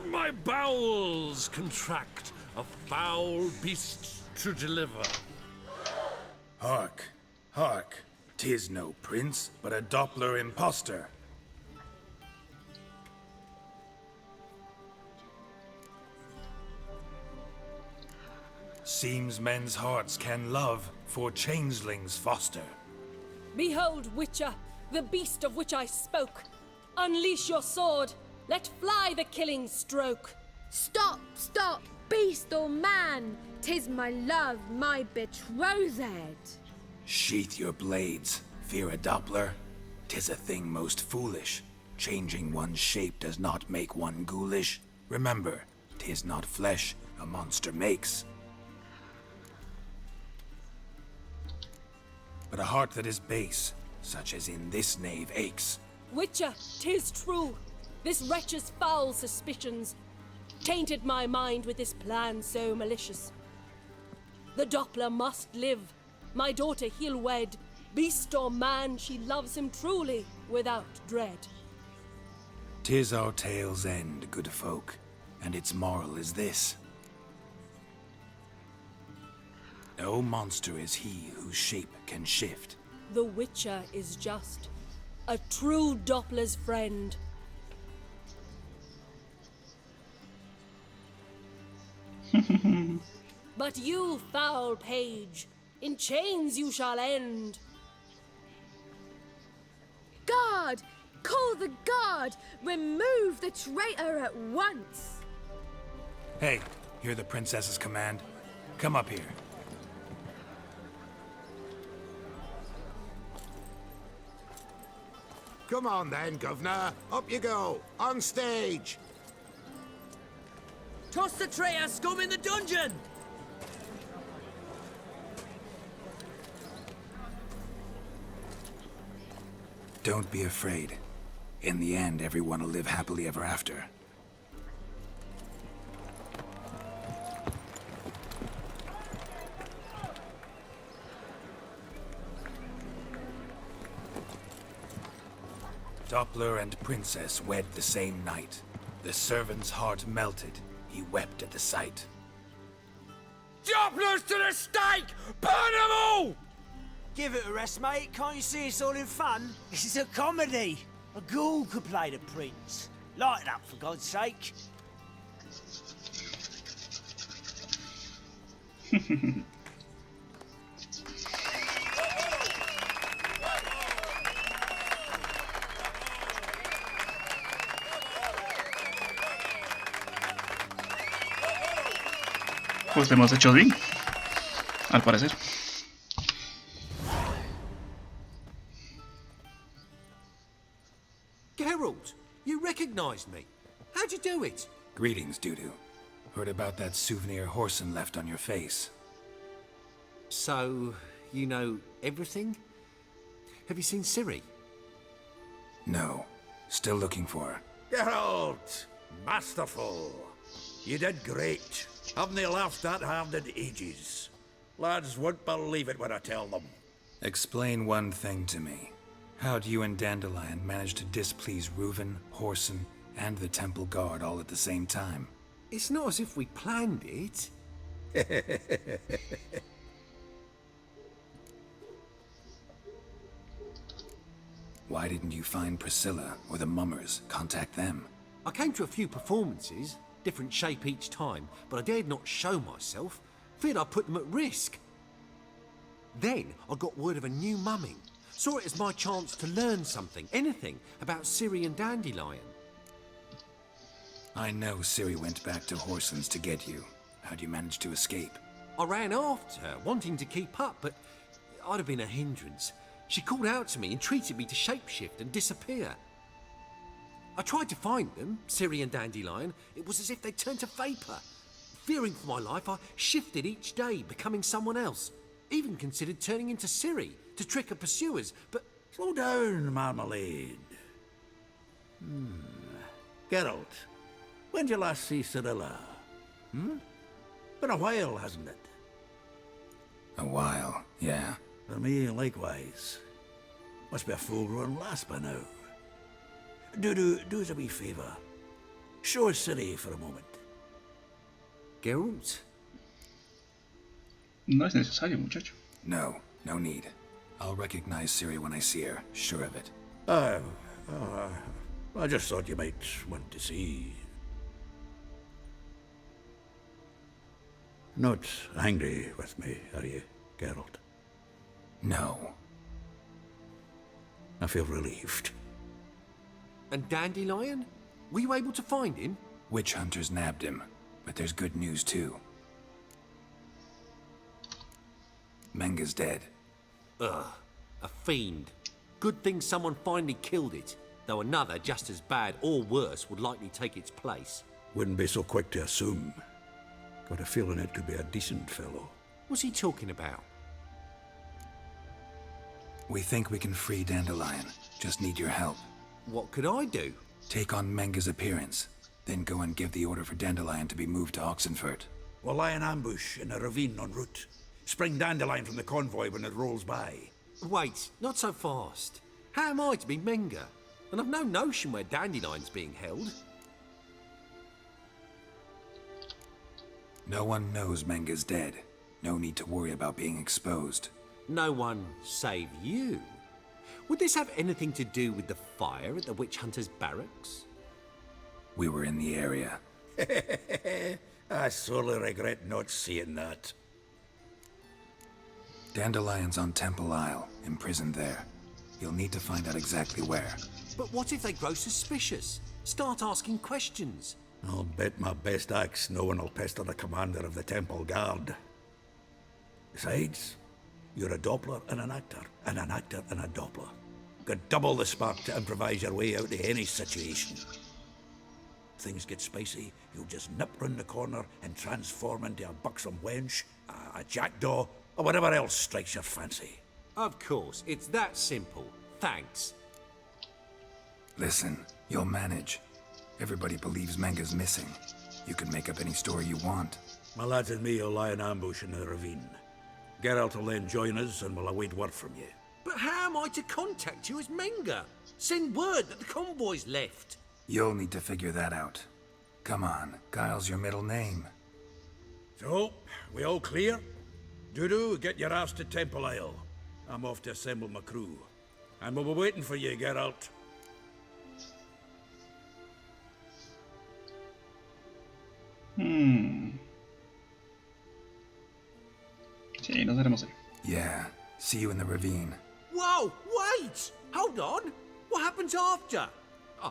My bowels contract, a foul beast to deliver. Hark, hark, 'tis no prince, but a Doppler impostor. Seems men's hearts can love, for changelings foster. Behold, Witcher, the beast of which I spoke. Unleash your sword. Let fly the killing stroke. Stop, stop, beast or man! 'Tis my love, my betrothed. Sheath your blades, fear a Doppler. 'Tis a thing most foolish. Changing one's shape does not make one ghoulish. Remember, 'tis not flesh a monster makes, but a heart that is base, such as in this knave aches. Witcher, 'tis true. This wretch's foul suspicions tainted my mind with this plan so malicious. The Doppler must live. My daughter he'll wed. Beast or man, she loves him truly, without dread. 'Tis our tale's end, good folk, and its moral is this. No monster is he whose shape can shift. The Witcher is just a true Doppler's friend. But you, foul page, in chains you shall end. Guard! Call the guard! Remove the traitor at once! Hey, hear the princess's command? Come up here. Come on then, Governor. Up you go. On stage. Toss the traitor scum in the dungeon! Don't be afraid. In the end, everyone will live happily ever after. Doppler and Princess wed the same night. The servant's heart melted. He wept at the sight. Dopplers to the stake! Burn them all! Give it a rest, mate. Can't you see it's all in fun? This is a comedy. A ghoul could play the prince. Lighten up, for God's sake. Pues lo hemos hecho bien, al parecer. Geralt, you recognized me. How'd you do it? Greetings, Dudu. Heard about that souvenir Horson left on your face. So, you know everything? Have you seen Ciri? No. Still looking for her. Geralt! Masterful. You did great. Haven't they laughed that hard in ages? Lads won't believe it when I tell them. Explain one thing to me. How'd you and Dandelion manage to displease Reuven, Horson, and the Temple Guard all at the same time? It's not as if we planned it. Why didn't you find Priscilla or the Mummers? Contact them. I came to a few performances, different shape each time, but I dared not show myself. Feared I'd put them at risk. Then I got word of a new mumming. Saw it as my chance to learn something, anything, about Ciri and Dandelion. I know Ciri went back to Horson's to get you. How'd you manage to escape? I ran after her, wanting to keep up, but I'd have been a hindrance. She called out to me, entreated me to shapeshift and disappear. I tried to find them, Ciri and Dandelion. It was as if they'd turned to vapour. Fearing for my life, I shifted each day, becoming someone else. Even considered turning into Ciri to trick her pursuers, but... Slow down, Marmalade. Geralt, when did you last see Cirilla? Been a while, hasn't it? A while, yeah. For me, likewise. Must be a full-grown lass by now. Do us a wee favour. Show us Ciri for a moment. Geralt? No es necesario, muchacho. No, no need. I'll recognize Ciri when I see her, sure of it. I just thought you might want to see. Not angry with me, are you, Geralt? No. I feel relieved. And Dandelion? Were you able to find him? Witch hunters nabbed him, but there's good news too. Menga's dead. Ugh, a fiend. Good thing someone finally killed it, though another just as bad or worse would likely take its place. Wouldn't be so quick to assume. Got a feeling it could be a decent fellow. What's he talking about? We think we can free Dandelion. Just need your help. What could I do? Take on Menga's appearance, then go and give the order for Dandelion to be moved to Oxenfurt. We'll lie in ambush in a ravine en route. Spring Dandelion from the convoy when it rolls by. Wait, not so fast. How am I to be Menga? And I've no notion where Dandelion's being held. No one knows Menga's dead. No need to worry about being exposed. No one save you. Would this have anything to do with the fire at the witch hunter's barracks? We were in the area. I sorely regret not seeing that. Dandelion's on Temple Isle, imprisoned there. You'll need to find out exactly where. But what if they grow suspicious? Start asking questions? I'll bet my best axe no one will pester the commander of the Temple Guard. Besides, you're a Doppler and an actor and a Doppler. Got double the spark to improvise your way out of any situation. Things get spicy, you'll just nip round the corner and transform into a buxom wench, a jackdaw, or whatever else strikes your fancy. Of course, it's that simple. Thanks. Listen, you'll manage. Everybody believes Menga's missing. You can make up any story you want. My lads and me will lie in ambush in the ravine. Geralt will then join us and we'll await word from you. But how am I to contact you as Menga? Send word that the convoy's left. You'll need to figure that out. Come on, Guile's your middle name. So, we all clear? Dudu, get your ass to Temple Isle. I'm off to assemble my crew. And we'll be waiting for you, Geralt. Sí, nos veremos ahí. Yeah, see you in the ravine. Whoa, wait! Hold on! What happens after?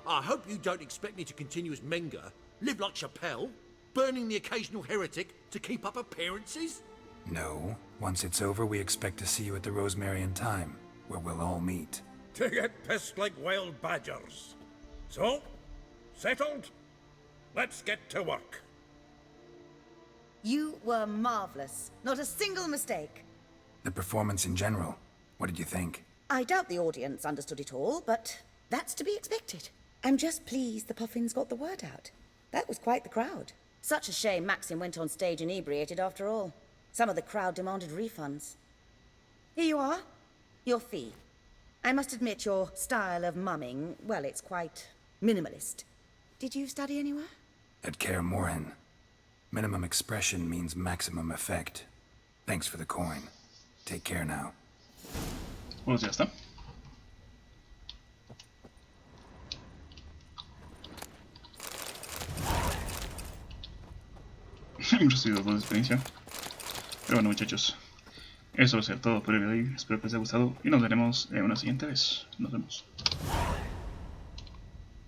I hope you don't expect me to continue as Menga, live like Chappelle, burning the occasional heretic to keep up appearances? No. Once it's over, we expect to see you at the Rosemarian Time, where we'll all meet. To get pissed like wild badgers. So, settled? Let's get to work. You were marvelous. Not a single mistake. The performance in general, what did you think? I doubt the audience understood it all, but that's to be expected. I'm just pleased the Puffins got the word out. That was quite the crowd. Such a shame Maxim went on stage inebriated after all. Some of the crowd demanded refunds. Here you are. Your fee. I must admit your style of mumming, well, it's quite minimalist. Did you study anywhere? At Kaer Morhen. Minimum expression means maximum effect. Thanks for the coin. Take care now. Pues ya está. Hemos recibido toda la experiencia. Pero bueno, muchachos, eso va a ser todo por el video de hoy. Espero que les haya gustado y nos veremos en una siguiente vez. Nos vemos.